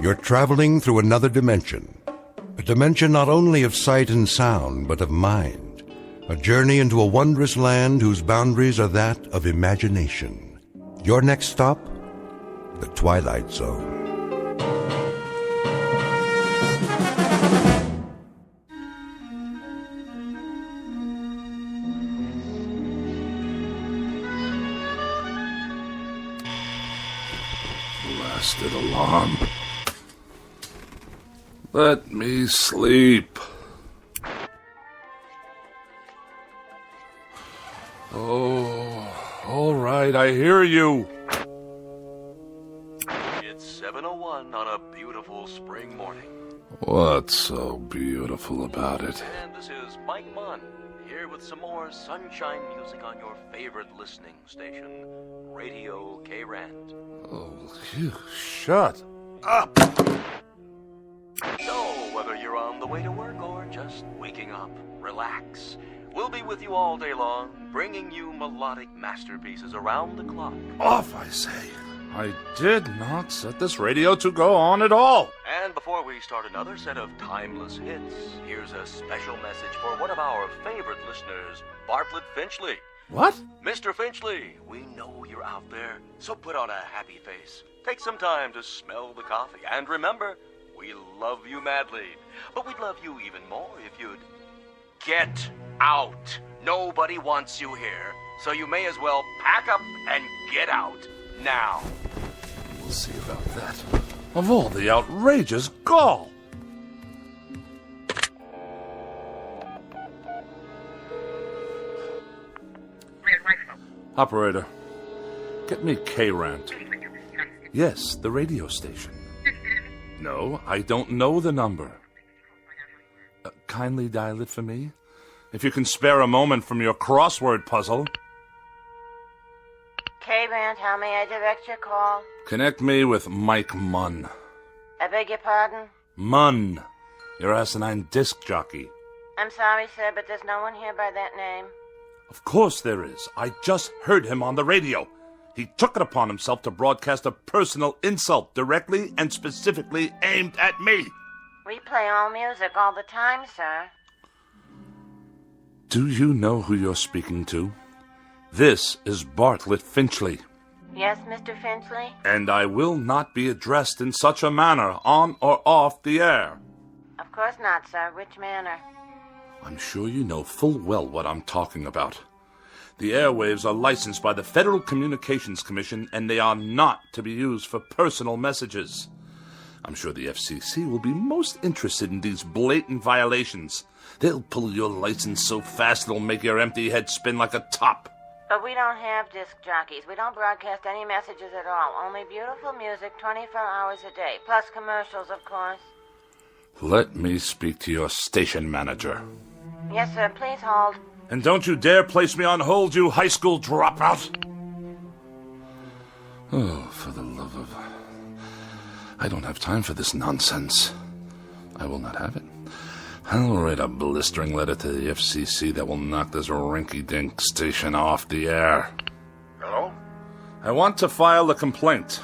You're traveling through another dimension. A dimension not only of sight and sound, but of mind. A journey into a wondrous land whose boundaries are that of imagination. Your next stop? The Twilight Zone. Blasted alarm. Let me sleep. Oh, all right, I hear you. It's 7:01 on a beautiful spring morning. What's so beautiful about it? And this is Mike Munn, here with some more sunshine music on your favorite listening station, Radio K-Rand. Oh, you shut up. So, whether you're on the way to work or just waking up, relax. We'll be with you all day long, bringing you melodic masterpieces around the clock. Off, I say. I did not set this radio to go on at all. And before we start another set of timeless hits, here's a special message for one of our favorite listeners, Bartlett Finchley. What? Mr. Finchley, we know you're out there, so put on a happy face. Take some time to smell the coffee, and remember, we love you madly, but we'd love you even more if you'd get out. Nobody wants you here, so you may as well pack up and get out now. We'll see about that. Of all the outrageous gall. Operator, get me K-Rant. Yes, the radio station. No, I don't know the number. Kindly dial it for me, if you can spare a moment from your crossword puzzle. K-Rand, how may I direct your call? Connect me with Mike Munn. I beg your pardon? Munn, your asinine disc jockey. I'm sorry, sir, but there's no one here by that name. Of course there is. I just heard him on the radio. He took it upon himself to broadcast a personal insult directly and specifically aimed at me. We play all music all the time, sir. Do you know who you're speaking to? This is Bartlett Finchley. Yes, Mr. Finchley? And I will not be addressed in such a manner, on or off the air. Of course not, sir. Which manner? I'm sure you know full well what I'm talking about. The airwaves are licensed by the Federal Communications Commission, and they are not to be used for personal messages. I'm sure the FCC will be most interested in these blatant violations. They'll pull your license so fast it'll make your empty head spin like a top. But we don't have disc jockeys. We don't broadcast any messages at all. Only beautiful music 24 hours a day. Plus commercials, of course. Let me speak to your station manager. Yes, sir. Please hold. And don't you dare place me on hold, you high school dropout. Oh, for the love of... I don't have time for this nonsense. I will not have it. I'll write a blistering letter to the FCC that will knock this rinky-dink station off the air. Hello? I want to file a complaint.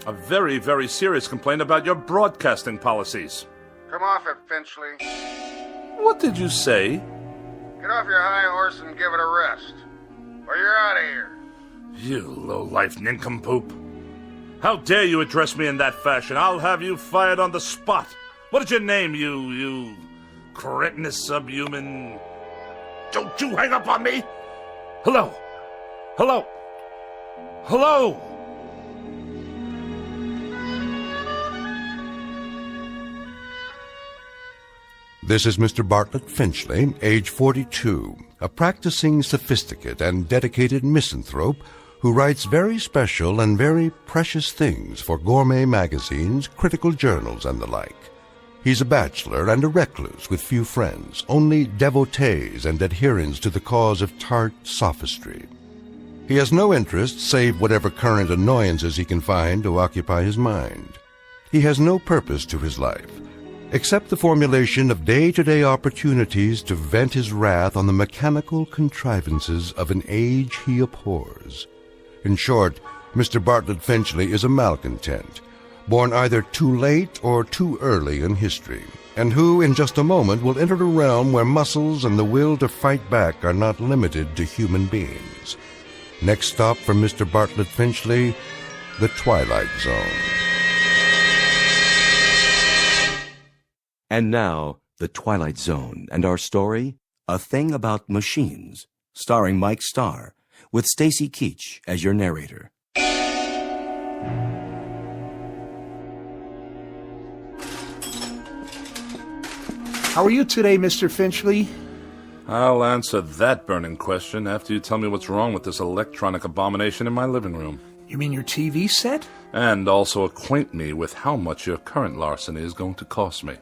A very, very serious complaint about your broadcasting policies. Come off it, Finchley. What did you say? Get off your high horse and give it a rest. Or you're out of here. You low-life nincompoop. How dare you address me in that fashion? I'll have you fired on the spot. What is your name, you cretinous subhuman? Don't you hang up on me! Hello? Hello? Hello? This is Mr. Bartlett Finchley, age 42, a practicing sophisticate and dedicated misanthrope who writes very special and very precious things for gourmet magazines, critical journals, and the like. He's a bachelor and a recluse with few friends, only devotees and adherents to the cause of tart sophistry. He has no interest save whatever current annoyances he can find to occupy his mind. He has no purpose to his life, except the formulation of day-to-day opportunities to vent his wrath on the mechanical contrivances of an age he abhors. In short, Mr. Bartlett Finchley is a malcontent, born either too late or too early in history, and who, in just a moment, will enter a realm where muscles and the will to fight back are not limited to human beings. Next stop for Mr. Bartlett Finchley, the Twilight Zone. And now, the Twilight Zone, and our story, A Thing About Machines, starring Mike Starr, with Stacy Keach as your narrator. How are you today, Mr. Finchley? I'll answer that burning question after you tell me what's wrong with this electronic abomination in my living room. You mean your TV set? And also acquaint me with how much your current larceny is going to cost me.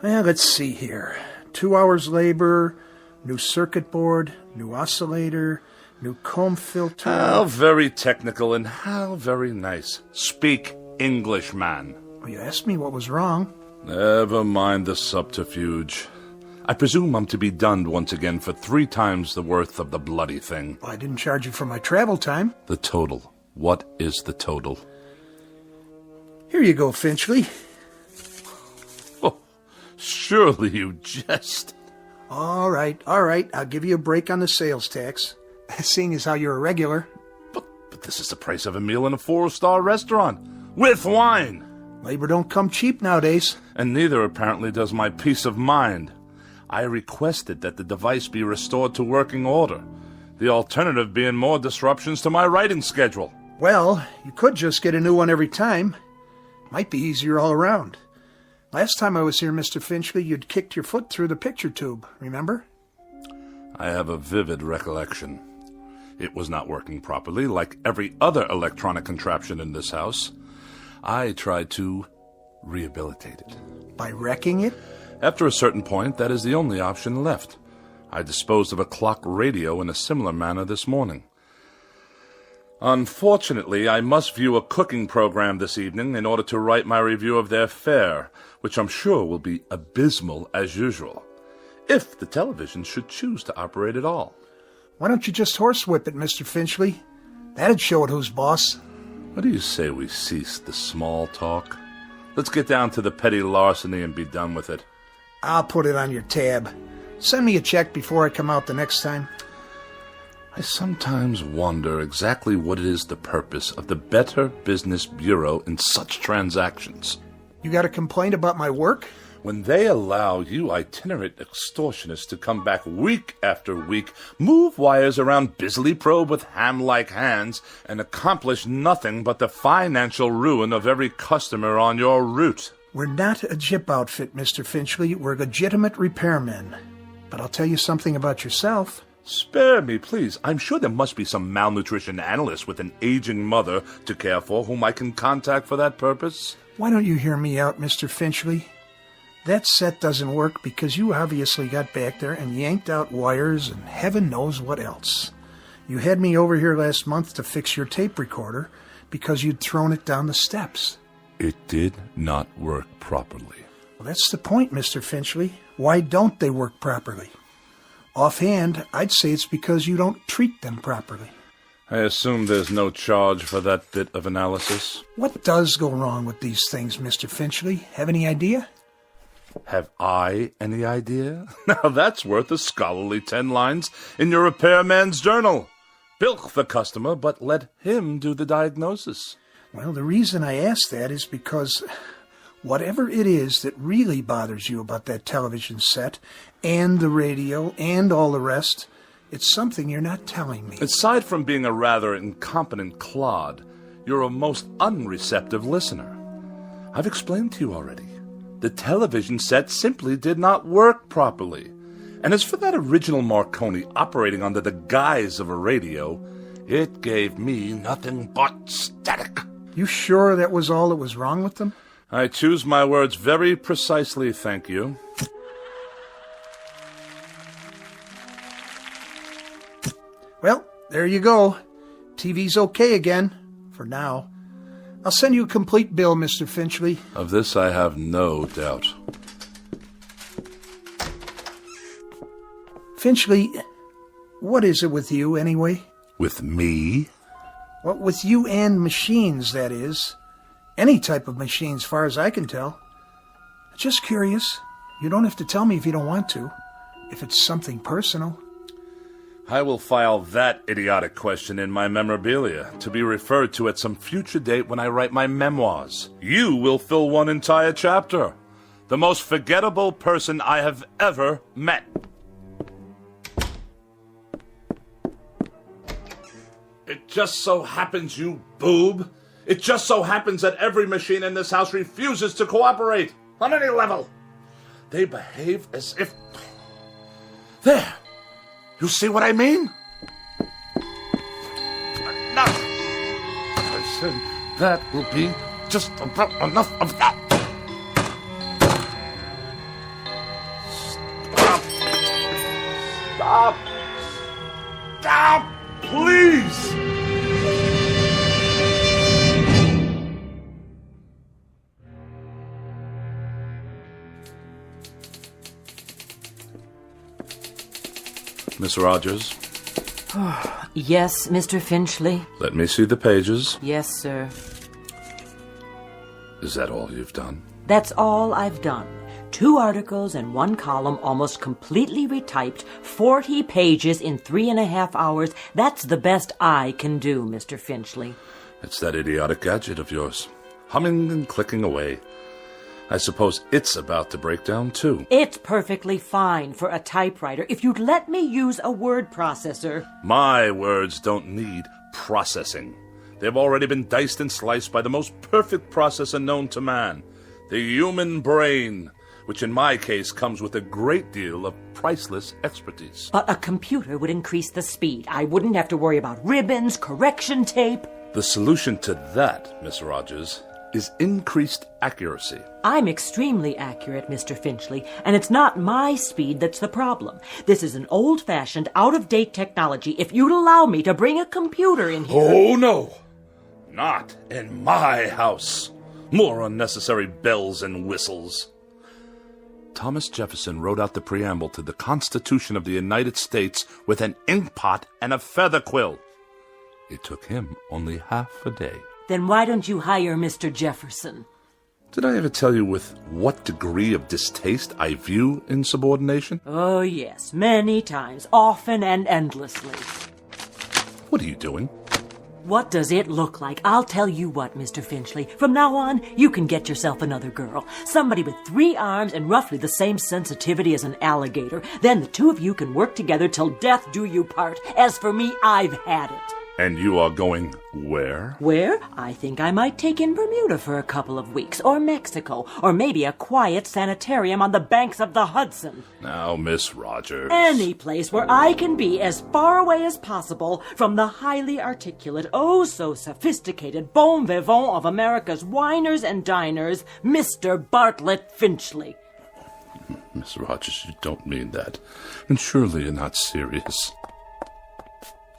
Well, let's see here. 2 hours labor, new circuit board, new oscillator, new comb filter. How very technical and how very nice. Speak English, man. Well, you asked me what was wrong. Never mind the subterfuge. I presume I'm to be dunned once again for 3 times the worth of the bloody thing. Well, I didn't charge you for my travel time. The total. What is the total? Here you go, Finchley. Oh, surely you jest. All right. I'll give you a break on the sales tax, seeing as how you're a regular. But this is the price of a meal in a 4-star restaurant. With wine! Labor don't come cheap nowadays. And neither apparently does my peace of mind. I requested that the device be restored to working order, the alternative being more disruptions to my writing schedule. Well, you could just get a new one every time. Might be easier all around. Last time I was here, Mr. Finchley, you'd kicked your foot through the picture tube, remember? I have a vivid recollection. It was not working properly, like every other electronic contraption in this house. I tried to rehabilitate it. By wrecking it? After a certain point, that is the only option left. I disposed of a clock radio in a similar manner this morning. Unfortunately, I must view a cooking program this evening in order to write my review of their fare, which I'm sure will be abysmal as usual, if the television should choose to operate at all. Why don't you just horsewhip it, Mr. Finchley? That'd show it who's boss. What do you say we cease the small talk? Let's get down to the petty larceny and be done with it. I'll put it on your tab. Send me a check before I come out the next time. I sometimes wonder exactly what it is the purpose of the Better Business Bureau in such transactions. You got a complaint about my work? When they allow you itinerant extortionists to come back week after week, move wires around busily probe with ham-like hands, and accomplish nothing but the financial ruin of every customer on your route. We're not a jip outfit, Mr. Finchley. We're legitimate repairmen. But I'll tell you something about yourself. Spare me, please. I'm sure there must be some malnutrition analyst with an aging mother to care for whom I can contact for that purpose. Why don't you hear me out, Mr. Finchley? That set doesn't work because you obviously got back there and yanked out wires and heaven knows what else. You had me over here last month to fix your tape recorder because you'd thrown it down the steps. It did not work properly. Well, that's the point, Mr. Finchley. Why don't they work properly? Offhand, I'd say it's because you don't treat them properly. I assume there's no charge for that bit of analysis. What does go wrong with these things, Mr. Finchley? Have any idea? Have I any idea? Now that's worth a scholarly 10 lines in your repairman's journal. Bilk the customer, but let him do the diagnosis. Well, the reason I ask that is because whatever it is that really bothers you about that television set and the radio and all the rest, it's something you're not telling me. Aside from being a rather incompetent clod, you're a most unreceptive listener. I've explained to you already. The television set simply did not work properly. And as for that original Marconi operating under the guise of a radio, it gave me nothing but static. You sure that was all that was wrong with them? I choose my words very precisely, thank you. Well, there you go. TV's okay again, for now. I'll send you a complete bill, Mr. Finchley. Of this I have no doubt. Finchley, what is it with you, anyway? With me? Well, with you and machines, that is. Any type of machine, as far as I can tell. Just curious. You don't have to tell me if you don't want to. If it's something personal. I will file that idiotic question in my memorabilia to be referred to at some future date when I write my memoirs. You will fill one entire chapter. The most forgettable person I have ever met. It just so happens, you boob. It just so happens that every machine in this house refuses to cooperate on any level. They behave as if... There! You see what I mean? Enough! I said that will be just about enough of that. Stop! Stop! Stop! Please! Miss Rogers? Yes, Mr. Finchley? Let me see the pages. Yes, sir. Is that all you've done? That's all I've done. 2 articles and 1 column, almost completely retyped, 40 pages in 3.5 hours. That's the best I can do, Mr. Finchley. It's that idiotic gadget of yours, humming and clicking away. I suppose it's about to break down, too. It's perfectly fine for a typewriter if you'd let me use a word processor. My words don't need processing. They've already been diced and sliced by the most perfect processor known to man, the human brain, which in my case comes with a great deal of priceless expertise. But a computer would increase the speed. I wouldn't have to worry about ribbons, correction tape. The solution to that, Miss Rogers, is increased accuracy. I'm extremely accurate, Mr. Finchley, and it's not my speed that's the problem. This is an old-fashioned, out-of-date technology. If you'd allow me to bring a computer in here... Oh, no! Not in my house. More unnecessary bells and whistles. Thomas Jefferson wrote out the preamble to the Constitution of the United States with an inkpot and a feather quill. It took him only half a day. Then why don't you hire Mr. Jefferson? Did I ever tell you with what degree of distaste I view insubordination? Oh, yes, many times, often and endlessly. What are you doing? What does it look like? I'll tell you what, Mr. Finchley. From now on, you can get yourself another girl. Somebody with 3 arms and roughly the same sensitivity as an alligator. Then the 2 of you can work together till death do you part. As for me, I've had it. And you are going where? Where? I think I might take in Bermuda for a couple of weeks, or Mexico, or maybe a quiet sanitarium on the banks of the Hudson. Now, Miss Rogers. Any place where I can be as far away as possible from the highly articulate, oh so sophisticated bon vivant of America's winers and diners, Mr. Bartlett Finchley. Miss Rogers, you don't mean that. And surely you're not serious.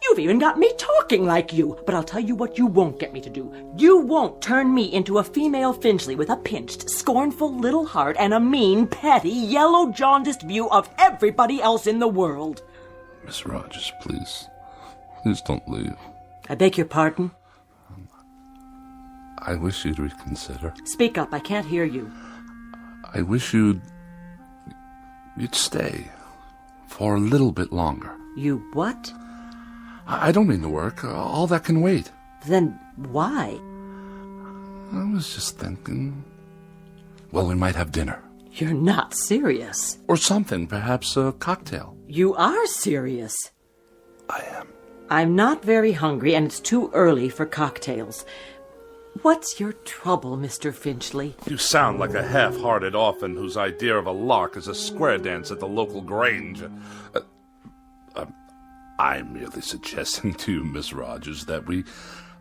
You've even got me talking like you. But I'll tell you what you won't get me to do. You won't turn me into a female Finchley with a pinched, scornful little heart and a mean, petty, yellow, jaundiced view of everybody else in the world. Miss Rogers, please. Please don't leave. I beg your pardon? I wish you'd reconsider. Speak up. I can't hear you. I wish you'd stay for a little bit longer. You what? I don't mean to work. All that can wait. Then why? I was just thinking... Well, we might have dinner. You're not serious. Or something, perhaps a cocktail. You are serious. I am. I'm not very hungry, and it's too early for cocktails. What's your trouble, Mr. Finchley? You sound like a half-hearted orphan whose idea of a lark is a square dance at the local grange. I'm merely suggesting to you, Miss Rogers, that we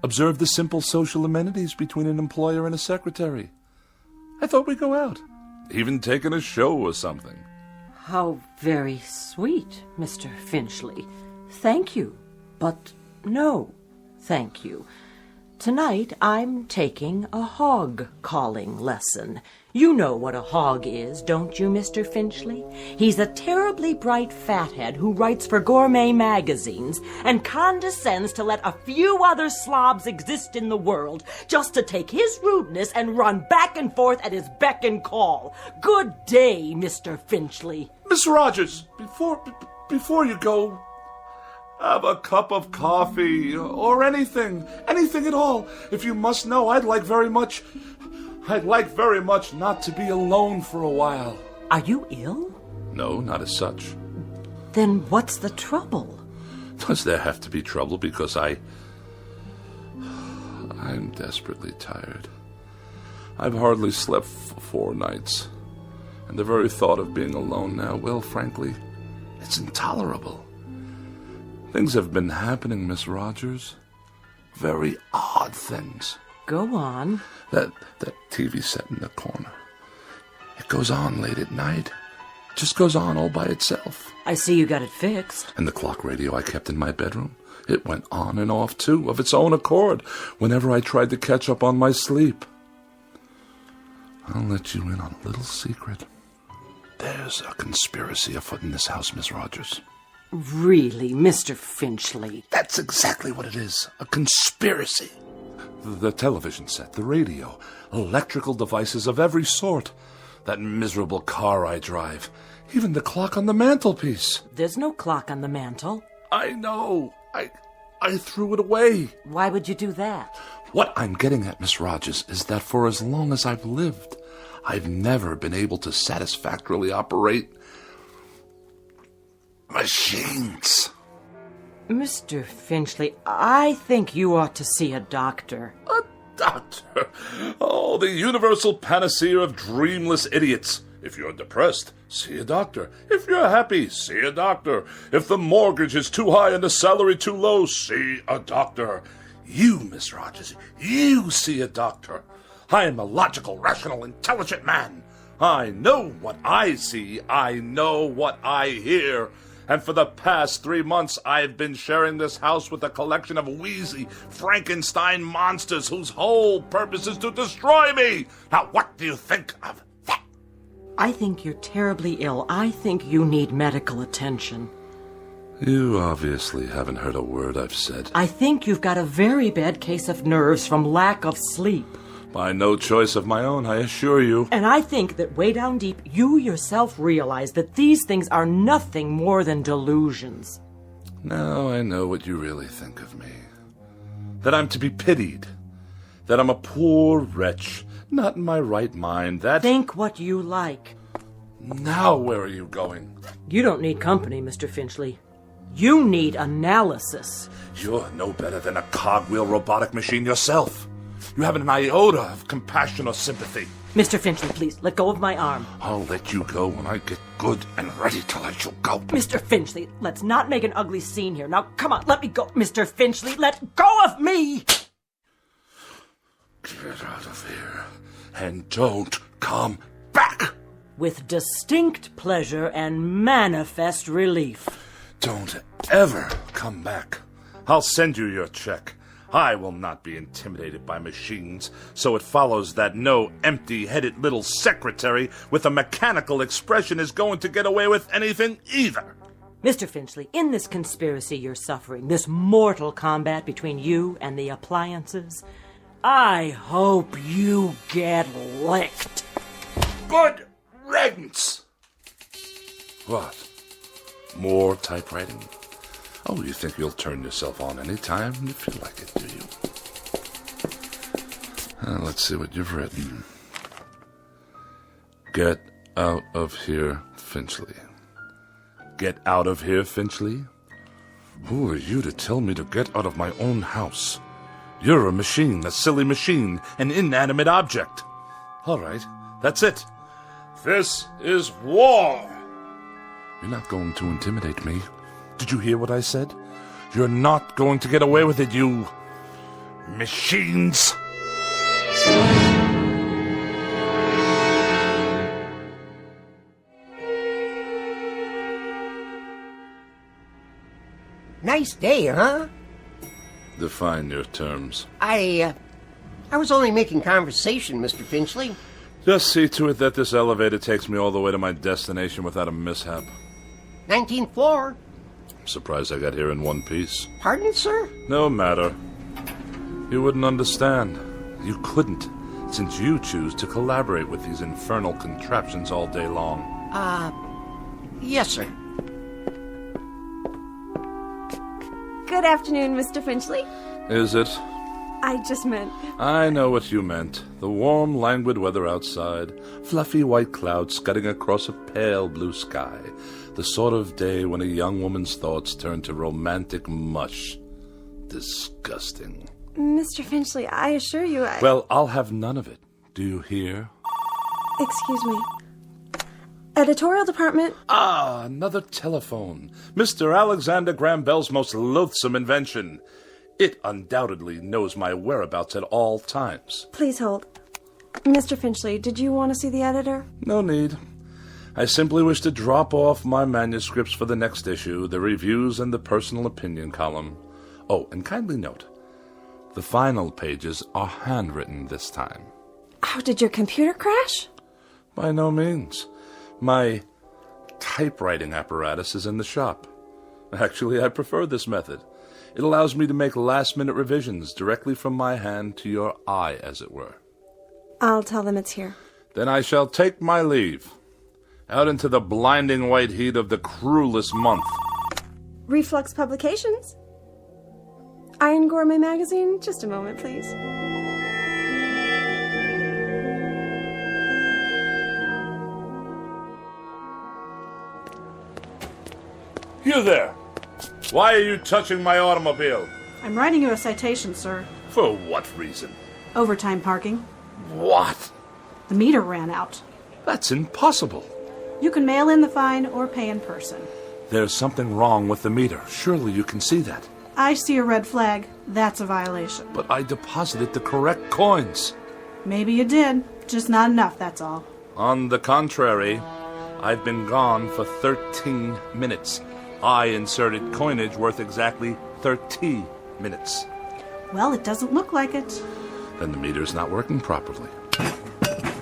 observe the simple social amenities between an employer and a secretary. I thought we'd go out, even take in a show or something. How very sweet, Mr. Finchley. Thank you, but no, thank you. Tonight I'm taking a hog-calling lesson. You know what a hog is, don't you, Mr. Finchley? He's a terribly bright fathead who writes for gourmet magazines and condescends to let a few other slobs exist in the world just to take his rudeness and run back and forth at his beck and call. Good day, Mr. Finchley. Miss Rogers, before you go, have a cup of coffee or anything at all. If you must know, I'd like very much not to be alone for a while. Are you ill? No, not as such. Then what's the trouble? Does there have to be trouble because I'm desperately tired. I've hardly slept for 4 nights. And the very thought of being alone now, well, frankly, it's intolerable. Things have been happening, Miss Rogers. Very odd things. Go on. That TV set in the corner. It goes on late at night. It just goes on all by itself. I see you got it fixed. And the clock radio I kept in my bedroom, it went on and off, too, of its own accord, whenever I tried to catch up on my sleep. I'll let you in on a little secret. There's a conspiracy afoot in this house, Miss Rogers. Really, Mr. Finchley? That's exactly what it is. A conspiracy. The television set, the radio, electrical devices of every sort. That miserable car I drive. Even the clock on the mantelpiece. There's no clock on the mantel. I know. I threw it away. Why would you do that? What I'm getting at, Miss Rogers, is that for as long as I've lived, I've never been able to satisfactorily operate machines. Mr. Finchley, I think you ought to see a doctor. A doctor? Oh, the universal panacea of dreamless idiots. If you're depressed, see a doctor. If you're happy, see a doctor. If the mortgage is too high and the salary too low, see a doctor. You, Miss Rogers, you see a doctor. I am a logical, rational, intelligent man. I know what I see. I know what I hear. And for the past 3 months, I've been sharing this house with a collection of wheezy Frankenstein monsters whose whole purpose is to destroy me. Now, what do you think of that? I think you're terribly ill. I think you need medical attention. You obviously haven't heard a word I've said. I think you've got a very bad case of nerves from lack of sleep. By no choice of my own, I assure you. And I think that way down deep, you yourself realize that these things are nothing more than delusions. Now I know what you really think of me. That I'm to be pitied. That I'm a poor wretch, not in my right mind. That... Think what you like. Now where are you going? You don't need company, Mr. Finchley. You need analysis. You're no better than a cogwheel robotic machine yourself. You haven't an iota of compassion or sympathy. Mr. Finchley, please, let go of my arm. I'll let you go when I get good and ready to let you go. Mr. Finchley, let's not make an ugly scene here. Now, come on, let me go. Mr. Finchley, let go of me! Get out of here and don't come back! With distinct pleasure and manifest relief. Don't ever come back. I'll send you your check. I will not be intimidated by machines, so it follows that no empty-headed little secretary with a mechanical expression is going to get away with anything either. Mr. Finchley, in this conspiracy you're suffering, this mortal combat between you and the appliances, I hope you get licked. Good riddance! What? More typewriting? Oh, you think you'll turn yourself on any time you feel like it, do you? Let's see what you've written. Get out of here, Finchley. Get out of here, Finchley? Who are you to tell me to get out of my own house? You're a machine, a silly machine, an inanimate object. All right, that's it. This is war. You're not going to intimidate me. Did you hear what I said? You're not going to get away with it, you machines. Nice day, huh? Define your terms. I was only making conversation, Mr. Finchley. Just see to it that this elevator takes me all the way to my destination without a mishap. 19th floor. I'm surprised I got here in one piece. Pardon, sir? No matter. You wouldn't understand. You couldn't, since you choose to collaborate with these infernal contraptions all day long. Yes, sir. Good afternoon, Mr. Finchley. Is it? I just meant... I know what you meant. The warm, languid weather outside, fluffy white clouds scudding across a pale blue sky. The sort of day when a young woman's thoughts turn to romantic mush. Disgusting. Mr. Finchley, I assure you I... Well, I'll have none of it. Do you hear? Excuse me. Editorial department... Ah, another telephone. Mr. Alexander Graham Bell's most loathsome invention. It undoubtedly knows my whereabouts at all times. Please hold. Mr. Finchley, did you want to see the editor? No need. I simply wish to drop off my manuscripts for the next issue, the reviews and the personal opinion column. Oh, and kindly note, the final pages are handwritten this time. Oh, did your computer crash? By no means. My typewriting apparatus is in the shop. Actually, I prefer this method. It allows me to make last-minute revisions directly from my hand to your eye, as it were. I'll tell them it's here. Then I shall take my leave. Out into the blinding white heat of the cruelest month. Reflux Publications? Iron Gourmet Magazine? Just a moment, please. You there! Why are you touching my automobile? I'm writing you a citation, sir. For what reason? Overtime parking. What? The meter ran out. That's impossible. You can mail in the fine or pay in person. There's something wrong with the meter. Surely you can see that. I see a red flag. That's a violation. But I deposited the correct coins. Maybe you did. Just not enough, that's all. On the contrary, I've been gone for 13 minutes. I inserted coinage worth exactly 30 minutes. Well, it doesn't look like it. Then the meter's not working properly.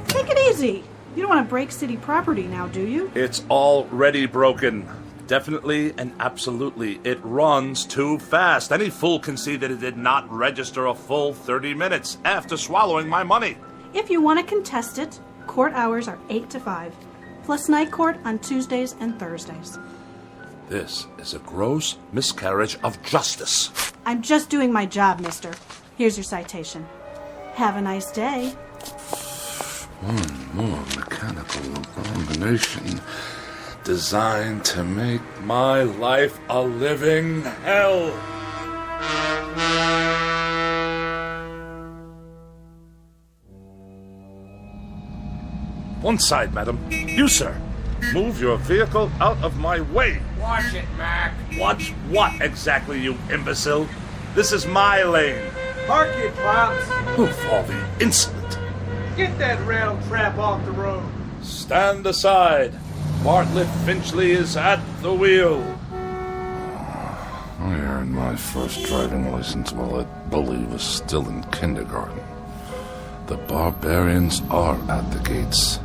Take it easy. You don't want to break city property now, do you? It's already broken. Definitely and absolutely. It runs too fast. Any fool can see that it did not register a full 30 minutes after swallowing my money. If you want to contest it, court hours are 8 to 5, plus night court on Tuesdays and Thursdays. This is a gross miscarriage of justice. I'm just doing my job, mister. Here's your citation. Have a nice day. One more mechanical abomination designed to make my life a living hell. One side, madam. You, sir. Move your vehicle out of my way. Watch it, Mac. Watch what exactly, you imbecile? This is my lane. Park it, Pops. Move all the insolent. Get that rattle trap off the road. Stand aside. Bartlett Finchley is at the wheel. I earned my first driving license while I believe was still in kindergarten. The barbarians are at the gates.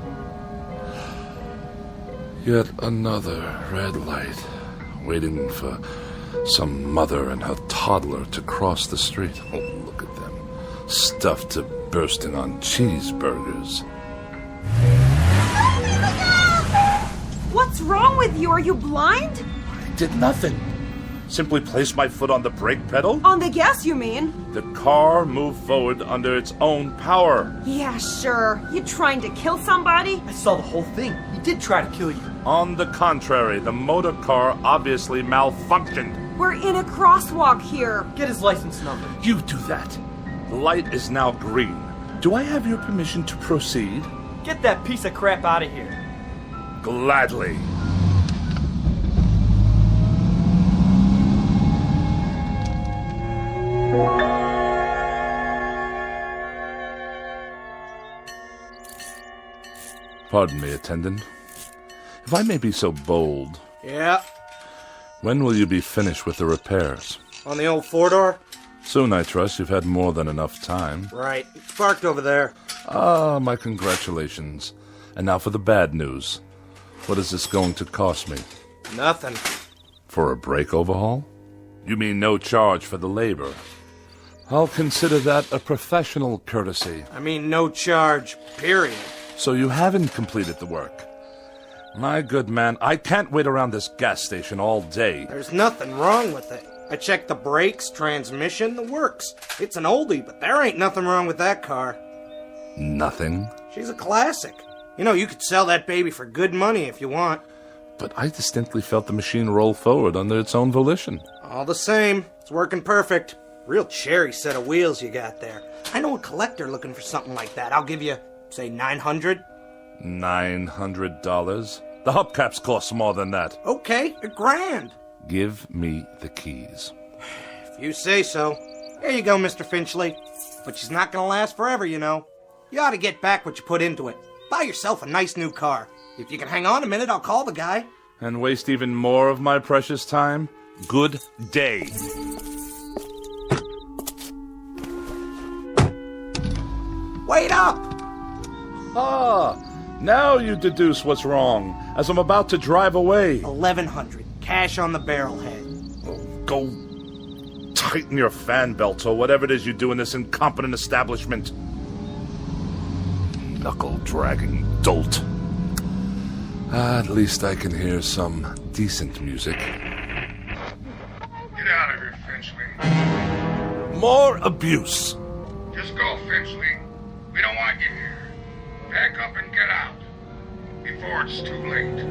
Yet another red light, waiting for some mother and her toddler to cross the street. Oh, look at them, stuffed to bursting on cheeseburgers. What's wrong with you? Are you blind? I did nothing. Simply placed my foot on the brake pedal. On the gas, you mean? The car moved forward under its own power. Yeah, sure. You trying to kill somebody? I saw the whole thing. He did try to kill you. On the contrary, the motor car obviously malfunctioned. We're in a crosswalk here. Get his license number. You do that. The light is now green. Do I have your permission to proceed? Get that piece of crap out of here. Gladly. Pardon me, attendant. If I may be so bold. Yeah. When will you be finished with the repairs? On the old four-door? Soon, I trust. You've had more than enough time. Right. It's parked over there. Ah, my congratulations. And now for the bad news. What is this going to cost me? Nothing. For a brake overhaul? You mean no charge for the labor? I'll consider that a professional courtesy. I mean no charge, period. So you haven't completed the work. My good man, I can't wait around this gas station all day. There's nothing wrong with it. I checked the brakes, transmission, the works. It's an oldie, but there ain't nothing wrong with that car. Nothing? She's a classic. You know, you could sell that baby for good money if you want. But I distinctly felt the machine roll forward under its own volition. All the same, it's working perfect. Real cherry set of wheels you got there. I know a collector looking for something like that. I'll give you, say, $900. $900? The hubcaps cost more than that. Okay, $1,000. Give me the keys. If you say so. Here you go, Mr. Finchley. But she's not gonna last forever, you know. You ought to get back what you put into it. Buy yourself a nice new car. If you can hang on a minute, I'll call the guy. And waste even more of my precious time? Good day. Wait up! Ah, now you deduce what's wrong, as I'm about to drive away. $1,100. Cash on the barrelhead. Oh, go tighten your fan belts or whatever it is you do in this incompetent establishment. Knuckle-dragging dolt. At least I can hear some decent music. Get out of here, Finchley. More abuse. Just go, Finchley. We don't want you here. Pack up and get out. Before it's too late.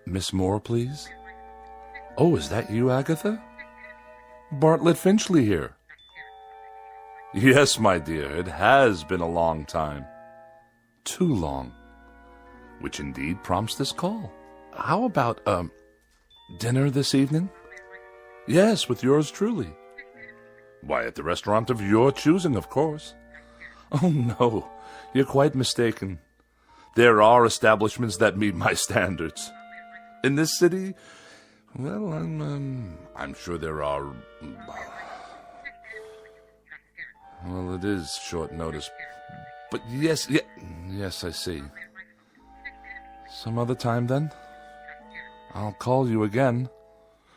Miss Moore, please? Oh, is that you, Agatha? Bartlett Finchley here. Yes, my dear, it has been a long time. Too long. Which indeed prompts this call. How about, dinner this evening? Yes, with yours truly. Why, at the restaurant of your choosing, of course. Oh, no, you're quite mistaken. There are establishments that meet my standards. In this city, well, I'm sure there are. Well, it is short notice. But yes, I see. Some other time, then? I'll call you again.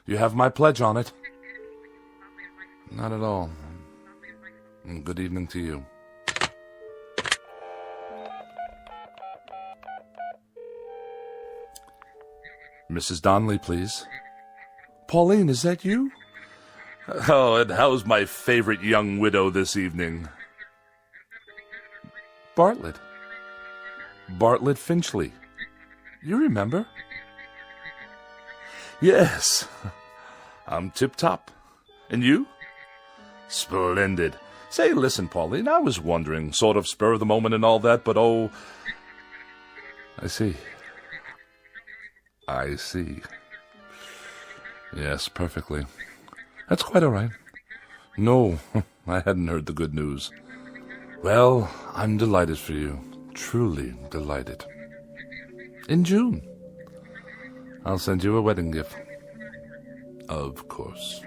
You have my pledge on it. Not at all. And good evening to you. Mrs. Donnelly, please. Pauline, is that you? Oh, and how's my favorite young widow this evening? Bartlett. Bartlett Finchley. You remember? Yes. I'm tip-top. And you? Splendid. Say, listen, Pauline, I was wondering, sort of spur of the moment and all that, but oh... I see. I see. Yes, perfectly. That's quite all right. No, I hadn't heard the good news. Well, I'm delighted for you. Truly delighted. In June. I'll send you a wedding gift. Of course.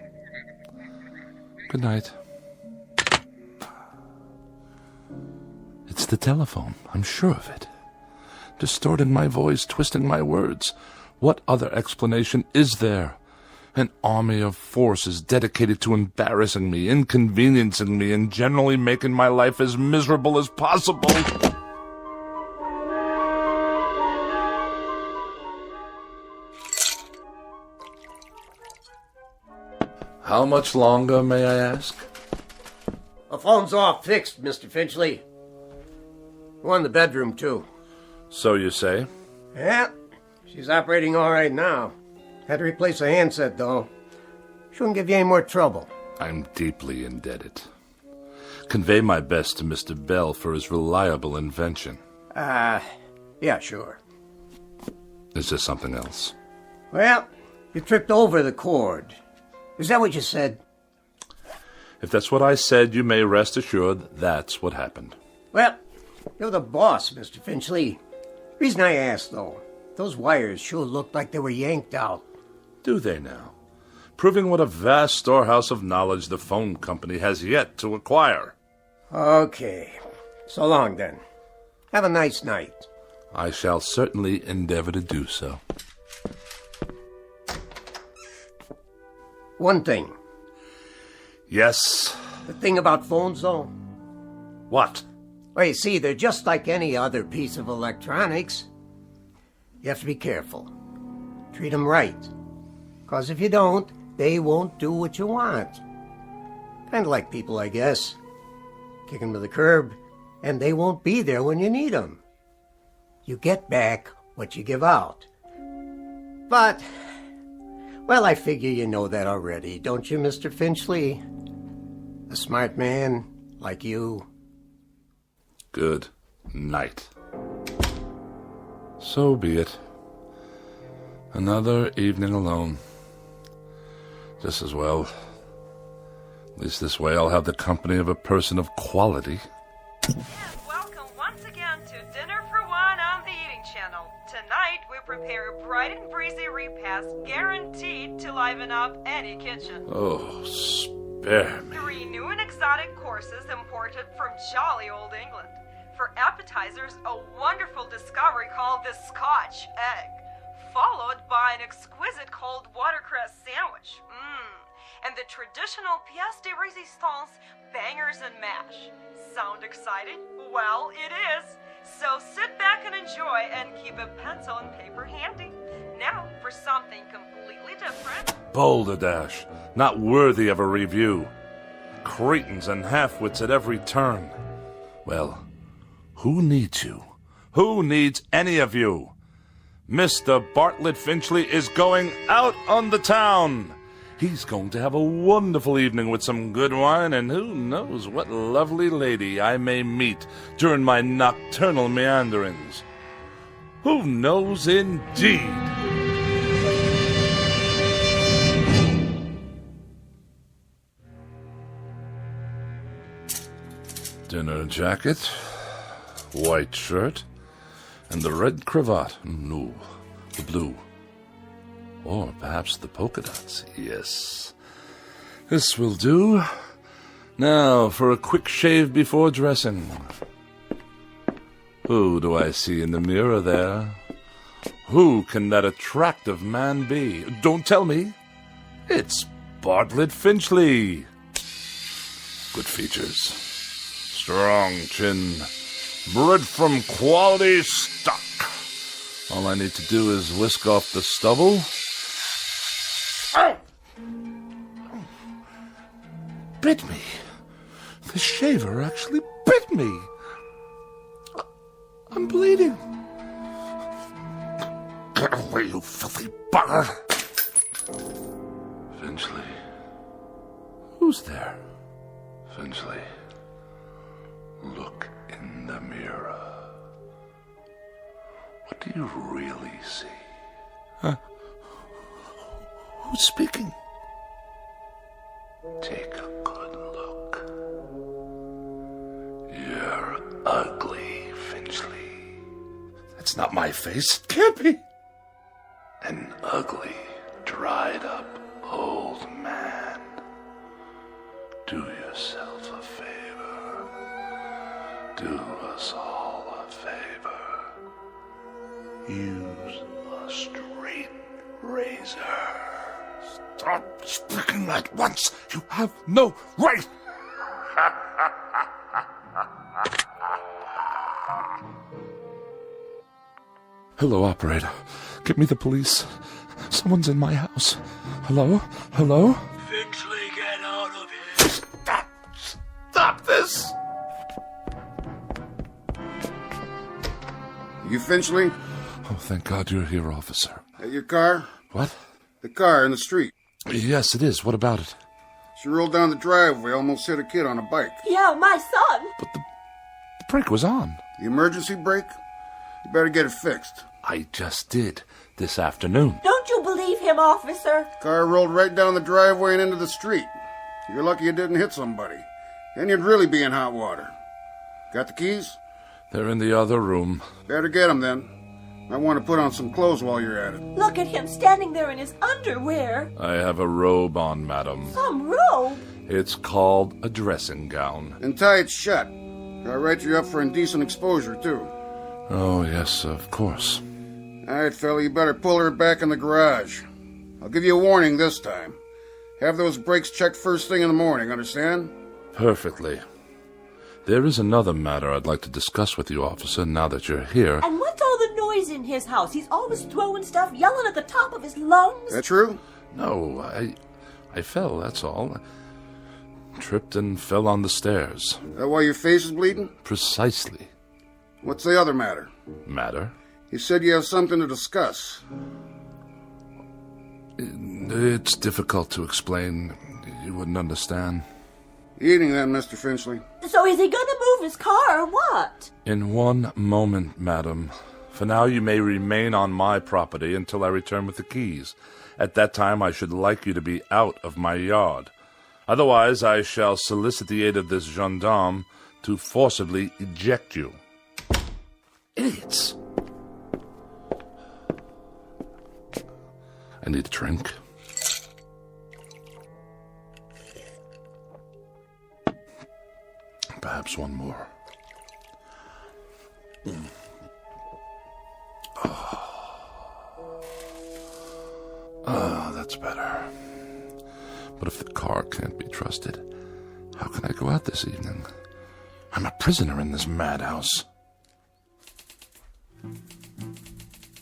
Good night. It's the telephone. I'm sure of it. Distorting my voice, twisting my words. What other explanation is there? An army of forces dedicated to embarrassing me, inconveniencing me, and generally making my life as miserable as possible. How much longer, may I ask? The phone's all fixed, Mr. Finchley. One in the bedroom, too. So you say? Yeah, she's operating all right now. Had to replace a handset, though. Shouldn't give you any more trouble. I'm deeply indebted. Convey my best to Mr. Bell for his reliable invention. Yeah, sure. Is there something else? Well, you tripped over the cord. Is that what you said? If that's what I said, you may rest assured that's what happened. Well, You're the boss, Mr. Finchley. Reason I asked, though, those wires sure looked like they were yanked out. Do they now? Proving what a vast storehouse of knowledge the phone company has yet to acquire. Okay. So long, then. Have a nice night. I shall certainly endeavor to do so. One thing. Yes? The thing about phones, though? What? Well, you see, they're just like any other piece of electronics. You have to be careful. Treat them right. Because if you don't, they won't do what you want. Kind of like people, I guess. Kick them to the curb, and they won't be there when you need them. You get back what you give out. But, well, I figure you know that already, don't you, Mr. Finchley? A smart man like you. Good night. So be it. Another evening alone. Just as well. At least this way I'll have the company of a person of quality. And welcome once again to Dinner for One on the Eating Channel. Tonight we prepare a bright and breezy repast guaranteed to liven up any kitchen. Oh, spare me. 3 new and exotic courses imported from jolly old England. For appetizers, a wonderful discovery called the Scotch egg, followed by an exquisite cold watercress sandwich. And the traditional pièce de résistance, bangers and mash. Sound exciting? Well, it is. So sit back and enjoy and keep a pencil and paper handy. Now for something completely different. Balderdash, not worthy of a review. Cretins and half-wits at every turn. Well, who needs you? Who needs any of you? Mr. Bartlett Finchley is going out on the town. He's going to have a wonderful evening with some good wine, and who knows what lovely lady I may meet during my nocturnal meanderings. Who knows indeed? Dinner jacket, white shirt, and the red cravat. No, the blue. Or perhaps the polka dots. Yes. This will do. Now for a quick shave before dressing. Who do I see in the mirror there? Who can that attractive man be? Don't tell me. It's Bartlett Finchley. Good features. Strong chin. Bred from quality stock. All I need to do is whisk off the stubble. Ow! Bit me. The shaver actually bit me. I'm bleeding. Get away, you filthy bugger. Finchley. Who's there? Finchley. Look in the mirror. What do you really see? Who's speaking? Take a good look. You're ugly, Finchley. That's not my face. It can't be. An ugly, dried up old man. Do yourself a favor. Do us all a favor. Use a straight razor. Stop speaking at once. You have no right. Hello, operator. Get me the police. Someone's in my house. Hello? Hello? Finchley, get out of here. Stop this! You Finchley? Oh, thank God you're here, officer. Your car? What? The car in the street. Yes, it is. What about it? She rolled down the driveway, almost hit a kid on a bike. Yeah, my son. But the brake was on. The emergency brake? You better get it fixed. I just did this afternoon. Don't you believe him, officer? Car rolled right down the driveway and into the street. You're lucky you didn't hit somebody. Then you'd really be in hot water. Got the keys? They're in the other room. Better get them then. I want to put on some clothes while you're at it. Look at him standing there in his underwear. I have a robe on, madam. Some robe? It's called a dressing gown. And tie it shut. I'll write you up for indecent exposure, too. Oh, yes, of course. All right, fella, you better pull her back in the garage. I'll give you a warning this time. Have those brakes checked first thing in the morning, understand? Perfectly. There is another matter I'd like to discuss with you, officer, now that you're here. And what's all the noise in his house? He's always throwing stuff, yelling at the top of his lungs. That true? No, I fell, that's all. Tripped and fell on the stairs. That why your face is bleeding? Precisely. What's the other matter? Matter? You said you have something to discuss. It's difficult to explain. You wouldn't understand. Eating then, Mr. Finchley. So is he gonna move his car or what? In one moment, madam. For now you may remain on my property until I return with the keys. At that time I should like you to be out of my yard. Otherwise I shall solicit the aid of this gendarme to forcibly eject you. Idiots! I need a drink. Perhaps one more. Oh, that's better. But if the car can't be trusted, how can I go out this evening? I'm a prisoner in this madhouse.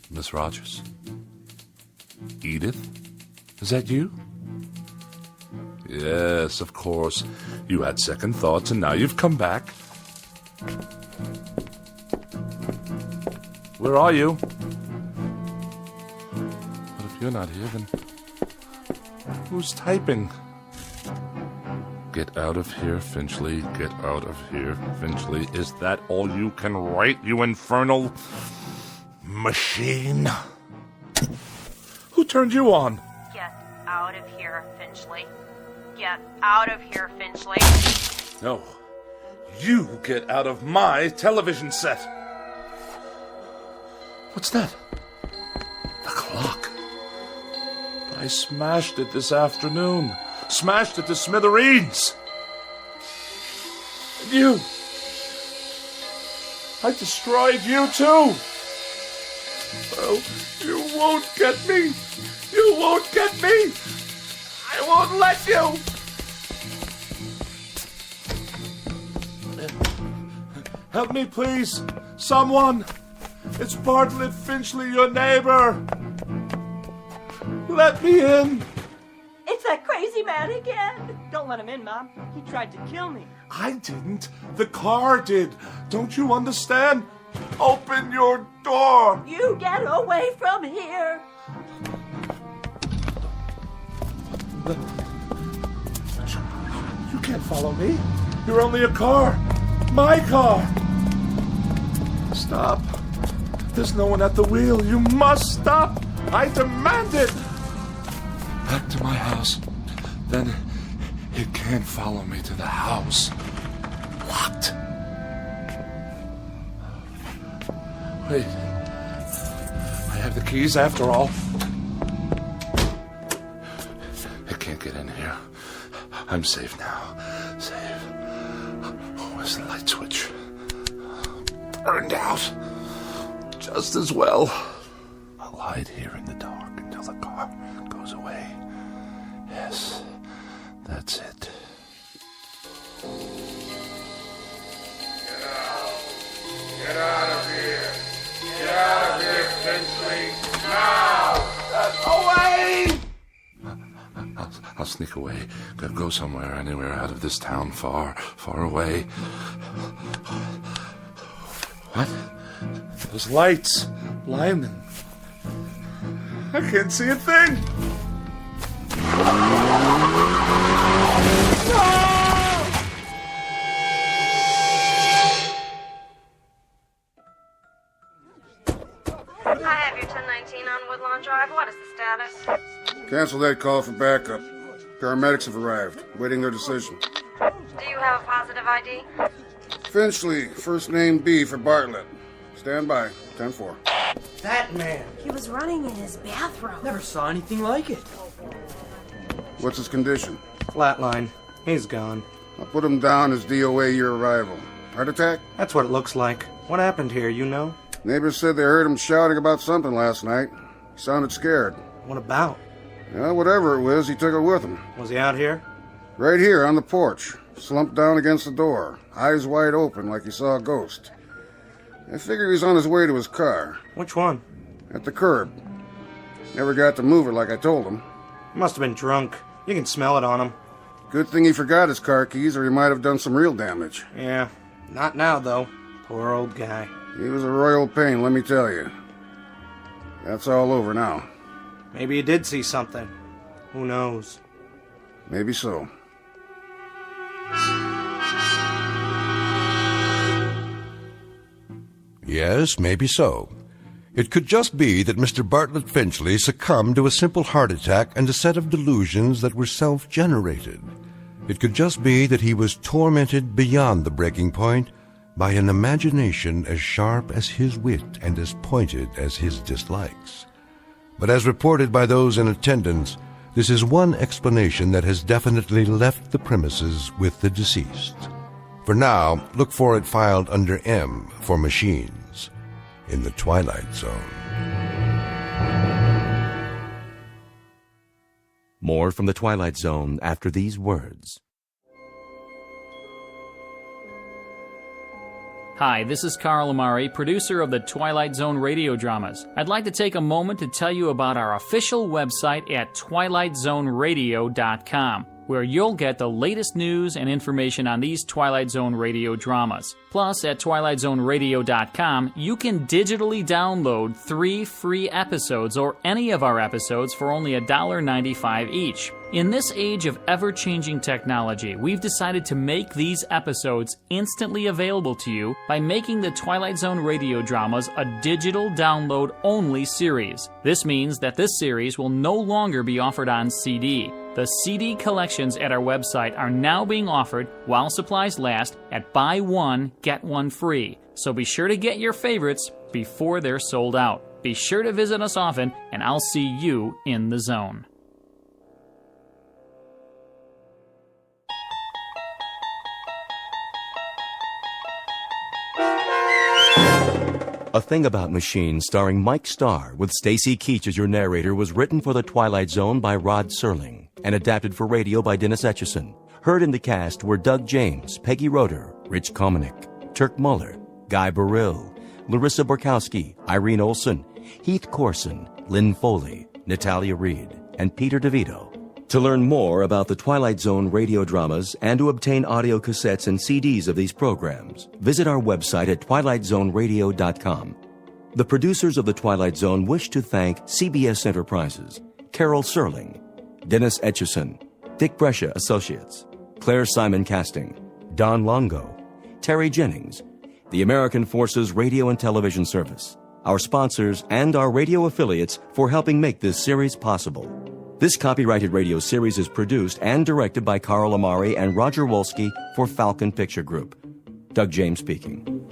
Miss Rogers? Edith? Is that you? Yes, of course. You had second thoughts, and now you've come back. Where are you? But if you're not here, then who's typing? Get out of here, Finchley. Get out of here, Finchley. Is that all you can write, you infernal machine? Who turned you on? Get out of here, Finchley. Get out of here, Finchley. No. You get out of my television set. What's that? The clock. I smashed it this afternoon. Smashed it to smithereens. And you. I destroyed you too. Oh, you won't get me. You won't get me. I won't let you. Help me, please. Someone. It's Bartlett Finchley, your neighbor. Let me in. It's that crazy man again. Don't let him in, Mom. He tried to kill me. I didn't. The car did. Don't you understand? Open your door. You get away from here. You can't follow me. You're only a car. My car. Stop. There's no one at the wheel. You must stop. I demand it. Back to my house. Then it can't follow me to the house. Locked. Wait. I have the keys after all. It can't get in here. I'm safe now. Safe. Where's the light switch? Burned out. Just as well. I'll hide here in the dark until the car goes away. Yes, that's it. Get out of here. Get out of here, Finchley. Now! Away! I'll sneak away. Go somewhere, anywhere out of this town, far, far away. What? Those lights. Lyman. I can't see a thing. I have your 1019 on Woodlawn Drive. What is the status? Cancel that call for backup. Paramedics have arrived, waiting their decision. Do you have a positive ID? Finchley, first name B for Bartlett. Stand by. 10-4. That man. He was running in his bathroom. Never saw anything like it. What's his condition? Flatline. He's gone. I'll put him down as DOA your arrival. Heart attack? That's what it looks like. What happened here, you know? Neighbors said they heard him shouting about something last night. He sounded scared. What about? Well, whatever it was, he took it with him. Was he out here? Right here on the porch, slumped down against the door, eyes wide open like he saw a ghost. I figure he was on his way to his car. Which one? At the curb. Never got to move it like I told him. He must have been drunk. You can smell it on him. Good thing he forgot his car keys or he might have done some real damage. Yeah, not now, though. Poor old guy. He was a royal pain, let me tell you. That's all over now. Maybe he did see something. Who knows? Maybe so. Yes, maybe so. It could just be that Mr. Bartlett Finchley succumbed to a simple heart attack and a set of delusions that were self-generated. It could just be that he was tormented beyond the breaking point by an imagination as sharp as his wit and as pointed as his dislikes. But as reported by those in attendance, this is one explanation that has definitely left the premises with the deceased. For now, look for it filed under M for machines in the Twilight Zone. More from the Twilight Zone after these words. Hi, this is Carl Amari, producer of the Twilight Zone radio dramas. I'd like to take a moment to tell you about our official website at twilightzoneradio.com, where you'll get the latest news and information on these Twilight Zone radio dramas. Plus, at twilightzoneradio.com, you can digitally download 3 free episodes or any of our episodes for only $1.95 each. In this age of ever-changing technology, we've decided to make these episodes instantly available to you by making the Twilight Zone radio dramas a digital download-only series. This means that this series will no longer be offered on CD. The CD collections at our website are now being offered while supplies last at buy one, get one free. So be sure to get your favorites before they're sold out. Be sure to visit us often, and I'll see you in the zone. A Thing About Machines, starring Mike Starr, with Stacy Keach as your narrator, was written for The Twilight Zone by Rod Serling and adapted for radio by Dennis Etchison. Heard in the cast were Doug James, Peggy Roeder, Rich Kominick, Turk Muller, Guy Burrill, Larissa Borkowski, Irene Olson, Heath Corson, Lynn Foley, Natalia Reed, and Peter DeVito. To learn more about the Twilight Zone radio dramas and to obtain audio cassettes and CDs of these programs, visit our website at twilightzoneradio.com. The producers of The Twilight Zone wish to thank CBS Enterprises, Carol Serling, Dennis Etchison, Dick Brescia Associates, Claire Simon Casting, Don Longo, Terry Jennings, the American Forces Radio and Television Service, our sponsors, and our radio affiliates for helping make this series possible. This copyrighted radio series is produced and directed by Carl Amari and Roger Wolski for Falcon Picture Group. Doug James speaking.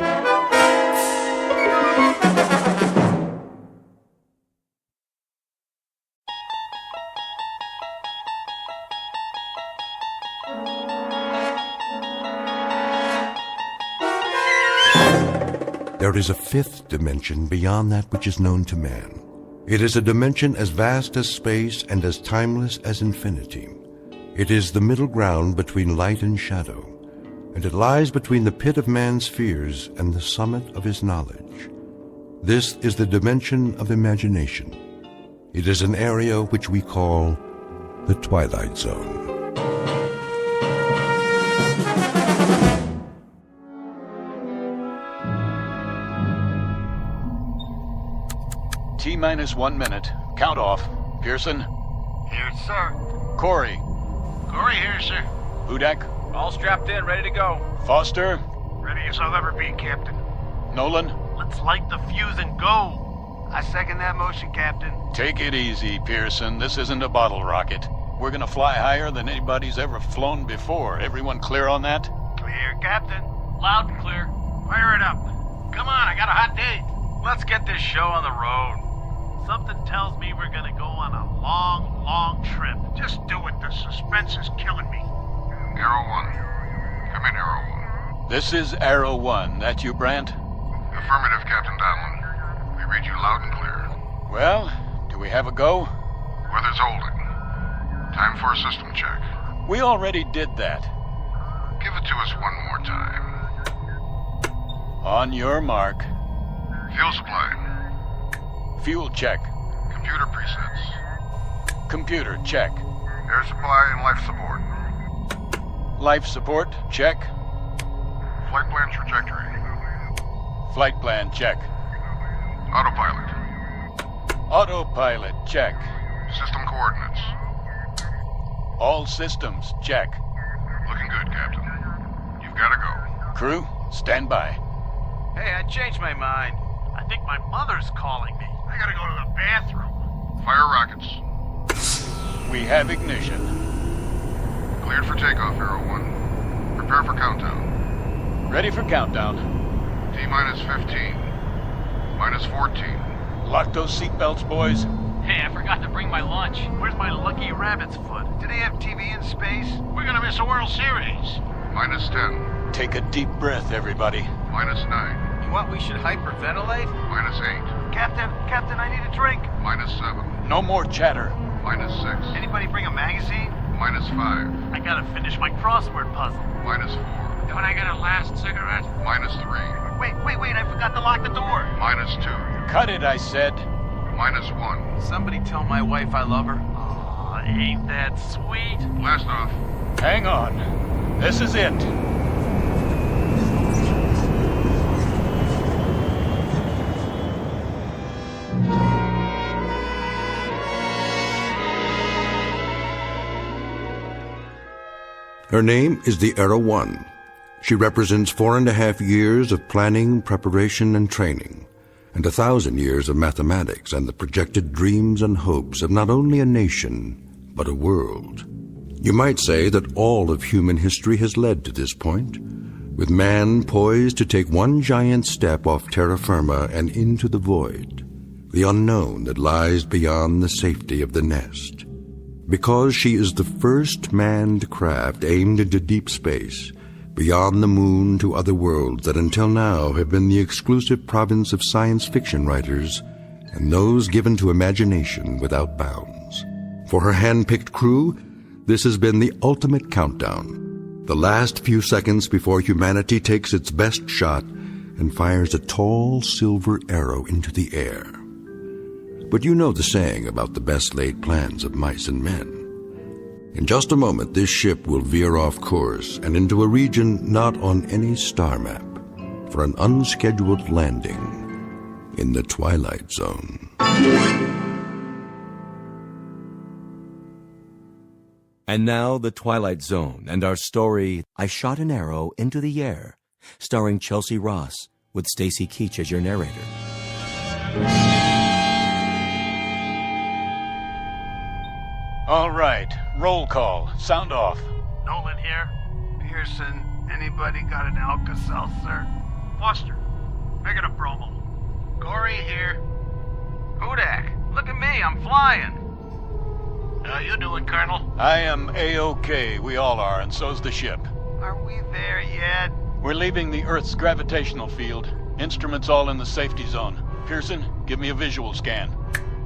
There is a fifth dimension beyond that which is known to man. It is a dimension as vast as space and as timeless as infinity. It is the middle ground between light and shadow, and it lies between the pit of man's fears and the summit of his knowledge. This is the dimension of imagination. It is an area which we call the Twilight Zone. T-minus 1 minute. Count off. Pearson? Here, sir. Corey? Corey here, sir. Hudak? All strapped in, ready to go. Foster? Ready as I'll ever be, Captain. Nolan? Let's light the fuse and go. I second that motion, Captain. Take it easy, Pearson. This isn't a bottle rocket. We're gonna fly higher than anybody's ever flown before. Everyone clear on that? Clear, Captain. Loud and clear. Fire it up. Come on, I got a hot date. Let's get this show on the road. Something tells me we're gonna go on a long, long trip. Just do it. The suspense is killing me. Arrow 1. Come in, Arrow 1. This is Arrow 1. That you, Brandt? Affirmative, Captain Donlin. We read you loud and clear. Well, do we have a go? Weather's holding. Time for a system check. We already did that. Give it to us one more time. On your mark. Fuel supply. Fuel check. Computer presets. Computer check. Air supply and life support. Life support check. Flight plan trajectory. Flight plan check. Autopilot. Autopilot check. System coordinates. All systems check. Looking good, Captain. You've got to go. Crew, stand by. Hey, I changed my mind. I think my mother's calling me. I gotta go to the bathroom. Fire rockets. We have ignition. Cleared for takeoff, Arrow 1. Prepare for countdown. Ready for countdown. T-minus 15. Minus 14. Lock those seatbelts, boys. Hey, I forgot to bring my lunch. Where's my lucky rabbit's foot? Do they have TV in space? We're gonna miss a World Series. Minus 10. Take a deep breath, everybody. Minus 9. You want we should hyperventilate? Minus 8. Captain, I need a drink. Minus 7. No more chatter. Minus 6. Anybody bring a magazine? Minus 5. I gotta finish my crossword puzzle. Minus 4. Don't I get a last cigarette? Minus 3. Wait, I forgot to lock the door. Minus 2. Cut it, I said. Minus 1. Somebody tell my wife I love her. Aw, ain't that sweet? Blast off. Hang on. This is it. Her name is the Arrow 1. She represents 4.5 years of planning, preparation, and training, and 1,000 years of mathematics and the projected dreams and hopes of not only a nation, but a world. You might say that all of human history has led to this point, with man poised to take one giant step off terra firma and into the void, the unknown that lies beyond the safety of the nest. Because she is the first manned craft aimed into deep space, beyond the moon to other worlds that until now have been the exclusive province of science fiction writers and those given to imagination without bounds. For her hand-picked crew, this has been the ultimate countdown, the last few seconds before humanity takes its best shot and fires a tall silver arrow into the air. But you know the saying about the best-laid plans of mice and men. In just a moment, this ship will veer off course and into a region not on any star map for an unscheduled landing in the Twilight Zone. And now, The Twilight Zone and our story, I Shot an Arrow into the Air, starring Chelsea Ross, with Stacy Keach as your narrator. All right, roll call. Sound off. Nolan here. Pearson, anybody got an Alka-Seltzer? Foster, I got a Bromo. Corey here. Hudak, look at me, I'm flying. How you doing, Colonel? I am A-OK. We all are, and so's the ship. Are we there yet? We're leaving the Earth's gravitational field. Instruments all in the safety zone. Pearson, give me a visual scan.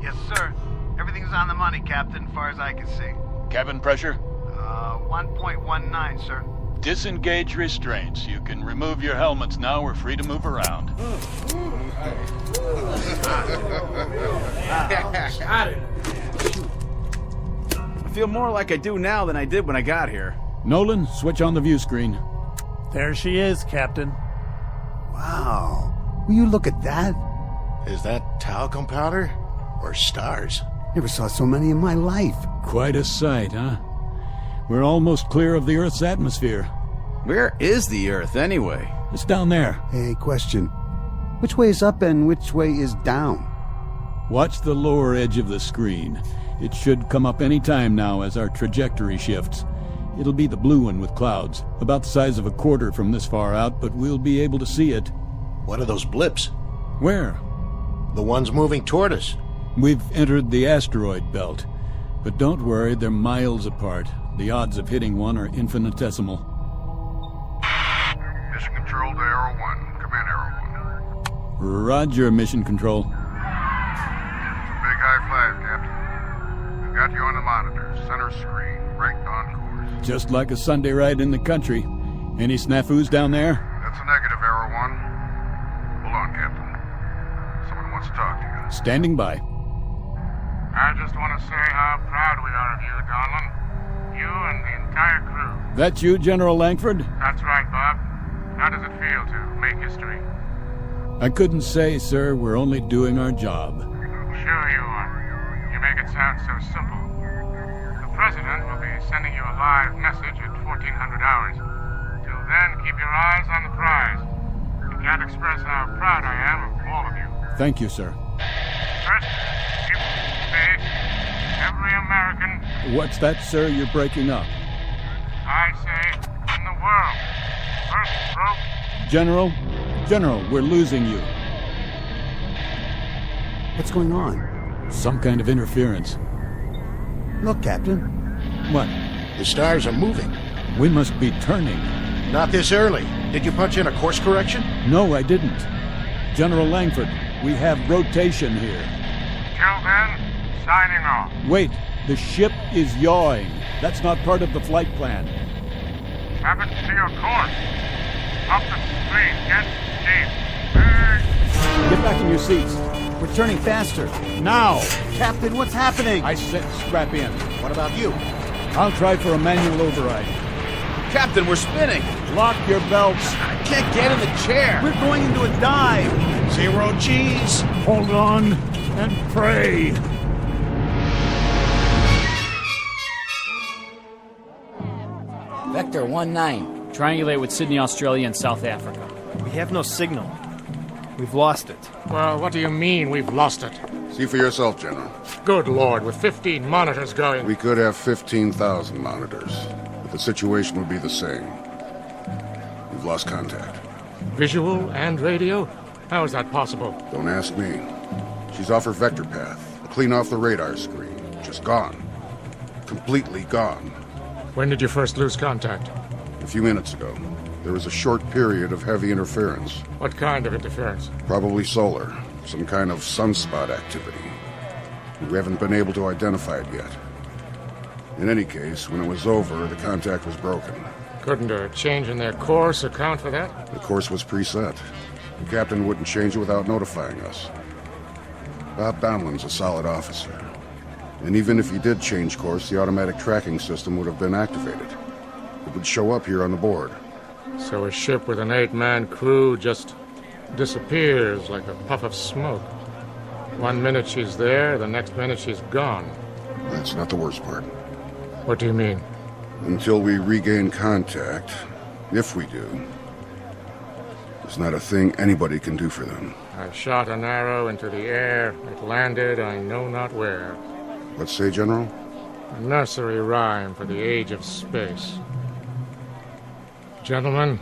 Yes, sir. Everything's on the money, Captain, as far as I can see. Cabin pressure? 1.19, sir. Disengage restraints. You can remove your helmets now. We're free to move around. I feel more like I do now than I did when I got here. Nolan, switch on the view screen. There she is, Captain. Wow. Will you look at that? Is that talcum powder or stars? Never saw so many in my life. Quite a sight, huh? We're almost clear of the Earth's atmosphere. Where is the Earth, anyway? It's down there. Hey, question. Which way is up and which way is down? Watch the lower edge of the screen. It should come up any time now as our trajectory shifts. It'll be the blue one with clouds, about the size of a quarter from this far out, but we'll be able to see it. What are those blips? Where? The ones moving toward us. We've entered the asteroid belt. But don't worry, they're miles apart. The odds of hitting one are infinitesimal. Mission Control to Arrow 1. Come in, Arrow 1. Roger, Mission Control. It's a big high five, Captain. We've got you on the monitor, center screen, right on course. Just like a Sunday ride in the country. Any snafus down there? That's a negative, Arrow 1. Hold on, Captain. Someone wants to talk to you. Standing by. I just want to say how proud we are of you, Donlin. You and the entire crew. That you, General Langford? That's right, Bob. How does it feel to make history? I couldn't say, sir. We're only doing our job. Sure you are. You make it sound so simple. The President will be sending you a live message at 1400 hours. Till then, keep your eyes on the prize. I can't express how proud I am of all of you. Thank you, sir. First, keep space. Every American. What's that, sir? You're breaking up. I say, in the world. First broke. General, we're losing you. What's going on? Some kind of interference. Look, Captain. What? The stars are moving. We must be turning. Not this early. Did you punch in a course correction? No, I didn't. General Langford, we have rotation here. Till then, signing off. Wait, the ship is yawing. That's not part of the flight plan. Happens to your course. Up the screen, get deep. Get back in your seats. We're turning faster. Now! Captain, what's happening? I said strap in. What about you? I'll try for a manual override. Captain, we're spinning. Lock your belts. I can't get in the chair. We're going into a dive. 0 G's. Hold on and pray. Vector 19. Triangulate with Sydney, Australia, and South Africa. We have no signal. We've lost it. Well, what do you mean we've lost it? See for yourself, General. Good Lord, with 15 monitors going. We could have 15,000 monitors, but the situation would be the same. We've lost contact. Visual and radio? How is that possible? Don't ask me. She's off her vector path, clean off the radar screen. Just gone. Completely gone. When did you first lose contact? A few minutes ago. There was a short period of heavy interference. What kind of interference? Probably solar. Some kind of sunspot activity. We haven't been able to identify it yet. In any case, when it was over, the contact was broken. Couldn't a change in their course account for that? The course was preset. The captain wouldn't change it without notifying us. Bob Donlin's a solid officer. And even if he did change course, the automatic tracking system would have been activated. It would show up here on the board. So a ship with an 8-man crew just disappears like a puff of smoke. 1 minute she's there, the next minute she's gone. That's not the worst part. What do you mean? Until we regain contact, if we do, there's not a thing anybody can do for them. I shot an arrow into the air. It landed I know not where. Let's say, General? A nursery rhyme for the age of space. Gentlemen,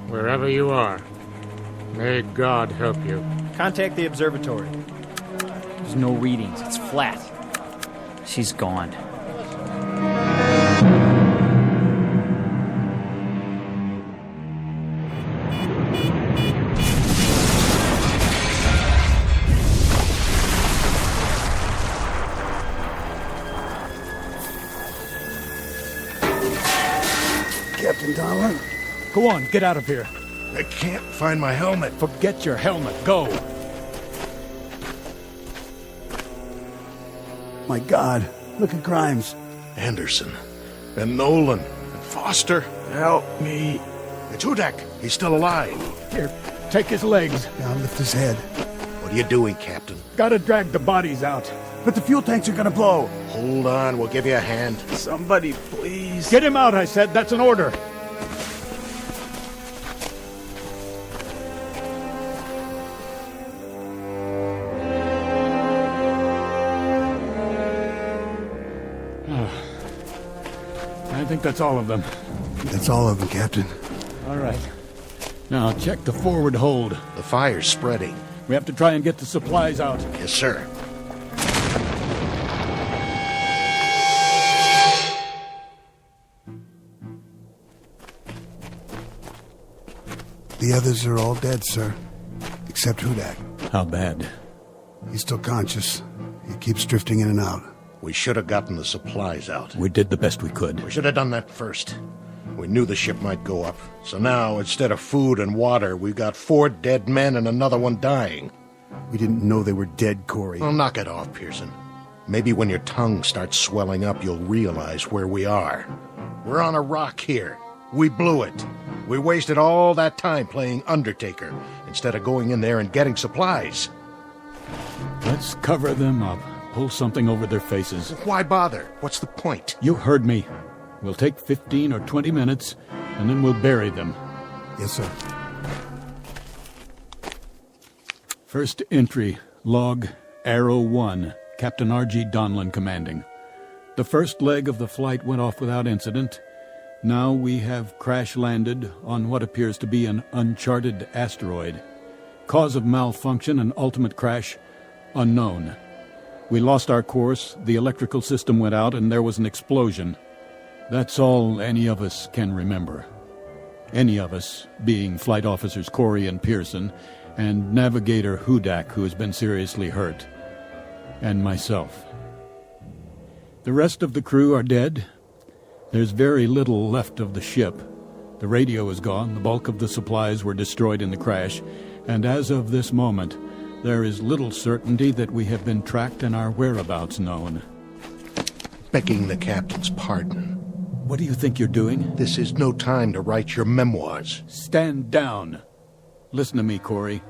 wherever you are, may God help you. Contact the observatory. There's no readings. It's flat. She's gone. Captain Donlin? Go on, get out of here. I can't find my helmet. Forget your helmet. Go. My God, look at Grimes. Anderson. And Nolan. And Foster. Help me. It's Hudak. He's still alive. Here, take his legs. Now lift his head. What are you doing, Captain? Gotta drag the bodies out. But the fuel tanks are gonna blow. Hold on, we'll give you a hand. Somebody, please. Get him out, I said. That's an order. I think that's all of them. That's all of them, Captain. All right. Now, check the forward hold. The fire's spreading. We have to try and get the supplies out. Yes, sir. The others are all dead, sir. Except Hudak. How bad? He's still conscious. He keeps drifting in and out. We should have gotten the supplies out. We did the best we could. We should have done that first. We knew the ship might go up. So now, instead of food and water, we've got 4 dead men and another one dying. We didn't know they were dead, Corey. Well, knock it off, Pearson. Maybe when your tongue starts swelling up, you'll realize where we are. We're on a rock here. We blew it. We wasted all that time playing Undertaker instead of going in there and getting supplies. Let's cover them up. Pull something over their faces. Why bother? What's the point? You heard me. We'll take 15 or 20 minutes, and then we'll bury them. Yes, sir. First entry, log Arrow 1, Captain R.G. Donlan commanding. The first leg of the flight went off without incident. Now we have crash-landed on what appears to be an uncharted asteroid. Cause of malfunction and ultimate crash, unknown. We lost our course, the electrical system went out, and there was an explosion. That's all any of us can remember. Any of us, being Flight Officers Corey and Pearson, and Navigator Hudak, who has been seriously hurt, and myself. The rest of the crew are dead. There's very little left of the ship. The radio is gone, the bulk of the supplies were destroyed in the crash, and as of this moment, there is little certainty that we have been tracked and our whereabouts known. Begging the captain's pardon. What do you think you're doing? This is no time to write your memoirs. Stand down. Listen to me, Corey.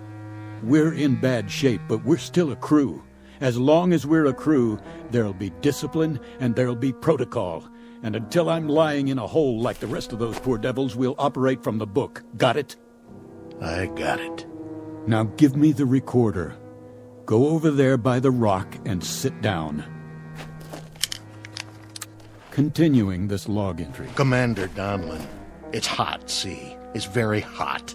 We're in bad shape, but we're still a crew. As long as we're a crew, there'll be discipline and there'll be protocol. And until I'm lying in a hole like the rest of those poor devils, we'll operate from the book. Got it? I got it. Now give me the recorder. Go over there by the rock and sit down. Continuing this log entry. Commander Donlan, it's hot, see? It's very hot.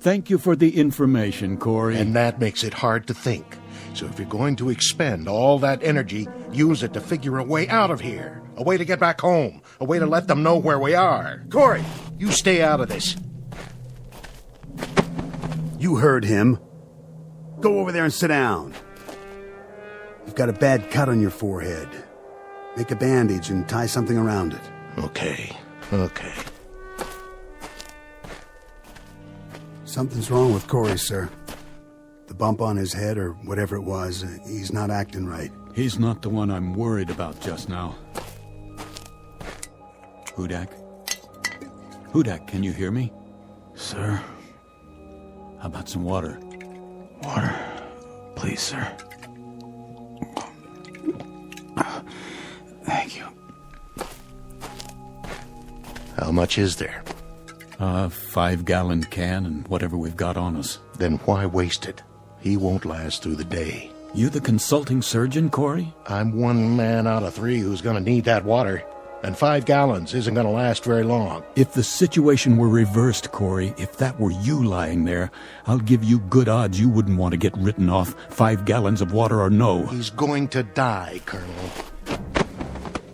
Thank you for the information, Corey. And that makes it hard to think. So if you're going to expend all that energy, use it to figure a way out of here. A way to get back home. A way to let them know where we are. Corey, you stay out of this. You heard him. Go over there and sit down. You've got a bad cut on your forehead. Make a bandage and tie something around it. Okay. Something's wrong with Corey, sir. The bump on his head, or whatever it was, he's not acting right. He's not the one I'm worried about just now. Hudak? Hudak, can you hear me? Sir? How about some water? Water. Please, sir. Thank you. How much is there? 5-gallon can and whatever we've got on us. Then why waste it? He won't last through the day. You the consulting surgeon, Corey? I'm 1 man out of 3 who's gonna need that water. And 5 gallons isn't gonna last very long. If the situation were reversed, Corey, if that were you lying there, I'll give you good odds you wouldn't want to get written off, 5 gallons of water or no. He's going to die, Colonel.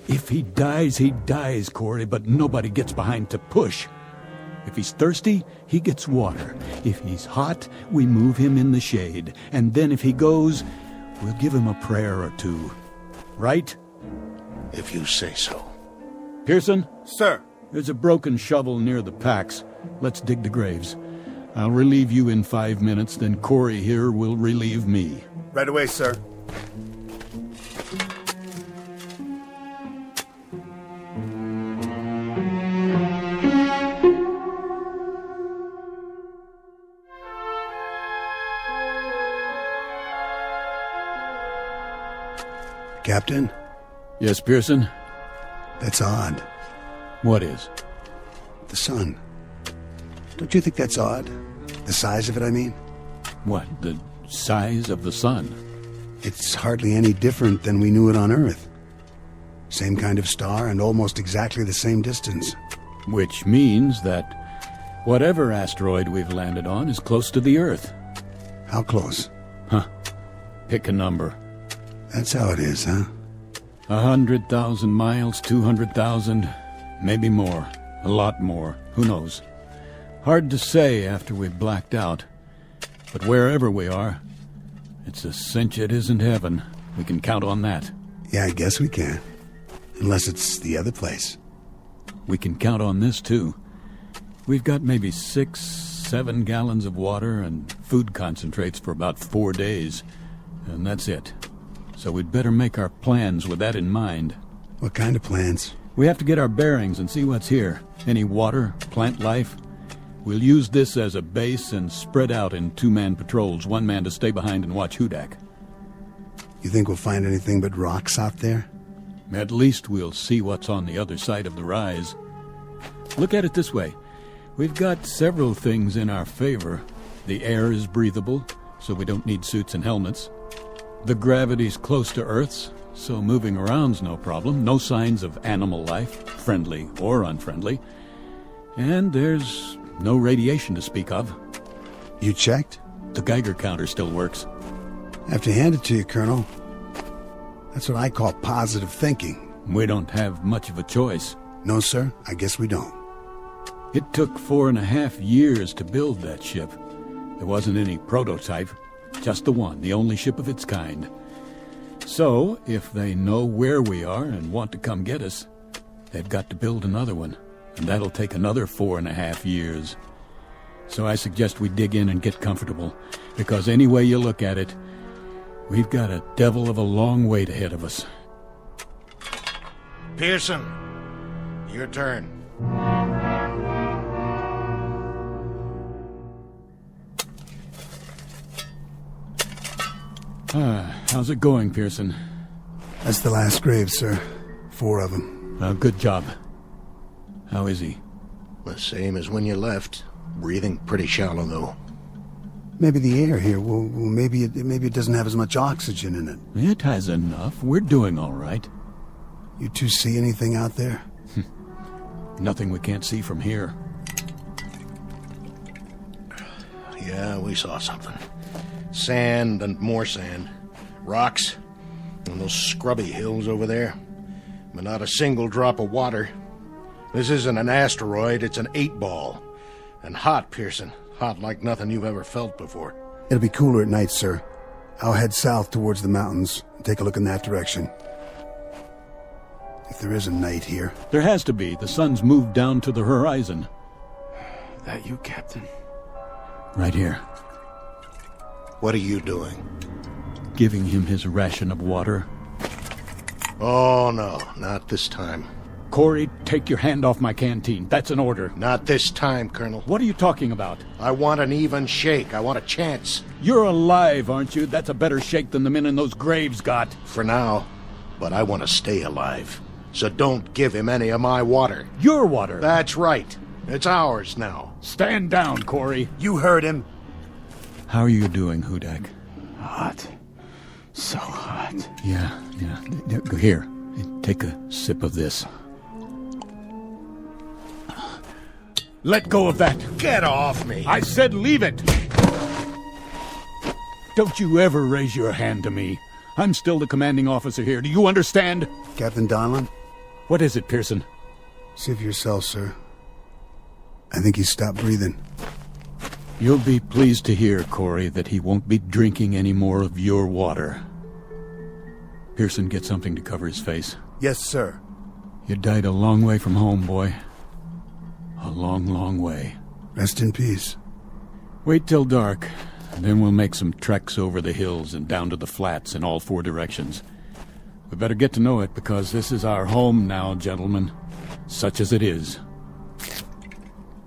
If he dies, Corey, but nobody gets behind to push. If he's thirsty, he gets water. If he's hot, we move him in the shade. And then if he goes, we'll give him a prayer or two. Right? If you say so. Pearson? Sir. There's a broken shovel near the packs. Let's dig the graves. I'll relieve you in 5 minutes, then Corey here will relieve me. Right away, sir. Captain? Yes, Pearson? That's odd. What is? The sun. Don't you think that's odd? The size of it, I mean? What, the size of the sun? It's hardly any different than we knew it on Earth. Same kind of star and almost exactly the same distance. Which means that whatever asteroid we've landed on is close to the Earth. How close? Pick a number. That's how it is, huh? 100,000 miles, 200,000, maybe more. A lot more. Who knows? Hard to say after we've blacked out. But wherever we are, it's a cinch it isn't heaven. We can count on that. Yeah, I guess we can. Unless it's the other place. We can count on this, too. We've got maybe 6-7 gallons of water and food concentrates for about 4 days. And that's it. So we'd better make our plans with that in mind. What kind of plans? We have to get our bearings and see what's here. Any water, plant life. We'll use this as a base and spread out in 2-man patrols, 1 man to stay behind and watch Hudak. You think we'll find anything but rocks out there? At least we'll see what's on the other side of the rise. Look at it this way. We've got several things in our favor. The air is breathable, so we don't need suits and helmets. The gravity's close to Earth's, so moving around's no problem. No signs of animal life, friendly or unfriendly. And there's no radiation to speak of. You checked? The Geiger counter still works. I have to hand it to you, Colonel. That's what I call positive thinking. We don't have much of a choice. No, sir, I guess we don't. It took 4.5 years to build that ship. There wasn't any prototype. Just the one, the only ship of its kind. So, if they know where we are and want to come get us, they've got to build another one, and that'll take another 4.5 years. So I suggest we dig in and get comfortable, because any way you look at it, we've got a devil of a long wait ahead of us. Pearson, your turn. How's it going, Pearson? That's the last grave, sir. 4 of them. Good job. How is he? The same as when you left. Breathing pretty shallow, though. Maybe the air here, well maybe it doesn't have as much oxygen in it. It has enough. We're doing all right. You two see anything out there? Nothing we can't see from here. Yeah, we saw something. Sand and more sand. Rocks. And those scrubby hills over there. But not a single drop of water. This isn't an asteroid, it's an 8-ball. And hot, Pearson. Hot like nothing you've ever felt before. It'll be cooler at night, sir. I'll head south towards the mountains and take a look in that direction. If there is a night here. There has to be. The sun's moved down to the horizon. That you, Captain? Right here. What are you doing? Giving him his ration of water. Oh, no. Not this time. Corey, take your hand off my canteen. That's an order. Not this time, Colonel. What are you talking about? I want an even shake. I want a chance. You're alive, aren't you? That's a better shake than the men in those graves got. For now. But I want to stay alive. So don't give him any of my water. Your water? That's right. It's ours now. Stand down, Corey. You heard him. How are you doing, Hudak? Hot. So hot. Yeah. Here, take a sip of this. Let go of that. Get off me. I said leave it. Don't you ever raise your hand to me. I'm still the commanding officer here. Do you understand? Captain Donlin? What is it, Pearson? See for yourself, sir. I think he's stopped breathing. You'll be pleased to hear, Corey, that he won't be drinking any more of your water. Pearson, get something to cover his face. Yes, sir. You died a long way from home, boy. A long, long way. Rest in peace. Wait till dark, and then we'll make some treks over the hills and down to the flats in all 4 directions. We better get to know it, because this is our home now, gentlemen. Such as it is.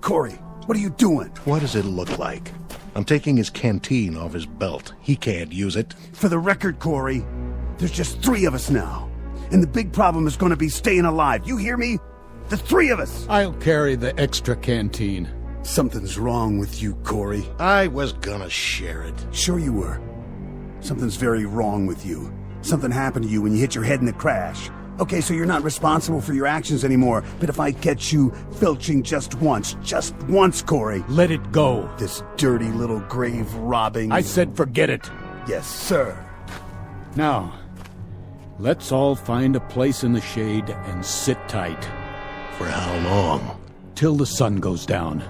Corey, what are you doing? What does it look like? I'm taking his canteen off his belt. He can't use it. For the record, Corey, there's just 3 of us now. And the big problem is going to be staying alive. You hear me? The 3 of us. I'll carry the extra canteen. Something's wrong with you, Corey. I was gonna share it. Sure you were. Something's very wrong with you. Something happened to you when you hit your head in the crash. Okay, so you're not responsible for your actions anymore, but if I catch you filching just once, Corey. Let it go. This dirty little grave robbing... I said forget it. Yes, sir. Now, let's all find a place in the shade and sit tight. For how long? Till the sun goes down.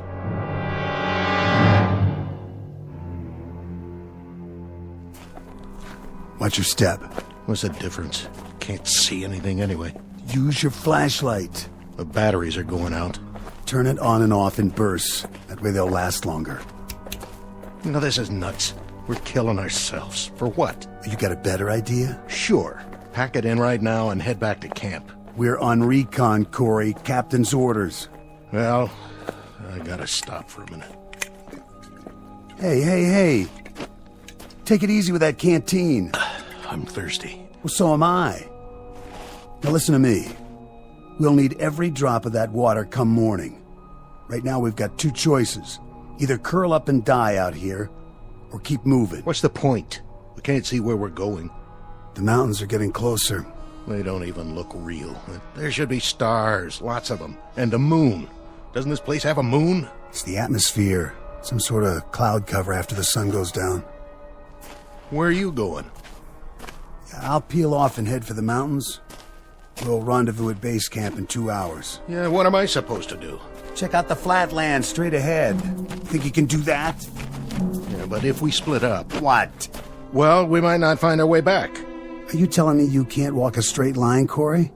Watch your step. What's the difference? Can't see anything anyway. Use your flashlight. The batteries are going out. Turn it on and off in bursts. That way they'll last longer. You know, this is nuts. We're killing ourselves. For what? You got a better idea? Sure. Pack it in right now and head back to camp. We're on recon, Corey. Captain's orders. Well, I gotta stop for a minute. Hey. Take it easy with that canteen. I'm thirsty. Well, so am I. Now listen to me. We'll need every drop of that water come morning. Right now we've got two choices. Either curl up and die out here, or keep moving. What's the point? We can't see where we're going. The mountains are getting closer. They don't even look real. There should be stars, lots of them, and a moon. Doesn't this place have a moon? It's the atmosphere. Some sort of cloud cover after the sun goes down. Where are you going? I'll peel off and head for the mountains. We'll rendezvous at base camp in 2 hours. Yeah, what am I supposed to do? Check out the flatlands straight ahead. Think you can do that? Yeah, but if we split up... What? Well, we might not find our way back. Are you telling me you can't walk a straight line, Corey?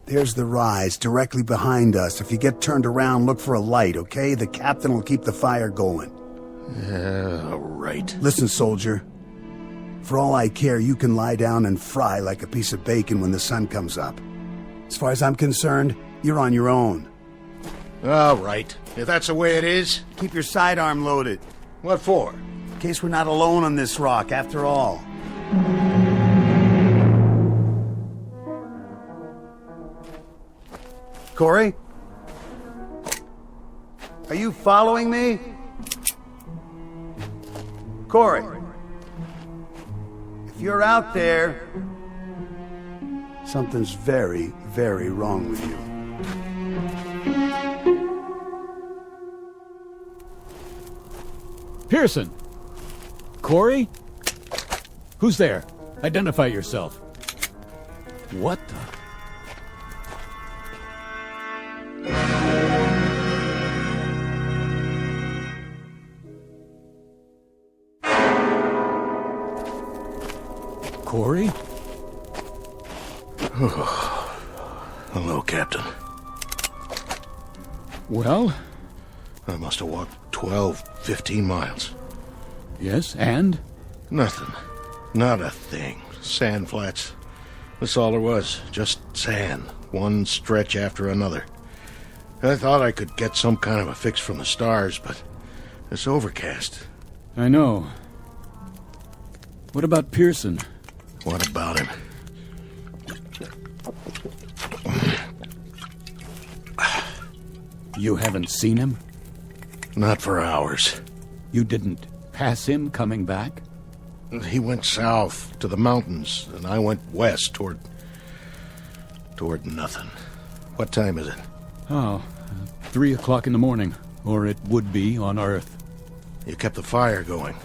There's the rise directly behind us. If you get turned around, look for a light, okay? The captain will keep the fire going. Yeah, right. Listen, soldier. For all I care, you can lie down and fry like a piece of bacon when the sun comes up. As far as I'm concerned, you're on your own. All right. If that's the way it is... Keep your sidearm loaded. What for? In case we're not alone on this rock, after all. Corey? Are you following me? Corey? If you're out there, something's very, very wrong with you. Pearson! Corey? Who's there? Identify yourself. What the... Corey? Hello, Captain. Well? I must have walked 12, 15 miles. Yes, and? Nothing. Not a thing. Sand flats. That's all there was. Just sand. One stretch after another. I thought I could get some kind of a fix from the stars, but it's overcast. I know. What about Pearson? What about him? You haven't seen him? Not for hours. You didn't pass him coming back? He went south to the mountains, and I went west toward nothing. What time is it? Oh, 3 o'clock in the morning, or it would be on Earth. You kept the fire going.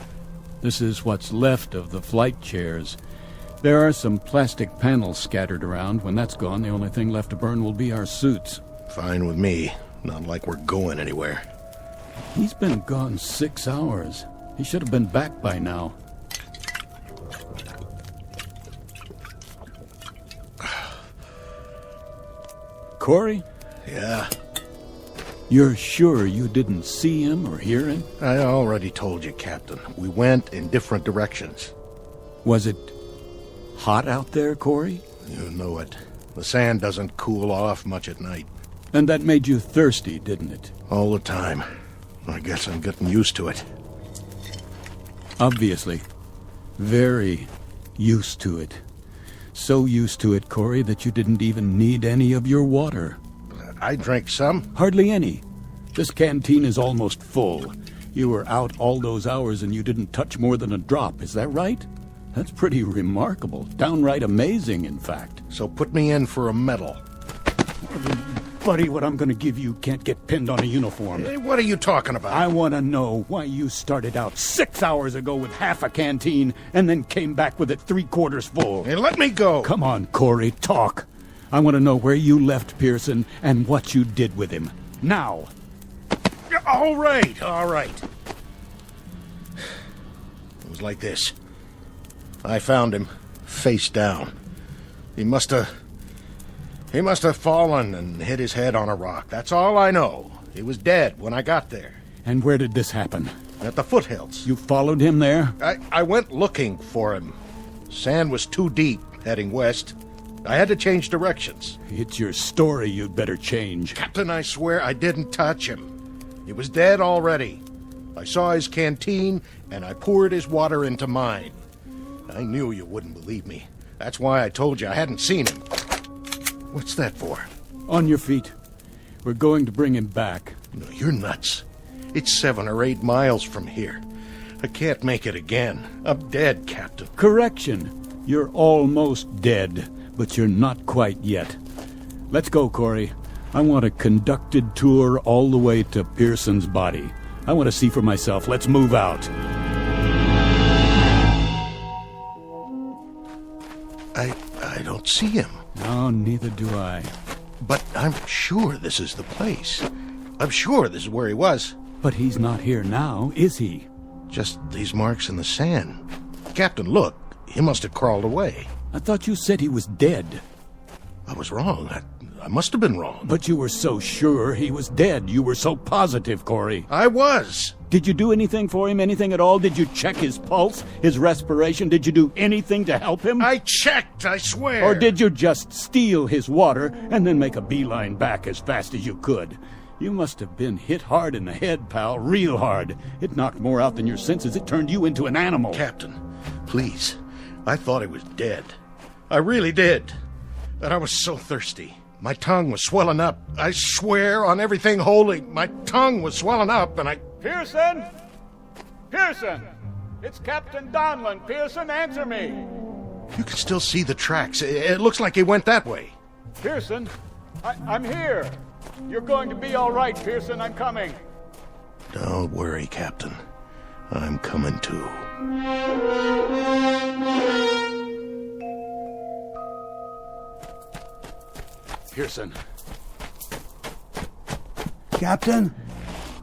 This is what's left of the flight chairs. There are some plastic panels scattered around. When that's gone, the only thing left to burn will be our suits. Fine with me. Not like we're going anywhere. He's been gone 6 hours. He should have been back by now. Corey? Yeah? You're sure you didn't see him or hear him? I already told you, Captain. We went in different directions. Was it hot out there, Corey? You know it. The sand doesn't cool off much at night. And that made you thirsty, didn't it? All the time. I guess I'm getting used to it. Obviously. Very used to it. So used to it, Corey, that you didn't even need any of your water. I drank some. Hardly any. This canteen is almost full. You were out all those hours and you didn't touch more than a drop, is that right? That's pretty remarkable. Downright amazing, in fact. So put me in for a medal. Buddy, what I'm going to give you can't get pinned on a uniform. Hey, what are you talking about? I want to know why you started out 6 hours ago with half a canteen and then came back with it 3/4 full. Hey, let me go. Come on, Corey, talk. I want to know where you left Pearson and what you did with him. Now. All right. It was like this. I found him, face down. He must have fallen and hit his head on a rock. That's all I know. He was dead when I got there. And where did this happen? At the foothills. You followed him there? I went looking for him. Sand was too deep, heading west. I had to change directions. It's your story you'd better change. Captain, I swear I didn't touch him. He was dead already. I saw his canteen, and I poured his water into mine. I knew you wouldn't believe me. That's why I told you I hadn't seen him. What's that for? On your feet. We're going to bring him back. No, you're nuts. It's 7 or 8 miles from here. I can't make it again. I'm dead, Captain. Correction. You're almost dead, but you're not quite yet. Let's go, Corey. I want a conducted tour all the way to Pearson's body. I want to see for myself. Let's move out. I don't see him. No, neither do I. But I'm sure this is the place. I'm sure this is where he was. But he's not here now, is he? Just these marks in the sand. Captain, look. He must have crawled away. I thought you said he was dead. I was wrong. I must have been wrong. But you were so sure he was dead. You were so positive, Corey. I was. Did you do anything for him? Anything at all? Did you check his pulse, his respiration? Did you do anything to help him? I checked, I swear. Or did you just steal his water and then make a beeline back as fast as you could? You must have been hit hard in the head, pal, real hard. It knocked more out than your senses. It turned you into an animal. Captain, please. I thought he was dead. I really did. And I was so thirsty. My tongue was swelling up. I swear on everything holy, my tongue was swelling up and I... Pearson! Pearson! It's Captain Donlin. Pearson, answer me! You can still see the tracks. It looks like he went that way. Pearson, I'm here. You're going to be all right, Pearson. I'm coming. Don't worry, Captain. I'm coming too. Pearson. Captain?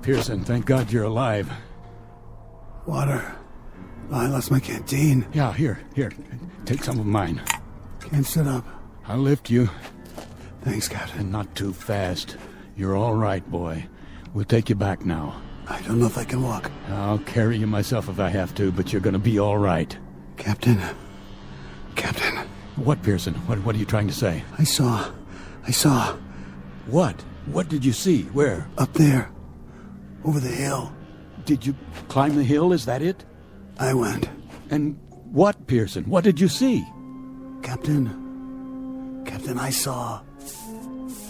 Pearson, thank God you're alive. Water. I lost my canteen. Yeah, here. Take some of mine. Can't sit up. I'll lift you. Thanks, Captain. And not too fast. You're all right, boy. We'll take you back now. I don't know if I can walk. I'll carry you myself if I have to, but you're going to be all right. Captain. What, Pearson? What are you trying to say? I saw. What? What did you see? Where? Up there. Over the hill. Did you climb the hill? Is that it? I went. And what, Pearson? What did you see? Captain, I saw.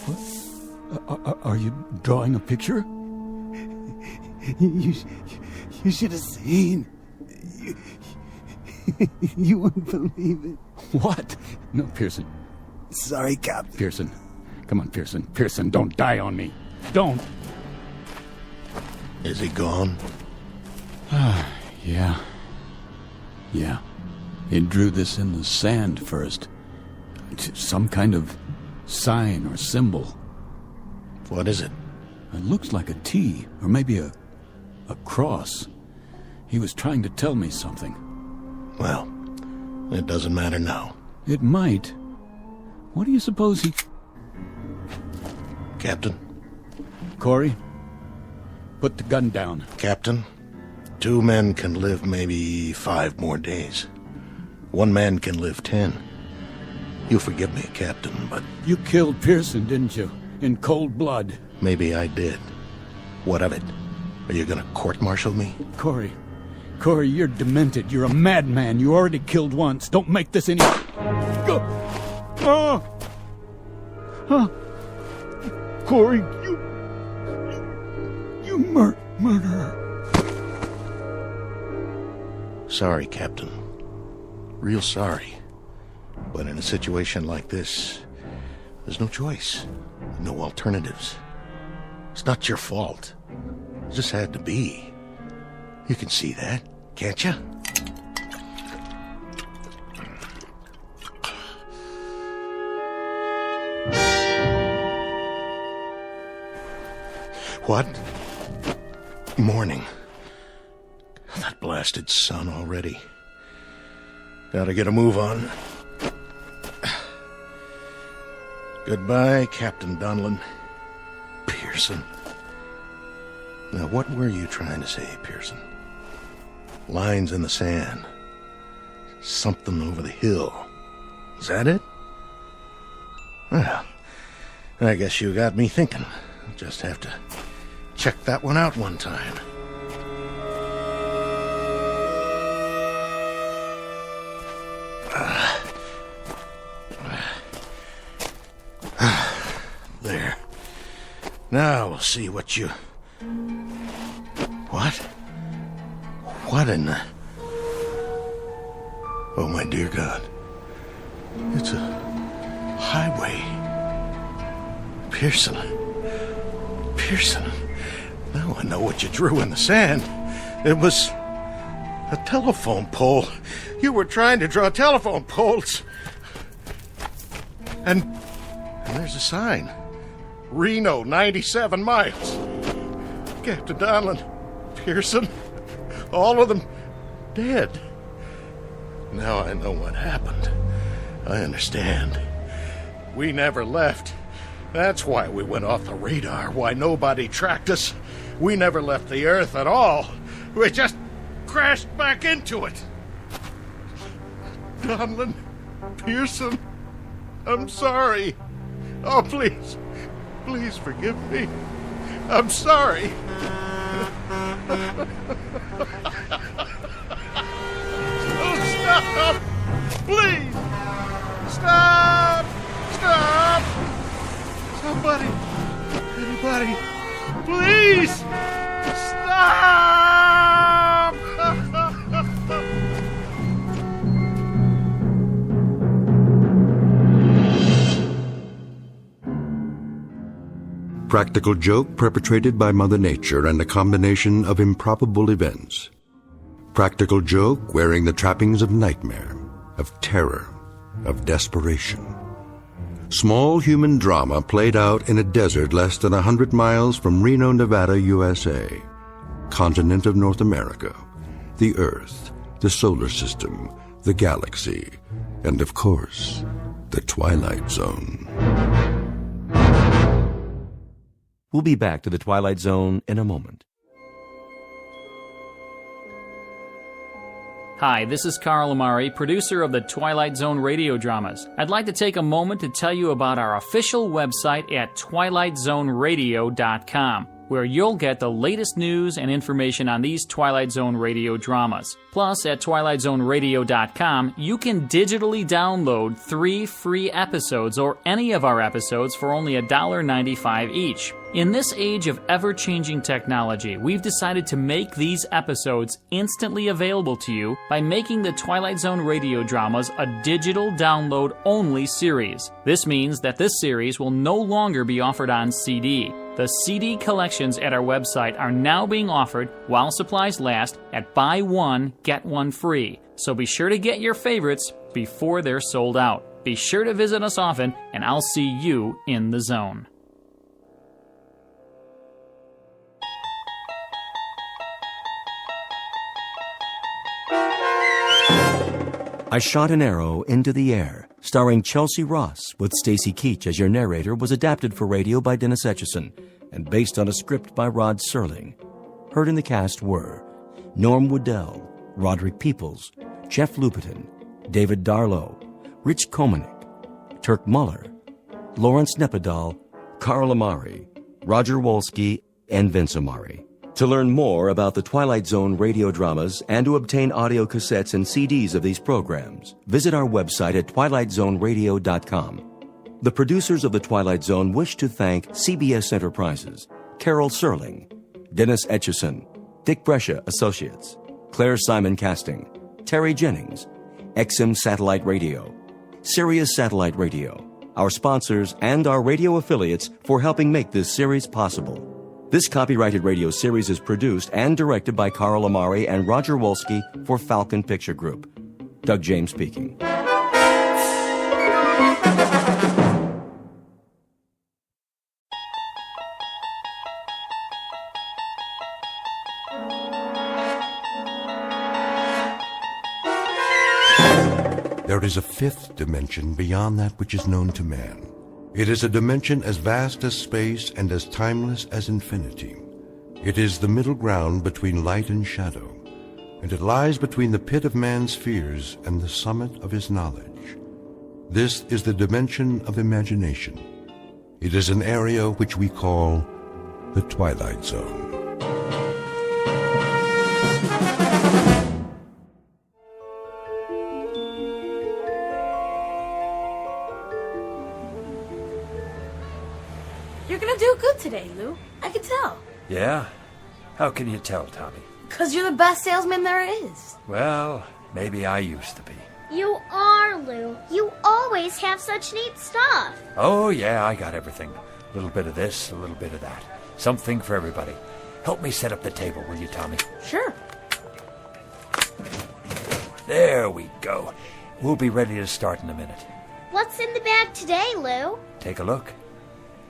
What? Are you drawing a picture? You should have seen. You wouldn't believe it. What? No, Pearson. Sorry, Captain. Pearson. Come on, Pearson. Pearson, don't die on me. Don't. Is he gone? Yeah. He drew this in the sand first. Some kind of sign or symbol. What is it? It looks like a T, or maybe a cross. He was trying to tell me something. Well, it doesn't matter now. It might. What do you suppose he... Captain? Corey? Put the gun down. Captain, 2 men can live maybe 5 more days. 1 man can live 10. You forgive me, Captain, but... You killed Pearson, didn't you? In cold blood. Maybe I did. What of it? Are you gonna court-martial me? Corey, you're demented. You're a madman. You already killed once. Don't make this any... Corey, you murderer. Sorry, Captain. Real sorry. But in a situation like this, there's no choice. No alternatives. It's not your fault. It just had to be. You can see that, can't you? What? Morning. That blasted sun already. Gotta get a move on. Goodbye, Captain Donlin. Pearson. Now, what were you trying to say, Pearson? Lines in the sand. Something over the hill. Is that it? Well, I guess you got me thinking. I'll just have to check that one out one time. There. Now we'll see what you... What? What in the... Oh, my dear God. It's a highway. Pearson. Pearson. Now I know what you drew in the sand. It was a telephone pole. You were trying to draw telephone poles. And there's a sign. Reno, 97 miles. Captain Donlin, Pearson, all of them dead. Now I know what happened. I understand. We never left. That's why we went off the radar, why nobody tracked us. We never left the Earth at all. We just crashed back into it. Donlin, Pearson, I'm sorry. Oh, please, please forgive me. I'm sorry. Oh, stop! Please! Stop! Stop! Somebody! Anybody! Please! Stop! Practical joke perpetrated by Mother Nature and a combination of improbable events. Practical joke wearing the trappings of nightmare, of terror, of desperation. Small human drama played out in a desert less than 100 miles from Reno, Nevada, USA. Continent of North America, the Earth, the solar system, the galaxy, and of course, the Twilight Zone. We'll be back to the Twilight Zone in a moment. Hi, this is Carl Amari, producer of the Twilight Zone radio dramas. I'd like to take a moment to tell you about our official website at twilightzoneradio.com, where you'll get the latest news and information on these Twilight Zone radio dramas. Plus, at twilightzoneradio.com, you can digitally download 3 free episodes or any of our episodes for only $1.95 each. In this age of ever-changing technology, we've decided to make these episodes instantly available to you by making the Twilight Zone radio dramas a digital download-only series. This means that this series will no longer be offered on CD. The CD collections at our website are now being offered, while supplies last, at buy one, get one free. So be sure to get your favorites before they're sold out. Be sure to visit us often, and I'll see you in the zone. I Shot an Arrow into the Air, starring Chelsea Ross with Stacy Keach as your narrator, was adapted for radio by Dennis Etchison and based on a script by Rod Serling. Heard in the cast were Norm Woodell, Roderick Peoples, Jeff Lupetin, David Darlow, Rich Komanek, Turk Muller, Lawrence Nepodal, Carl Amari, Roger Wolski, and Vince Amari. To learn more about the Twilight Zone radio dramas and to obtain audio cassettes and CDs of these programs, visit our website at twilightzoneradio.com. The producers of The Twilight Zone wish to thank CBS Enterprises, Carol Serling, Dennis Etchison, Dick Brescia Associates, Claire Simon Casting, Terry Jennings, XM Satellite Radio, Sirius Satellite Radio, our sponsors, and our radio affiliates for helping make this series possible. This copyrighted radio series is produced and directed by Carl Amari and Roger Wolski for Falcon Picture Group. Doug James speaking. There is a fifth dimension beyond that which is known to man. It is a dimension as vast as space and as timeless as infinity. It is the middle ground between light and shadow, and it lies between the pit of man's fears and the summit of his knowledge. This is the dimension of imagination. It is an area which we call the Twilight Zone. You're gonna do good today, Lou. I can tell. Yeah? How can you tell, Tommy? 'Cause you're the best salesman there is. Well, maybe I used to be. You are, Lou. You always have such neat stuff. Oh, yeah, I got everything. A little bit of this, a little bit of that. Something for everybody. Help me set up the table, will you, Tommy? Sure. There we go. We'll be ready to start in a minute. What's in the bag today, Lou? Take a look.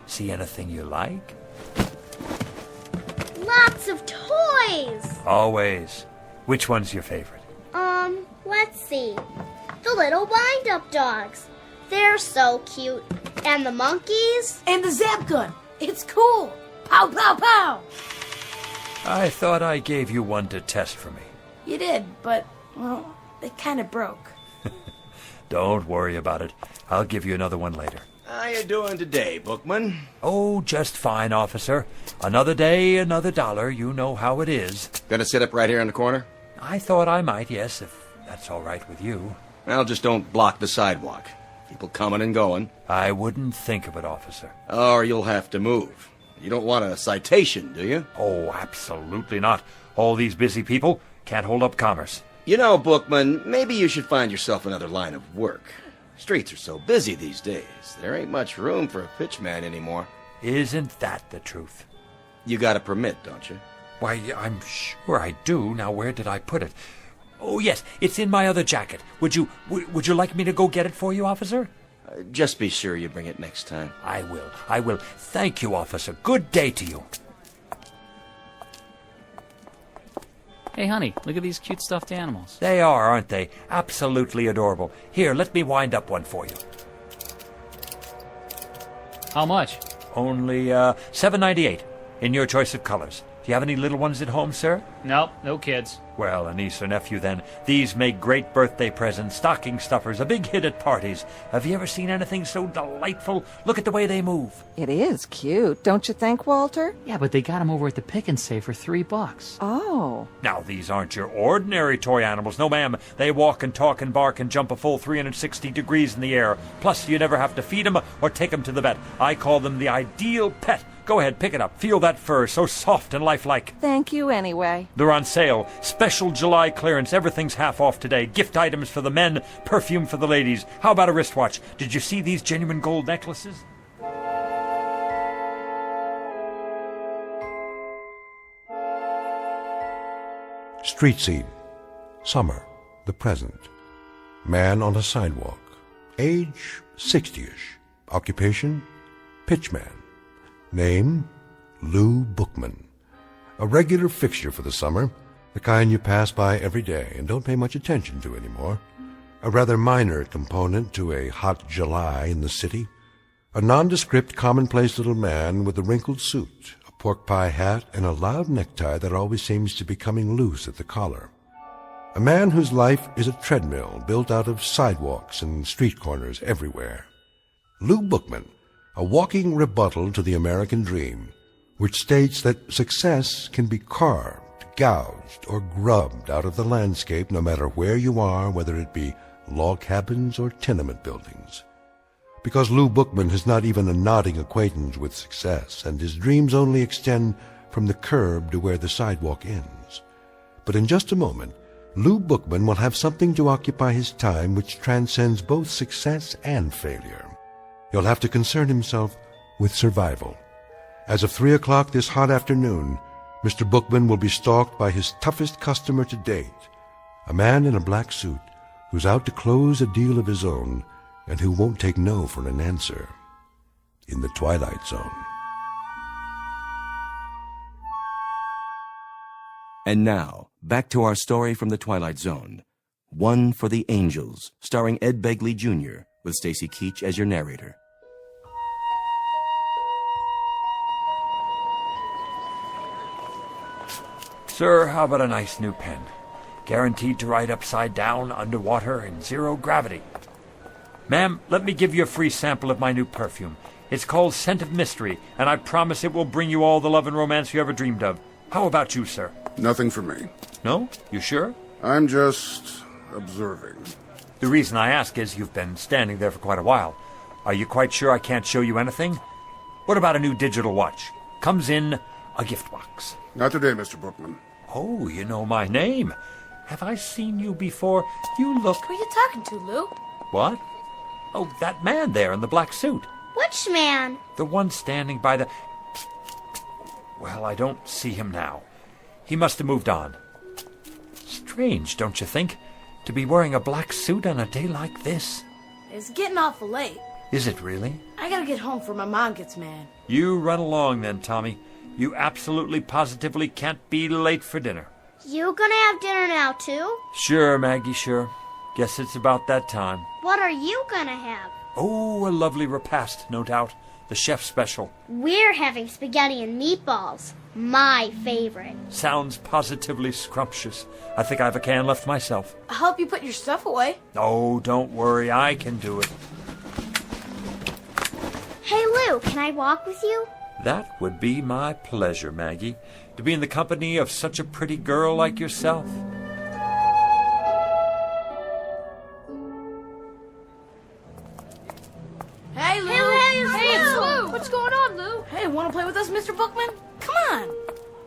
See anything you like? Lots of toys. Always. Which one's your favorite? Let's see. The little wind-up dogs. They're so cute. And the monkeys. And the zap gun. It's cool. Pow, pow, pow. I thought I gave you one to test for me. You did, but, well, it kind of broke. Don't worry about it. I'll give you another one later. How you doing today, Bookman? Oh, just fine, officer. Another day, another dollar. You know how it is. Gonna sit up right here in the corner? I thought I might, yes, if that's all right with you. Well, just don't block the sidewalk. People coming and going. I wouldn't think of it, officer. Or you'll have to move. You don't want a citation, do you? Oh, absolutely not. All these busy people can't hold up commerce. You know, Bookman, maybe you should find yourself another line of work. Streets are so busy these days. There ain't much room for a pitchman anymore. Isn't that the truth? You got a permit, don't you? Why, I'm sure I do. Now, where did I put it? Oh, yes, it's in my other jacket. Would you like me to go get it for you, officer? Just be sure you bring it next time. I will. Thank you, officer. Good day to you. Hey, honey, look at these cute stuffed animals. They are, aren't they? Absolutely adorable. Here, let me wind up one for you. How much? Only $7.98 in your choice of colors. Do you have any little ones at home, sir? Nope, no kids. Well, a niece or nephew, then. These make great birthday presents, stocking stuffers, a big hit at parties. Have you ever seen anything so delightful? Look at the way they move. It is cute, don't you think, Walter? Yeah, but they got them over at the Pick and Save for $3. Oh. Now, these aren't your ordinary toy animals. No, ma'am. They walk and talk and bark and jump a full 360 degrees in the air. Plus, you never have to feed them or take them to the vet. I call them the ideal pet. Go ahead, pick it up. Feel that fur, so soft and lifelike. Thank you anyway. They're on sale. Special July clearance. Everything's half off today. Gift items for the men, perfume for the ladies. How about a wristwatch? Did you see these genuine gold necklaces? Street scene. Summer. The present. Man on a sidewalk. Age 60-ish. Occupation pitchman. Name, Lou Bookman. A regular fixture for the summer, the kind you pass by every day and don't pay much attention to anymore. A rather minor component to a hot July in the city. A nondescript, commonplace little man with a wrinkled suit, a pork pie hat, and a loud necktie that always seems to be coming loose at the collar. A man whose life is a treadmill built out of sidewalks and street corners everywhere. Lou Bookman, a walking rebuttal to the American dream, which states that success can be carved, gouged, or grubbed out of the landscape no matter where you are, whether it be log cabins or tenement buildings. Because Lou Bookman has not even a nodding acquaintance with success, and his dreams only extend from the curb to where the sidewalk ends. But in just a moment, Lou Bookman will have something to occupy his time which transcends both success and failure. He'll have to concern himself with survival. As of 3 o'clock this hot afternoon, Mr. Bookman will be stalked by his toughest customer to date, a man in a black suit who's out to close a deal of his own and who won't take no for an answer. In the Twilight Zone. And now, back to our story from the Twilight Zone. One for the Angels, starring Ed Begley Jr., with Stacy Keach as your narrator. Sir, how about a nice new pen? Guaranteed to write upside down, underwater, in zero gravity. Ma'am, let me give you a free sample of my new perfume. It's called Scent of Mystery, and I promise it will bring you all the love and romance you ever dreamed of. How about you, sir? Nothing for me. No? You sure? I'm just observing. The reason I ask is you've been standing there for quite a while. Are you quite sure I can't show you anything? What about a new digital watch? Comes in a gift box. Not today, Mr. Bookman. Oh, you know my name. Have I seen you before? You look... Who are you talking to, Lou? What? Oh, that man there in the black suit. Which man? The one standing by the... Well, I don't see him now. He must have moved on. Strange, don't you think? To be wearing a black suit on a day like this. It's getting awful late. Is it really? I gotta get home before my mom gets mad. You run along then, Tommy. You absolutely positively can't be late for dinner. You gonna have dinner now, too? Sure, Maggie, sure. Guess it's about that time. What are you gonna have? Oh, a lovely repast, no doubt. The chef's special. We're having spaghetti and meatballs. My favorite. Sounds positively scrumptious. I think I have a can left myself. I'll help you put your stuff away. Oh, don't worry. I can do it. Hey, Lou, can I walk with you? That would be my pleasure, Maggie, to be in the company of such a pretty girl like yourself. Hey, Lou! Hey, it's Lou! What's going on, Lou? Hey, wanna play with us, Mr. Bookman? Come on!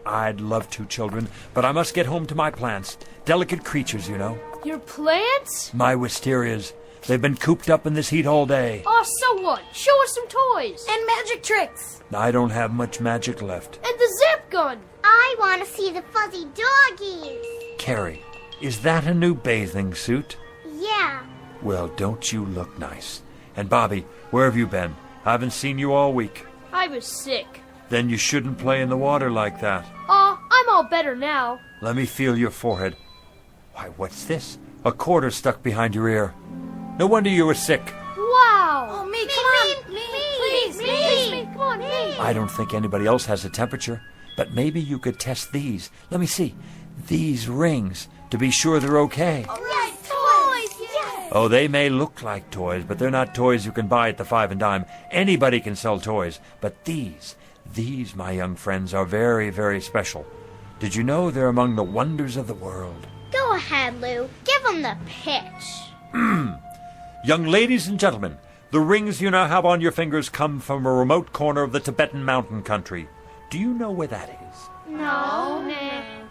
I'd love to, children, but I must get home to my plants. Delicate creatures, you know. Your plants? My wisterias. They've been cooped up in this heat all day. Oh, so what? Show us some toys. And magic tricks. I don't have much magic left. And the zip gun. I want to see the fuzzy doggies. Carrie, is that a new bathing suit? Yeah. Well, don't you look nice? And Bobby, where have you been? I haven't seen you all week. I was sick. Then you shouldn't play in the water like that. I'm all better now. Let me feel your forehead. Why, what's this? A quarter stuck behind your ear. No wonder you were sick. Wow. Oh, me, come on. Me. Come on, me. I don't think anybody else has a temperature, but maybe you could test these. Let me see. These rings, to be sure they're okay. Oh, yes, toys. Yes. Oh, they may look like toys, but they're not toys you can buy at the 5 and dime. Anybody can sell toys, but these, my young friends, are very, very special. Did you know they're among the wonders of the world? Go ahead, Lou. Give them the pitch. Young ladies and gentlemen, the rings you now have on your fingers come from a remote corner of the Tibetan mountain country. Do you know where that is? No.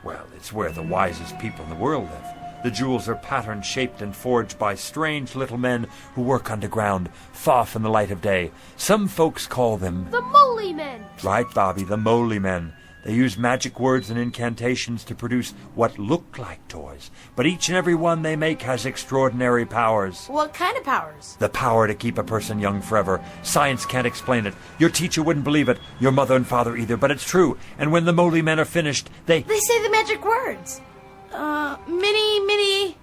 Well, it's where the wisest people in the world live. The jewels are patterned, shaped, and forged by strange little men who work underground, far from the light of day. Some folks call them... The Moly Men. Right, Bobby, the Moly Men. They use magic words and incantations to produce what look like toys, but each and every one they make has extraordinary powers. What kind of powers? The power to keep a person young forever. Science can't explain it. Your teacher wouldn't believe it, your mother and father either, but it's true. And when the Moly Men are finished, they say the magic words.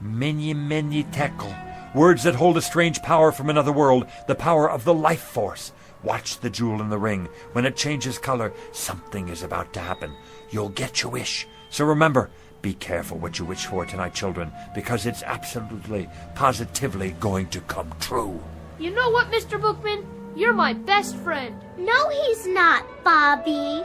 Mini tekel. Words that hold a strange power from another world, the power of the life force. Watch the jewel in the ring. When it changes color, something is about to happen. You'll get your wish. So remember, be careful what you wish for tonight, children, because it's absolutely, positively going to come true. You know what, Mr. Bookman? You're my best friend. No, he's not, Bobby.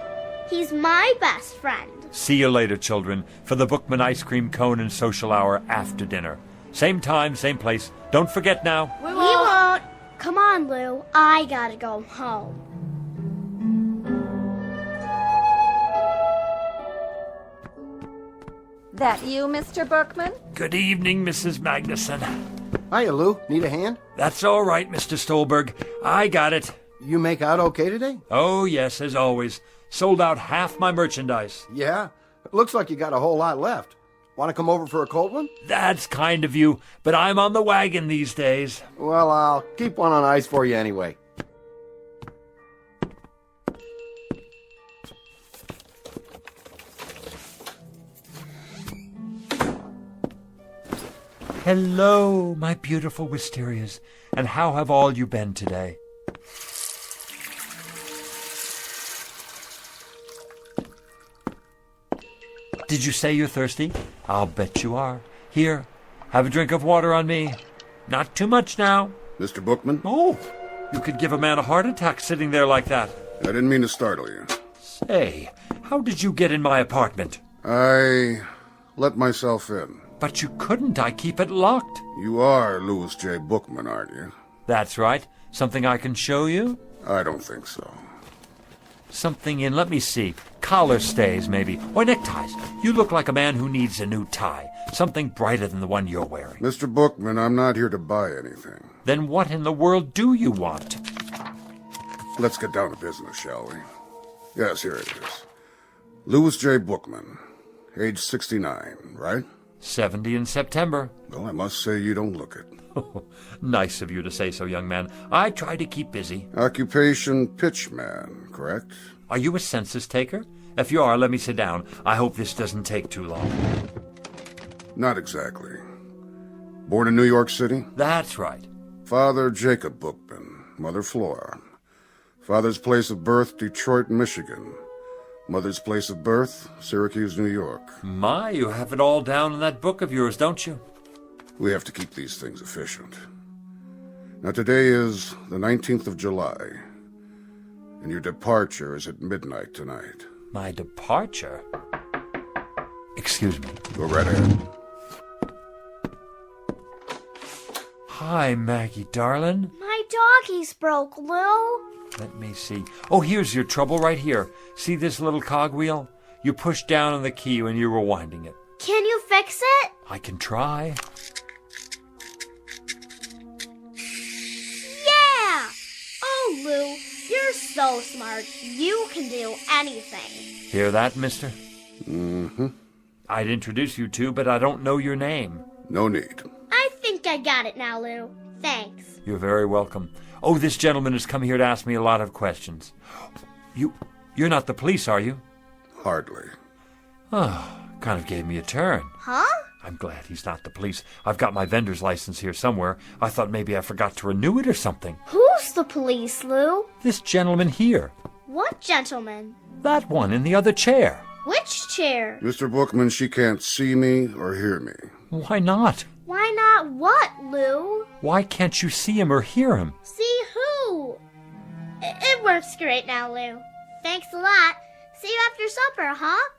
He's my best friend. See you later, children, for the Bookman ice cream cone and social hour after dinner. Same time, same place. Don't forget now. We won't. Come on, Lou. I gotta go home. That you, Mr. Bookman? Good evening, Mrs. Magnuson. Hiya, Lou. Need a hand? That's all right, Mr. Stolberg. I got it. You make out okay today? Oh, yes, as always. Sold out half my merchandise. Yeah? Looks like you got a whole lot left. Want to come over for a cold one? That's kind of you, but I'm on the wagon these days. Well, I'll keep one on ice for you anyway. Hello, my beautiful wisterias, and how have all you been today? Did you say you're thirsty? I'll bet you are. Here, have a drink of water on me. Not too much now. Mr. Bookman? Oh, you could give a man a heart attack sitting there like that. I didn't mean to startle you. Say, how did you get in my apartment? I let myself in. But you couldn't. I keep it locked. You are Louis J. Bookman, aren't you? That's right. Something I can show you? I don't think so. Something in, let me see, collar stays maybe, or neckties. You look like a man who needs a new tie. Something brighter than the one you're wearing. Mr. Bookman, I'm not here to buy anything. Then what in the world do you want? Let's get down to business, shall we? Yes, here it is. Louis J. Bookman, age 69, right? 70 in September. Well, I must say you don't look it. Nice of you to say so, young man. I try to keep busy. Occupation pitchman, correct? Are you a census taker? If you are, let me sit down. I hope this doesn't take too long. Not exactly. Born in New York City? That's right. Father Jacob Bookman, Mother Flora. Father's place of birth, Detroit, Michigan. Mother's place of birth, Syracuse, New York. My, you have it all down in that book of yours, don't you? We have to keep these things efficient. Now, today is the 19th of July, and your departure is at midnight tonight. My departure? Excuse me. Go right ahead. Hi, Maggie, darling. My doggies broke, Lou. Let me see. Oh, here's your trouble right here. See this little cogwheel? You push down on the key when you're rewinding it. Can you fix it? I can try. Yeah! Oh, Lou, you're so smart. You can do anything. Hear that, mister? Mm-hmm. I'd introduce you to, but I don't know your name. No need. I think I got it now, Lou. Thanks. You're very welcome. Oh, this gentleman has come here to ask me a lot of questions. You're not the police, are you? Hardly. Oh, kind of gave me a turn. Huh? I'm glad he's not the police. I've got my vendor's license here somewhere. I thought maybe I forgot to renew it or something. Who's the police, Lou? This gentleman here. What gentleman? That one in the other chair. Which chair? Mr. Bookman, she can't see me or hear me. Why not? Why not what, Lou? Why can't you see him or hear him? See who? It works great now, Lou. Thanks a lot. See you after supper, huh?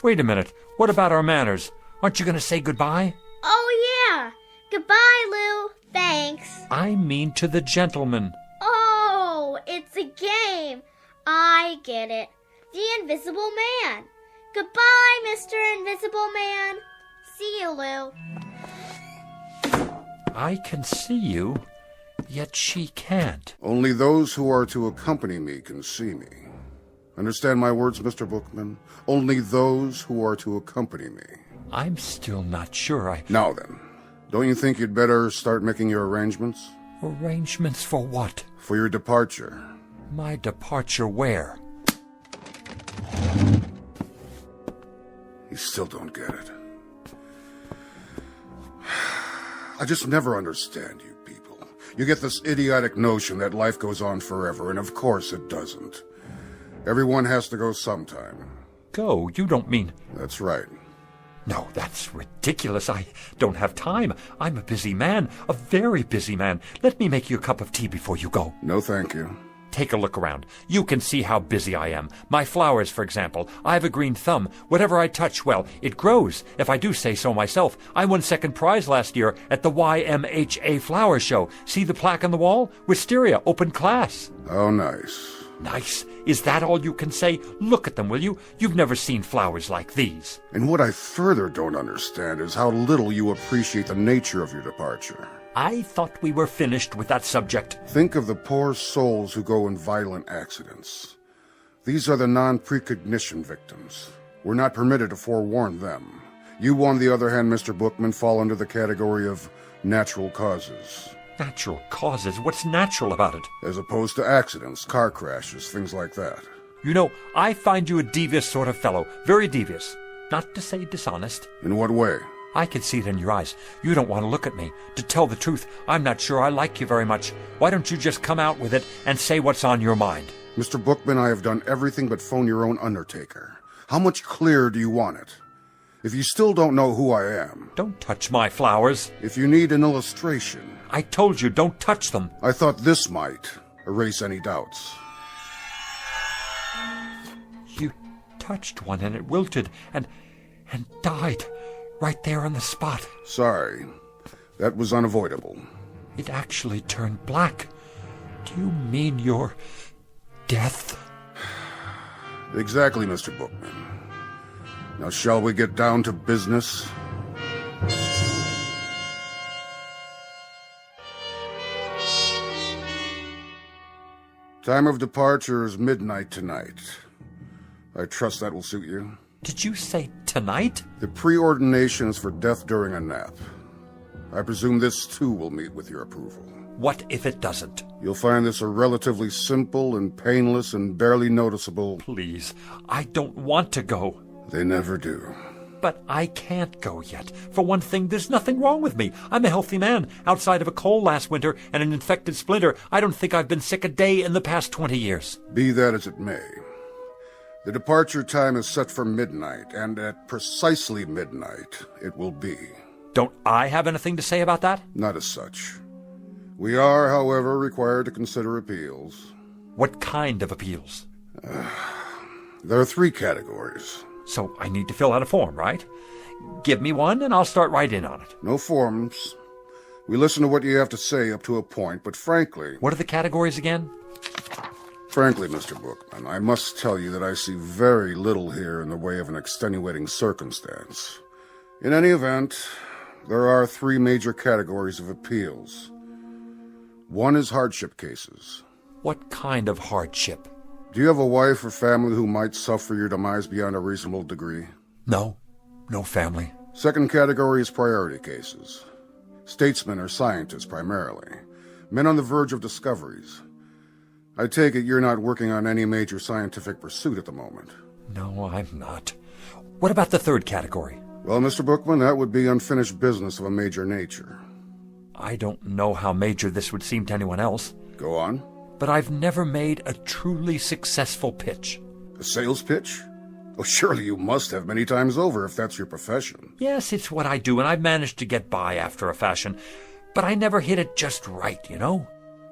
Wait a minute. What about our manners? Aren't you going to say goodbye? Oh, yeah. Goodbye, Lou. Thanks. I mean to the gentleman. Oh, it's a game. I get it. The Invisible Man. Goodbye, Mr. Invisible Man. See you, Lou. I can see you, yet she can't. Only those who are to accompany me can see me. Understand my words, Mr. Bookman? Only those who are to accompany me. I'm still not sure Now then, don't you think you'd better start making your arrangements? Arrangements for what? For your departure. My departure where? You still don't get it. I just never understand you people. You get this idiotic notion that life goes on forever, and of course it doesn't. Everyone has to go sometime. Go? You don't mean... That's right. No, that's ridiculous. I don't have time. I'm a busy man, a very busy man. Let me make you a cup of tea before you go. No, thank you. Take a look around. You can see how busy I am. My flowers, for example. I have a green thumb. Whatever I touch, well, it grows, if I do say so myself. I won second prize last year at the YMHA Flower Show. See the plaque on the wall? Wisteria, open class. Oh, nice. Nice. Is that all you can say? Look at them, will you? You've never seen flowers like these. And what I further don't understand is how little you appreciate the nature of your departure. I thought we were finished with that subject. Think of the poor souls who go in violent accidents. These are the non-precognition victims. We're not permitted to forewarn them. You, on the other hand, Mr. Bookman, fall under the category of natural causes. Natural causes? What's natural about it? As opposed to accidents, car crashes, things like that. You know, I find you a devious sort of fellow. Very devious. Not to say dishonest. In what way? I can see it in your eyes. You don't want to look at me. To tell the truth, I'm not sure I like you very much. Why don't you just come out with it and say what's on your mind? Mr. Bookman, I have done everything but phone your own undertaker. How much clearer do you want it? If you still don't know who I am... Don't touch my flowers. If you need an illustration... I told you, don't touch them. I thought this might erase any doubts. You touched one and it wilted and died right there on the spot. Sorry. That was unavoidable. It actually turned black. Do you mean your death? Exactly, Mr. Bookman. Now shall we get down to business? Time of departure is midnight tonight. I trust that will suit you. Did you say tonight? The preordination is for death during a nap. I presume this, too, will meet with your approval. What if it doesn't? You'll find this a relatively simple and painless and barely noticeable... Please, I don't want to go. They never do. But I can't go yet. For one thing, there's nothing wrong with me. I'm a healthy man. Outside of a cold last winter and an infected splinter, I don't think I've been sick a day in the past 20 years. Be that as it may. The departure time is set for midnight, and at precisely midnight it will be. Don't I have anything to say about that? Not as such. We are, however, required to consider appeals. What kind of appeals? There are 3 categories. So I need to fill out a form, right? Give me one and I'll start right in on it. No forms. We listen to what you have to say up to a point, but frankly... What are the categories again? Frankly, Mr. Bookman, I must tell you that I see very little here in the way of an extenuating circumstance. In any event, there are 3 major categories of appeals. One is hardship cases. What kind of hardship? Do you have a wife or family who might suffer your demise beyond a reasonable degree? No. No family. Second category is priority cases. Statesmen or scientists, primarily. Men on the verge of discoveries. I take it you're not working on any major scientific pursuit at the moment. No, I'm not. What about the third category? Well, Mr. Bookman, that would be unfinished business of a major nature. I don't know how major this would seem to anyone else. Go on. But I've never made a truly successful pitch. A sales pitch? Oh, surely you must have many times over if that's your profession. Yes, it's what I do, and I've managed to get by after a fashion. But I never hit it just right, you know?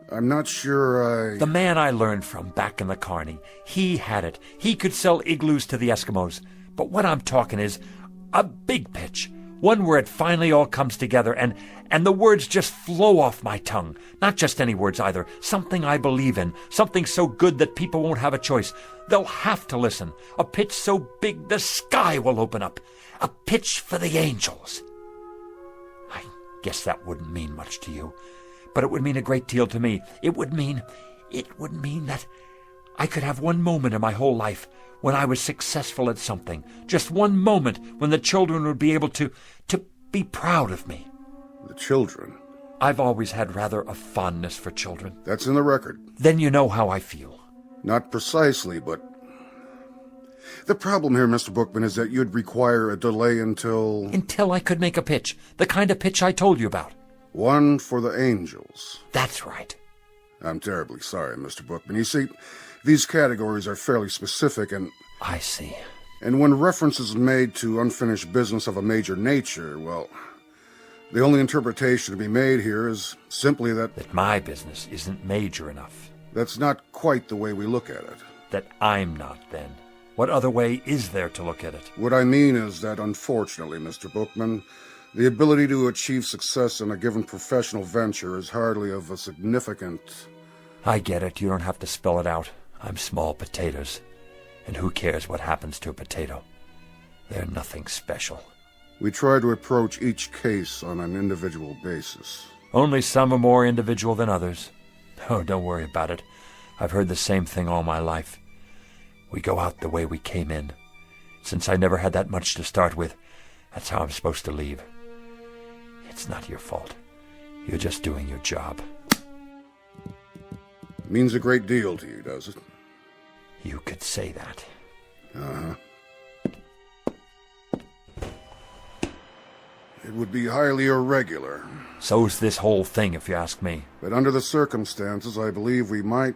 I'm not sure I... The man I learned from back in the Carney, he had it. He could sell igloos to the Eskimos. But what I'm talking is a big pitch. One where it finally all comes together and the words just flow off my tongue. Not just any words either. Something I believe in. Something so good that people won't have a choice. They'll have to listen. A pitch so big the sky will open up. A pitch for the angels. I guess that wouldn't mean much to you. But it would mean a great deal to me. It would mean that I could have one moment in my whole life when I was successful at something. Just one moment when the children would be able to be proud of me. The children? I've always had rather a fondness for children. That's in the record. Then you know how I feel. Not precisely, but... The problem here, Mr. Bookman, is that you'd require a delay until... Until I could make a pitch. The kind of pitch I told you about. One for the angels. That's right. I'm terribly sorry, Mr. Bookman. You see, these categories are fairly specific and... I see. And when reference is made to unfinished business of a major nature, well, the only interpretation to be made here is simply that... That my business isn't major enough. That's not quite the way we look at it. That I'm not, then. What other way is there to look at it? What I mean is that, unfortunately, Mr. Bookman, the ability to achieve success in a given professional venture is hardly of a significant... I get it. You don't have to spell it out. I'm small potatoes, and who cares what happens to a potato? They're nothing special. We try to approach each case on an individual basis. Only some are more individual than others. Oh, don't worry about it. I've heard the same thing all my life. We go out the way we came in. Since I never had that much to start with, that's how I'm supposed to leave. It's not your fault. You're just doing your job. Means a great deal to you, does it? You could say that. Uh-huh. It would be highly irregular. So's this whole thing, if you ask me. But under the circumstances, I believe we might...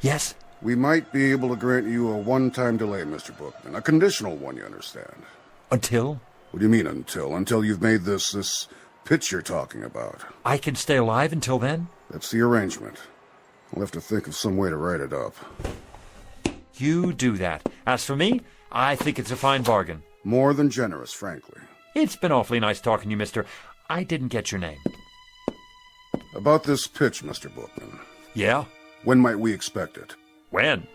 Yes? We might be able to grant you a one-time delay, Mr. Bookman. A conditional one, you understand. Until? What do you mean, until? Until you've made this pitch you're talking about. I can stay alive until then? That's the arrangement. I'll have to think of some way to write it up. You do that. As for me, I think it's a fine bargain. More than generous, frankly. It's been awfully nice talking to you, mister. I didn't get your name. About this pitch, Mr. Bookman. Yeah? When might we expect it? When?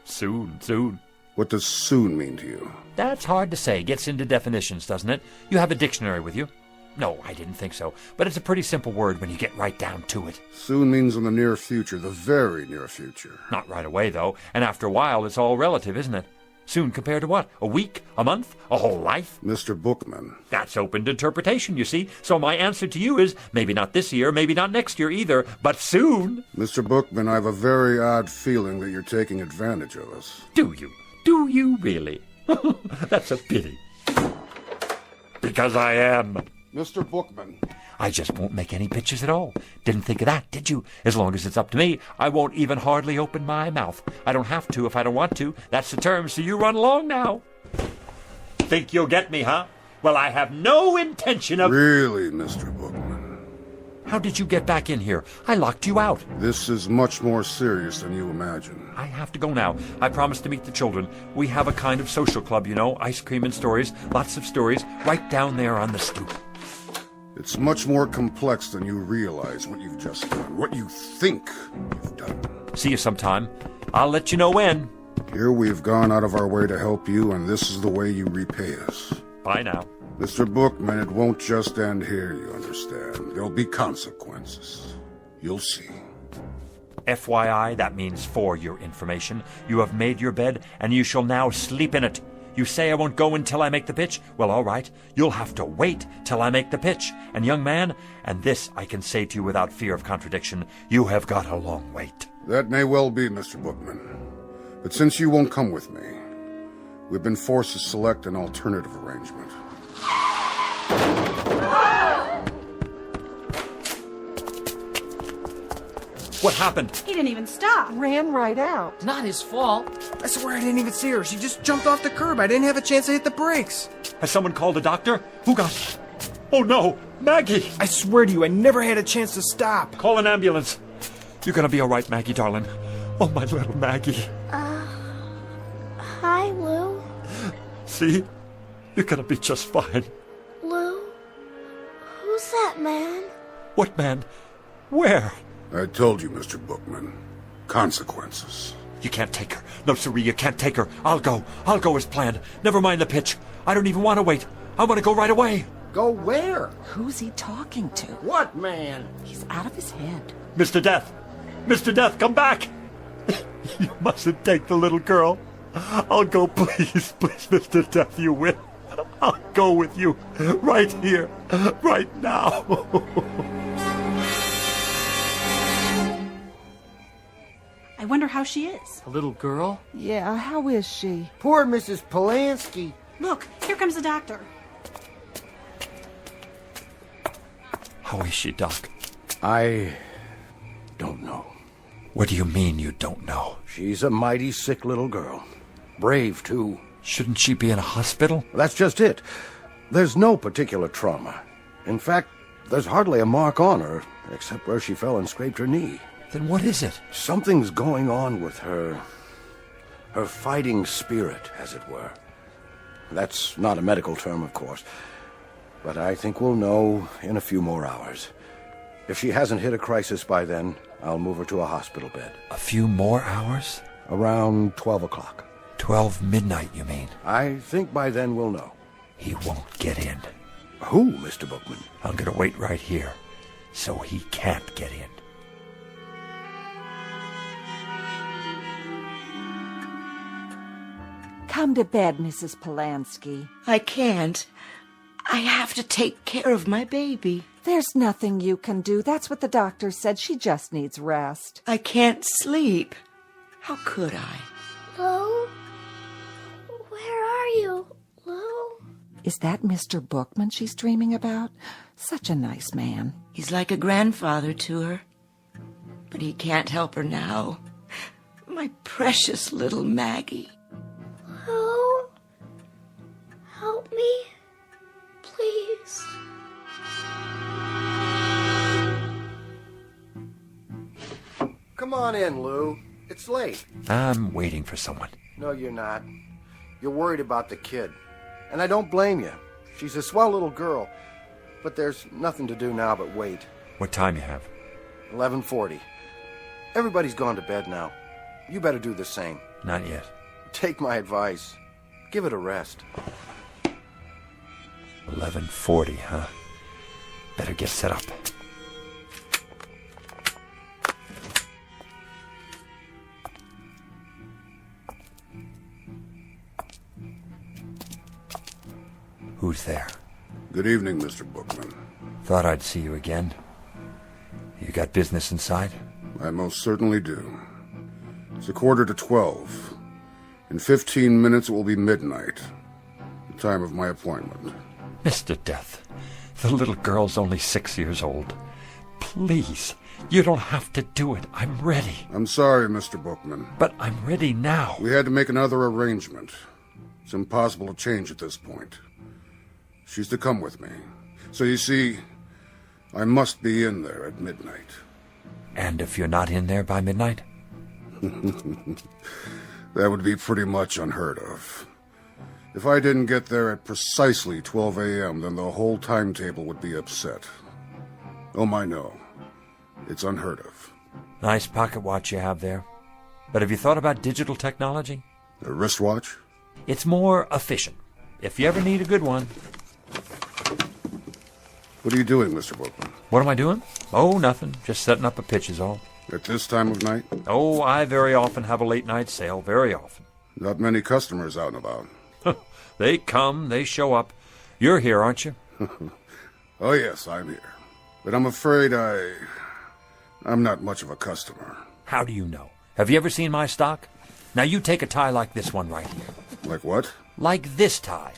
Soon. What does soon mean to you? That's hard to say. Gets into definitions, doesn't it? You have a dictionary with you? No, I didn't think so. But it's a pretty simple word when you get right down to it. Soon means in the near future, the very near future. Not right away, though. And after a while, it's all relative, isn't it? Soon compared to what? A week? A month? A whole life? Mr. Bookman. That's open to interpretation, you see. So my answer to you is, maybe not this year, maybe not next year either, but soon. Mr. Bookman, I have a very odd feeling that you're taking advantage of us. Do you? Do you really? That's a pity. Because I am. Mr. Bookman. I just won't make any pitches at all. Didn't think of that, did you? As long as it's up to me, I won't even hardly open my mouth. I don't have to if I don't want to. That's the term, so you run along now. Think you'll get me, huh? Well, I have no intention of... Really, Mr. Bookman? How did you get back in here? I locked you out. This is much more serious than you imagine. I have to go now. I promised to meet the children. We have a kind of social club, you know. Ice cream and stories. Lots of stories. Right down there on the stoop. It's much more complex than you realize what you've just done, what you think you've done. See you sometime. I'll let you know when. Here we've gone out of our way to help you, and this is the way you repay us. Bye now. Mr. Bookman, it won't just end here, you understand. There'll be consequences. You'll see. FYI, that means for your information. You have made your bed, and you shall now sleep in it. You say I won't go until I make the pitch? Well, all right. You'll have to wait till I make the pitch. And young man, and this I can say to you without fear of contradiction, you have got a long wait. That may well be, Mr. Bookman. But since you won't come with me, we've been forced to select an alternative arrangement. What happened? He didn't even stop. Ran right out. Not his fault. I swear I didn't even see her. She just jumped off the curb. I didn't have a chance to hit the brakes. Has someone called a doctor? Who got... Oh, no! Maggie! I swear to you, I never had a chance to stop. Call an ambulance. You're gonna be all right, Maggie, darling. Oh, my little Maggie. Hi, Lou. See? You're gonna be just fine. Lou? Who's that man? What man? Where? I told you, Mr. Bookman. Consequences. You can't take her. No, siree, you can't take her. I'll go. I'll go as planned. Never mind the pitch. I don't even want to wait. I want to go right away. Go where? Who's he talking to? What man? He's out of his head. Mr. Death! Mr. Death, come back! You mustn't take the little girl. I'll go, please, please, Mr. Death, you will. I'll go with you. Right here. Right now. I wonder how she is. A little girl? Yeah, how is she? Poor Mrs. Polanski. Look, here comes the doctor. How is she, Doc? I don't know. What do you mean you don't know? She's a mighty sick little girl. Brave, too. Shouldn't she be in a hospital? That's just it. There's no particular trauma. In fact, there's hardly a mark on her, except where she fell and scraped her knee. Then what is it? Something's going on with her fighting spirit, as it were. That's not a medical term, of course. But I think we'll know in a few more hours. If she hasn't hit a crisis by then, I'll move her to a hospital bed. A few more hours? Around 12 o'clock. 12 midnight, you mean? I think by then we'll know. He won't get in. Who, Mr. Bookman? I'm gonna wait right here, so he can't get in. Come to bed, Mrs. Polanski. I can't. I have to take care of my baby. There's nothing you can do. That's what the doctor said. She just needs rest. I can't sleep. How could I? Lou? Where are you, Lou? Is that Mr. Bookman she's dreaming about? Such a nice man. He's like a grandfather to her. But he can't help her now. My precious little Maggie. Lou? Help me, please. Come on in, Lou. It's late. I'm waiting for someone. No, you're not. You're worried about the kid. And I don't blame you. She's a swell little girl. But there's nothing to do now but wait. What time you have? 11:40. Everybody's gone to bed now. You better do the same. Not yet. Take my advice. Give it a rest. 11:40, huh? Better get set up. Who's there? Good evening, Mr. Bookman. Thought I'd see you again. You got business inside? I most certainly do. It's 11:45. In 15 minutes it will be midnight, the time of my appointment. Mr. Death, the little girl's only 6 years old. Please, you don't have to do it. I'm ready. I'm sorry, Mr. Bookman. But I'm ready now. We had to make another arrangement. It's impossible to change at this point. She's to come with me. So you see, I must be in there at midnight. And if you're not in there by midnight? That would be pretty much unheard of. If I didn't get there at precisely 12 a.m., then the whole timetable would be upset. Oh, my, no. It's unheard of. Nice pocket watch you have there. But have you thought about digital technology? A wristwatch? It's more efficient, if you ever need a good one. What are you doing, Mr. Bookman? What am I doing? Oh, nothing. Just setting up a pitch is all. At this time of night? Oh, I very often have a late-night sale. Very often. Not many customers out and about. They come, they show up. You're here, aren't you? Oh, yes, I'm here. But I'm afraid I'm not much of a customer. How do you know? Have you ever seen my stock? Now you take a tie like this one right here. Like what? Like this tie.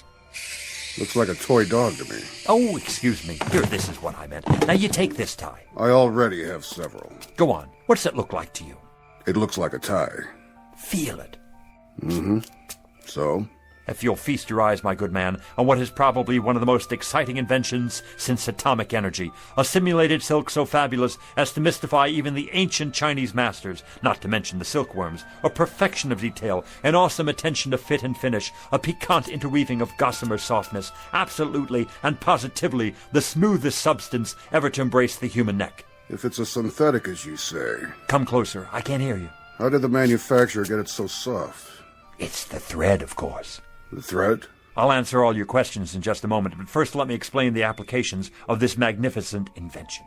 Looks like a toy dog to me. Oh, excuse me. Here, this is what I meant. Now you take this tie. I already have several. Go on. What's it look like to you? It looks like a tie. Feel it. Mm-hmm. So? If you'll feast your eyes, my good man, on what is probably one of the most exciting inventions since atomic energy, a simulated silk so fabulous as to mystify even the ancient Chinese masters, not to mention the silkworms, a perfection of detail, an awesome attention to fit and finish, a piquant interweaving of gossamer softness, absolutely and positively the smoothest substance ever to embrace the human neck. If it's a synthetic, as you say... Come closer. I can't hear you. How did the manufacturer get it so soft? It's the thread, of course. The thread? I'll answer all your questions in just a moment, but first let me explain the applications of this magnificent invention.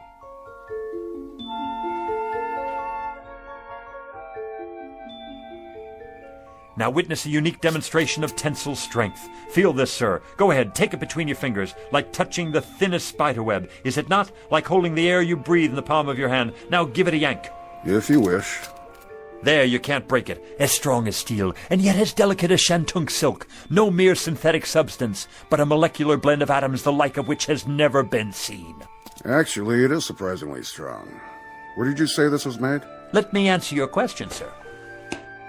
Now witness a unique demonstration of tensile strength. Feel this, sir. Go ahead, take it between your fingers, like touching the thinnest spiderweb. Is it not? Like holding the air you breathe in the palm of your hand. Now give it a yank. If you wish. There, you can't break it. As strong as steel, and yet as delicate as shantung silk. No mere synthetic substance, but a molecular blend of atoms the like of which has never been seen. Actually, it is surprisingly strong. Where did you say this was made? Let me answer your question, sir.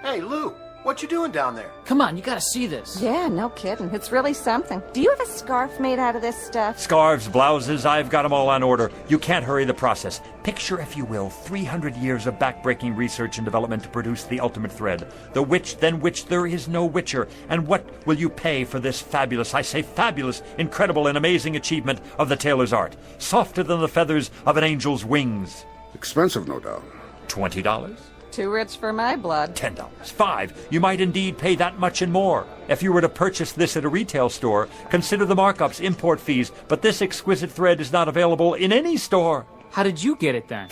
Hey, Lou, What you doing down there? Come on, you gotta see this. Yeah, no kidding. It's really something. Do you have a scarf made out of this stuff? Scarves, blouses, I've got them all on order. You can't hurry the process. Picture, if you will, 300 years of backbreaking research and development to produce the ultimate thread. The which, than which there is no witcher. And what will you pay for this fabulous, I say fabulous, incredible and amazing achievement of the tailor's art? Softer than the feathers of an angel's wings. Expensive, no doubt. $20? Too rich for my blood. $10. $5. You might indeed pay that much and more. If you were to purchase this at a retail store, consider the markups, import fees, but this exquisite thread is not available in any store. How did you get it then?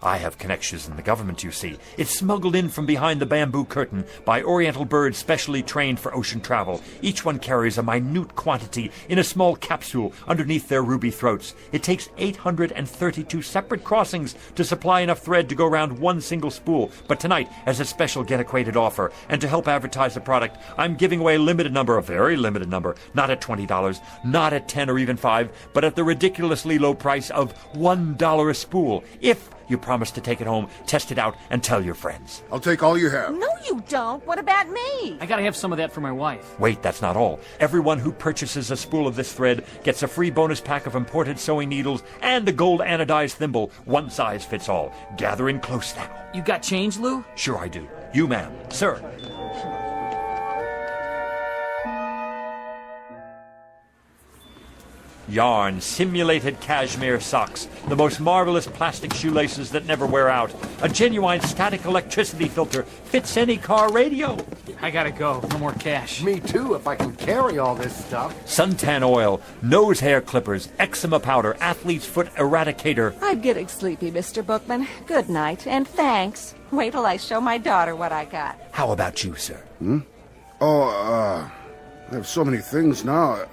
I have connections in the government, you see. It's smuggled in from behind the bamboo curtain by Oriental birds specially trained for ocean travel. Each one carries a minute quantity in a small capsule underneath their ruby throats. It takes 832 separate crossings to supply enough thread to go around one single spool. But tonight, as a special get-acquainted offer, and to help advertise the product, I'm giving away a very limited number, not at $20, not at $10 or even $5, but at the ridiculously low price of $1 a spool. If you promise to take it home, test it out, and tell your friends. I'll take all you have. No, you don't. What about me? I gotta have some of that for my wife. Wait, that's not all. Everyone who purchases a spool of this thread gets a free bonus pack of imported sewing needles and a gold anodized thimble. One size fits all. Gather in close now. You got change, Lou? Sure I do. You, ma'am. Sir. Yarn, simulated cashmere socks, the most marvelous plastic shoelaces that never wear out, a genuine static electricity filter, fits any car radio. I gotta go. No more cash. Me too, if I can carry all this stuff. Suntan oil, nose hair clippers, eczema powder, athlete's foot eradicator. I'm getting sleepy, Mr. Bookman. Good night, and thanks. Wait till I show my daughter what I got. How about you, sir? I have so many things now.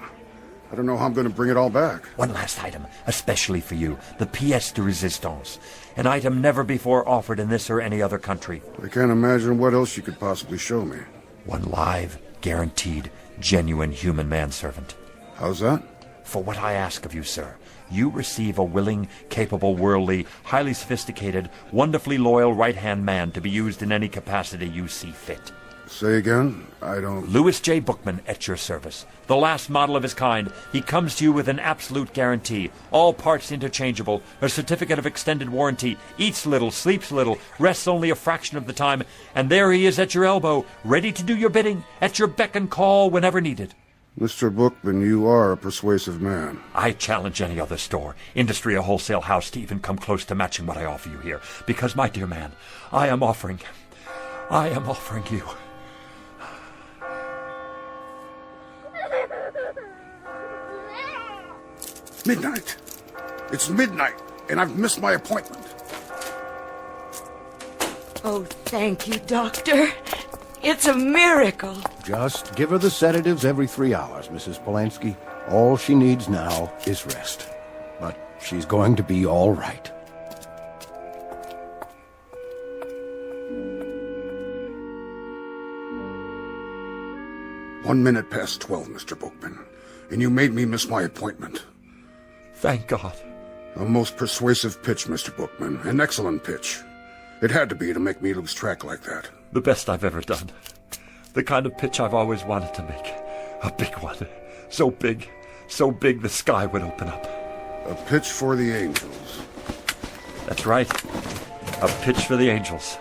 I don't know how I'm going to bring it all back. One last item, especially for you, the pièce de résistance. An item never before offered in this or any other country. I can't imagine what else you could possibly show me. One live, guaranteed, genuine human manservant. How's that? For what I ask of you, sir, you receive a willing, capable, worldly, highly sophisticated, wonderfully loyal right-hand man to be used in any capacity you see fit. Say again? I don't... Louis J. Bookman at your service. The last model of his kind. He comes to you with an absolute guarantee. All parts interchangeable. A certificate of extended warranty. Eats little, sleeps little, rests only a fraction of the time. And there he is at your elbow, ready to do your bidding, at your beck and call whenever needed. Mr. Bookman, you are a persuasive man. I challenge any other store, industry or wholesale house to even come close to matching what I offer you here. Because, my dear man, I am offering you... Midnight. It's midnight, and I've missed my appointment. Oh, thank you, Doctor. It's a miracle. Just give her the sedatives every 3 hours, Mrs. Polanski. All she needs now is rest. But she's going to be all right. One minute past 12, Mr. Bookman, and you made me miss my appointment. Thank God. A most persuasive pitch, Mr. Bookman. An excellent pitch. It had to be to make me lose track like that. The best I've ever done. The kind of pitch I've always wanted to make. A big one. So big the sky would open up. A pitch for the angels. That's right. A pitch for the angels.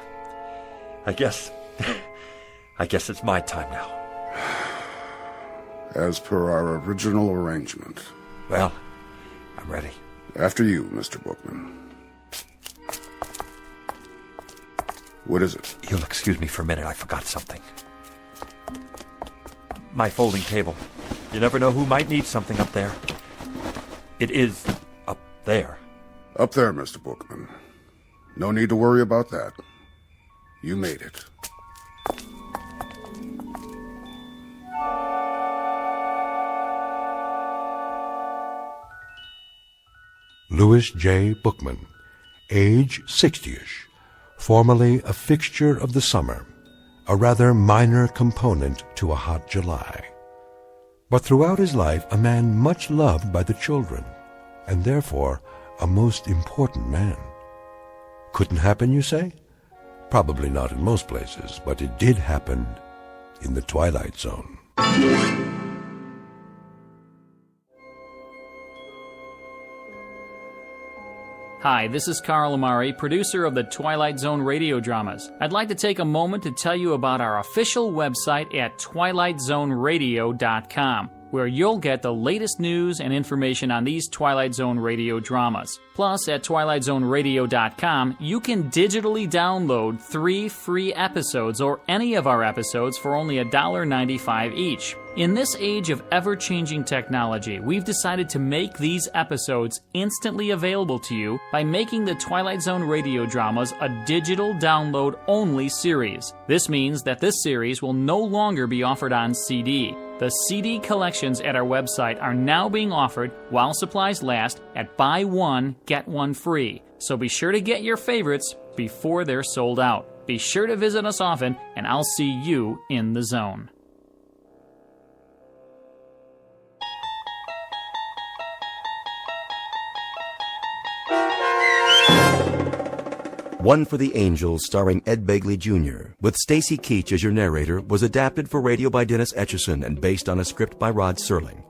I guess it's my time now. As per our original arrangement. Well, I'm ready. After you, Mr. Bookman. What is it? You'll excuse me for a minute. I forgot something. My folding table. You never know who might need something up there. It is up there. Up there, Mr. Bookman. No need to worry about that. You made it. Louis J. Bookman, age 60-ish, formerly a fixture of the summer, a rather minor component to a hot July. But throughout his life a man much loved by the children, and therefore a most important man. Couldn't happen, you say? Probably not in most places, but it did happen in the Twilight Zone. Hi, this is Carl Amari, producer of the Twilight Zone radio dramas. I'd like to take a moment to tell you about our official website at twilightzoneradio.com, where you'll get the latest news and information on these Twilight Zone radio dramas. Plus, at twilightzoneradio.com, you can digitally download 3 free episodes or any of our episodes for only $1.95 each. In this age of ever-changing technology, we've decided to make these episodes instantly available to you by making the Twilight Zone radio dramas a digital download-only series. This means that this series will no longer be offered on CD. The CD collections at our website are now being offered while supplies last at buy one, get one free. So be sure to get your favorites before they're sold out. Be sure to visit us often, and I'll see you in the zone. One for the Angels, starring Ed Begley Jr., with Stacy Keach as your narrator, was adapted for radio by Dennis Etchison and based on a script by Rod Serling.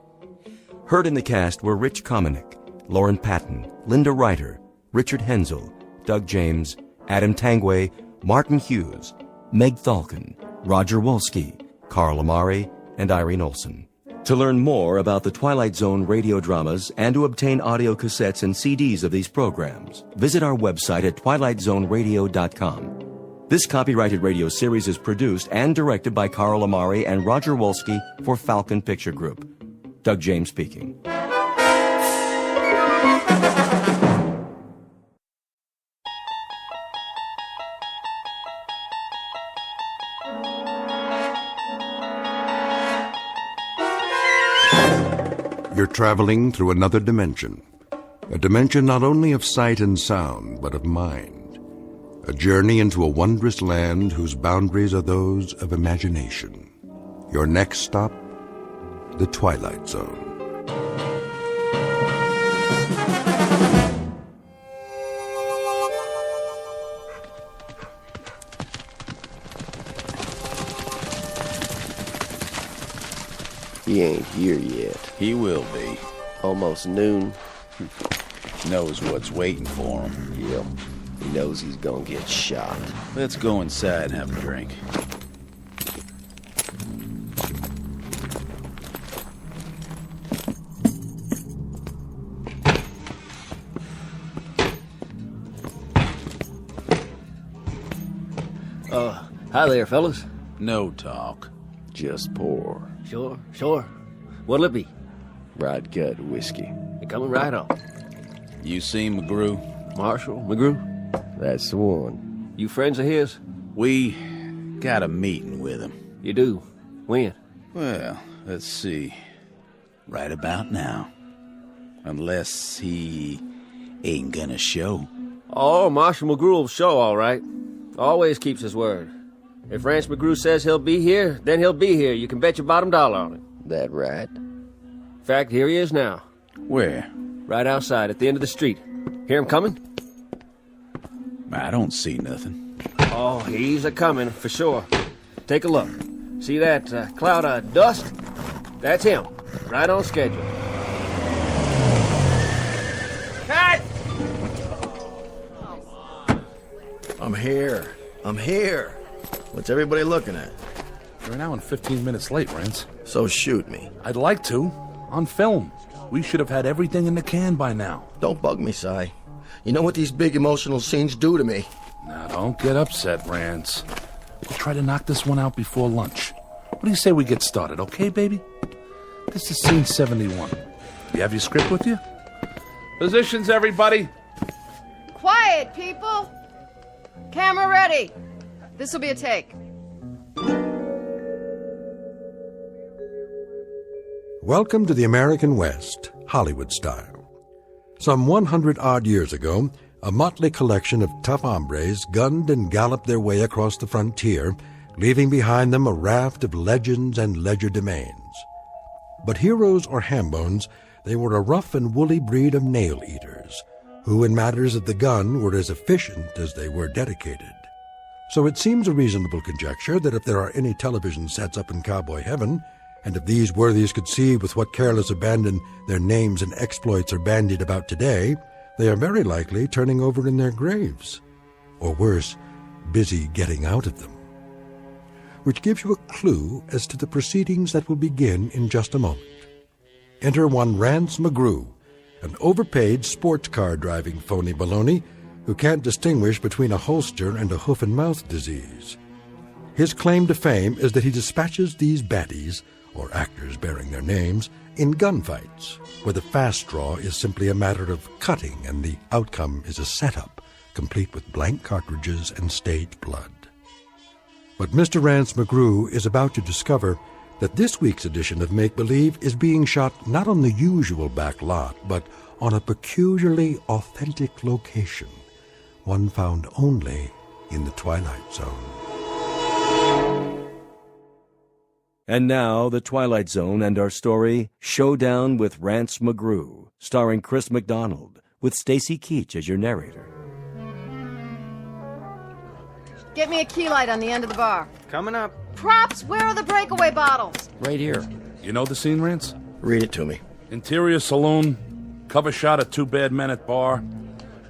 Heard in the cast were Rich Kominick, Lauren Patton, Linda Ryder, Richard Hensel, Doug James, Adam Tangway, Martin Hughes, Meg Thalken, Roger Wolski, Carl Amari, and Irene Olsen. To learn more about the Twilight Zone radio dramas and to obtain audio cassettes and CDs of these programs, visit our website at twilightzoneradio.com. This copyrighted radio series is produced and directed by Carl Amari and Roger Wolski for Falcon Picture Group. Doug James speaking. You're traveling through another dimension. A dimension not only of sight and sound, but of mind. A journey into a wondrous land whose boundaries are those of imagination. Your next stop, the Twilight Zone. He ain't here yet. He will be. Almost noon. Knows what's waiting for him. Yep. He knows he's gonna get shot. Let's go inside and have a drink. Hi there, fellas. No talk. Just pour. Sure. What'll it be? Rod Gut whiskey. You're coming right on. You seen McGrew? Marshall McGrew? That's the one. You friends of his? We got a meeting with him. You do? When? Well, let's see. Right about now. Unless he ain't gonna show. Oh, Marshall McGrew will show, all right. Always keeps his word. If Rance McGrew says he'll be here, then he'll be here. You can bet your bottom dollar on it. That right? In fact, here he is now. Where? Right outside, at the end of the street. Hear him coming? I don't see nothing. Oh, he's a-coming, for sure. Take a look. See that cloud of dust? That's him. Right on schedule. Cut! I'm here. What's everybody looking at? You're an hour and 15 minutes late, Rance. So shoot me. I'd like to. On film. We should have had everything in the can by now. Don't bug me, Si. You know what these big emotional scenes do to me. Now, don't get upset, Rance. We'll try to knock this one out before lunch. What do you say we get started, okay, baby? This is scene 71. You have your script with you? Positions, everybody. Quiet, people. Camera ready. This'll be a take. Welcome to the American West, Hollywood style. Some 100-odd years ago, a motley collection of tough hombres gunned and galloped their way across the frontier, leaving behind them a raft of legends and legerdemains. But heroes or hambones, they were a rough and woolly breed of nail-eaters, who in matters of the gun were as efficient as they were dedicated. So it seems a reasonable conjecture that if there are any television sets up in cowboy heaven, and if these worthies could see with what careless abandon their names and exploits are bandied about today, they are very likely turning over in their graves. Or worse, busy getting out of them. Which gives you a clue as to the proceedings that will begin in just a moment. Enter one Rance McGrew, an overpaid sports car driving phony baloney who can't distinguish between a holster and a hoof-and-mouth disease. His claim to fame is that he dispatches these baddies, or actors bearing their names, in gunfights, where the fast draw is simply a matter of cutting and the outcome is a setup, complete with blank cartridges and stage blood. But Mr. Rance McGrew is about to discover that this week's edition of Make Believe is being shot not on the usual back lot, but on a peculiarly authentic location, one found only in the Twilight Zone. And now, The Twilight Zone and our story, Showdown with Rance McGrew, starring Chris McDonald, with Stacy Keach as your narrator. Get me a key light on the end of the bar. Coming up. Props, where are the breakaway bottles? Right here. You know the scene, Rance? Read it to me. Interior saloon, cover shot of two bad men at bar.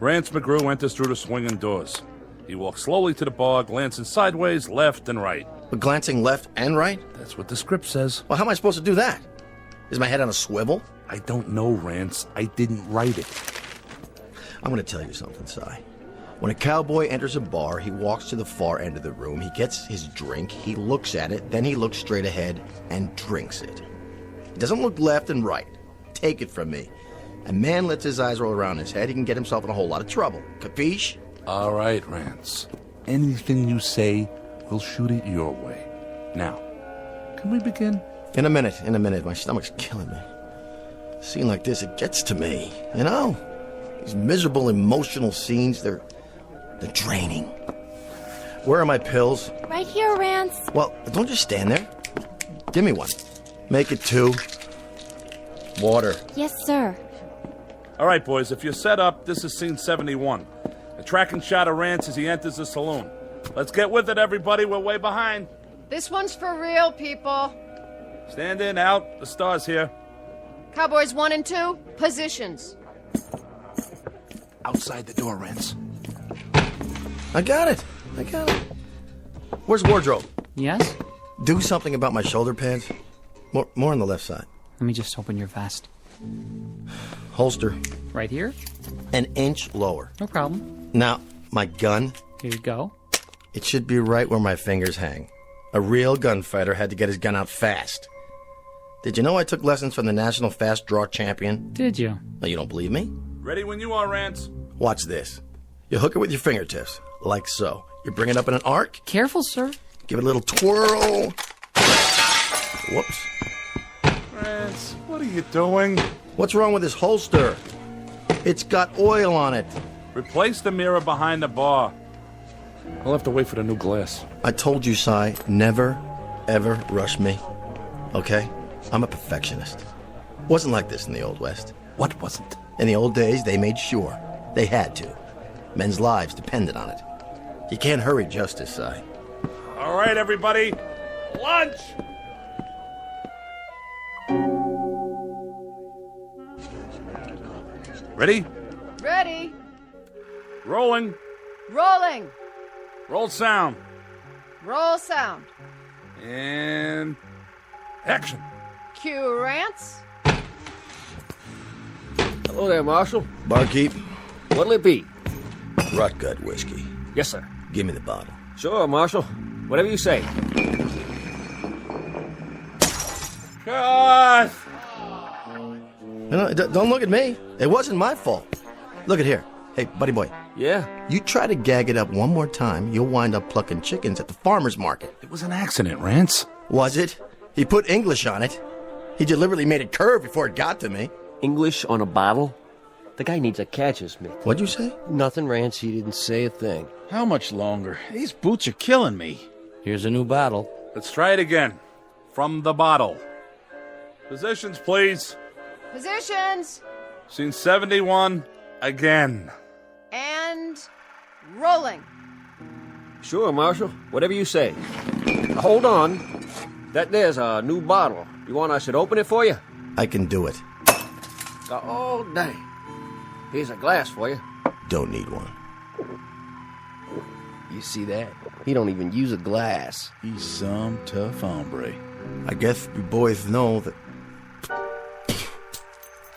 Rance McGrew enters through the swinging doors. He walks slowly to the bar, glancing sideways, left and right. But glancing left and right? That's what the script says. Well, how am I supposed to do that? Is my head on a swivel? I don't know, Rance. I didn't write it. I'm going to tell you something, Si. When a cowboy enters a bar, he walks to the far end of the room, he gets his drink, he looks at it, then he looks straight ahead and drinks it. He doesn't look left and right. Take it from me. A man lets his eyes roll around his head, he can get himself in a whole lot of trouble. Capiche? All right, Rance. Anything you say, we'll shoot it your way. Now, can we begin? In a minute. My stomach's killing me. A scene like this, it gets to me, you know? These miserable, emotional scenes, they're draining. Where are my pills? Right here, Rance. Well, don't just stand there. Give me one. Make it 2. Water. Yes, sir. All right, boys, if you're set up, this is scene 71. A tracking shot of Rance as he enters the saloon. Let's get with it, everybody. We're way behind. This one's for real, people. Stand in, out. The star's here. Cowboys 1 and 2, positions. Outside the door, Rance. I got it. Where's wardrobe? Yes? Do something about my shoulder pads. More on the left side. Let me just open your vest. Holster. Right here? An inch lower. No problem. Now, my gun. Here you go. It should be right where my fingers hang. A real gunfighter had to get his gun out fast. Did you know I took lessons from the national fast draw champion? Did you? Oh, you don't believe me? Ready when you are, Rance. Watch this. You hook it with your fingertips, like so. You bring it up in an arc. Careful, sir. Give it a little twirl. Whoops. Rance, what are you doing? What's wrong with this holster? It's got oil on it. Replace the mirror behind the bar. I'll have to wait for the new glass. I told you, Si, never, ever rush me. Okay? I'm a perfectionist. Wasn't like this in the Old West. What wasn't? In the old days, they made sure. They had to. Men's lives depended on it. You can't hurry justice, Si. All right, everybody. Lunch! Ready? Ready. Rolling. Rolling. Roll sound. Roll sound. And action. Cue Rance. Hello there, Marshal. Barkeep. What'll it be? Rot gut whiskey. Yes, sir. Give me the bottle. Sure, Marshal. Whatever you say. Cut! No, don't look at me. It wasn't my fault. Look at here. Hey, buddy boy. Yeah? You try to gag it up one more time, you'll wind up plucking chickens at the farmer's market. It was an accident, Rance. Was it? He put English on it. He deliberately made it curve before it got to me. English on a bottle? The guy needs a catcher's mitt. What'd you say? Nothing, Rance. He didn't say a thing. How much longer? These boots are killing me. Here's a new bottle. Let's try it again. From the bottle. Positions, please. Positions. Scene 71, again. And rolling. Sure, Marshal. Whatever you say. Hold on. That there's a new bottle. You want I should open it for you? I can do it. Oh, dang. Here's a glass for you. Don't need one. You see that? He don't even use a glass. He's some tough hombre. I guess you boys know that...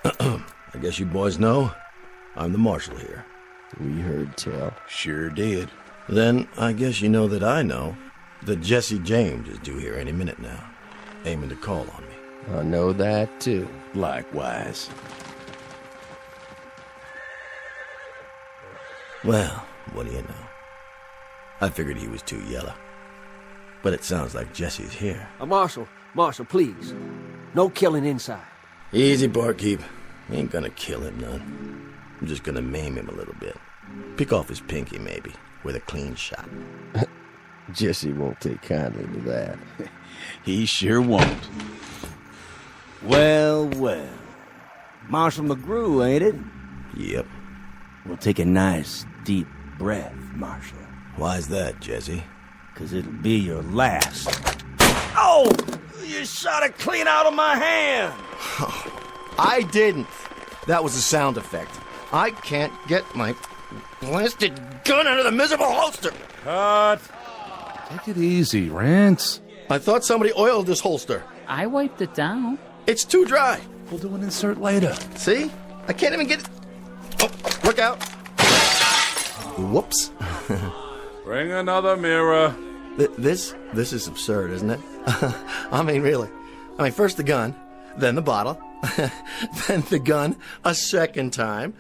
I guess you boys know I'm the marshal here. We heard tell. Sure did. Then I guess you know that I know that Jesse James is due here any minute now, aiming to call on me. I know that, too. Likewise. Well, what do you know? I figured he was too yellow. But it sounds like Jesse's here. Marshal, please. No killing inside. Easy, barkeep. Ain't gonna kill him none. I'm just gonna maim him a little bit. Pick off his pinky, maybe, with a clean shot. Jesse won't take kindly to that. He sure won't. Well, well. Marshal McGrew, ain't it? Yep. We'll take a nice, deep breath, Marshal. Why's that, Jesse? 'Cause it'll be your last. Oh! You shot it clean out of my hand! I didn't. That was a sound effect. I can't get my blasted gun out of the miserable holster. Cut. Take it easy, Rance. I thought somebody oiled this holster. I wiped it down. It's too dry. We'll do an insert later. See? I can't even get it. Oh, look out. Whoops. Bring another mirror. This is absurd, isn't it? I mean, really. First the gun, then the bottle, then the gun a second time.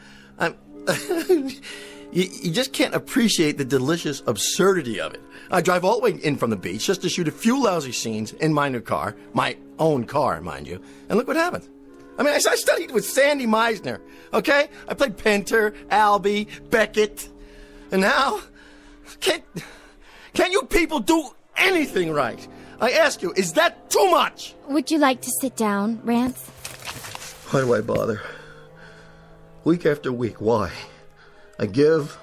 You just can't appreciate the delicious absurdity of it. I drive all the way in from the beach just to shoot a few lousy scenes in my new car, my own car, mind you, and look what happens. I studied with Sandy Meisner, okay? I played Pinter, Albee, Beckett, and now, can't you people do anything right? I ask you, is that too much? Would you like to sit down, Rance? Why do I bother? Week after week, why? I give,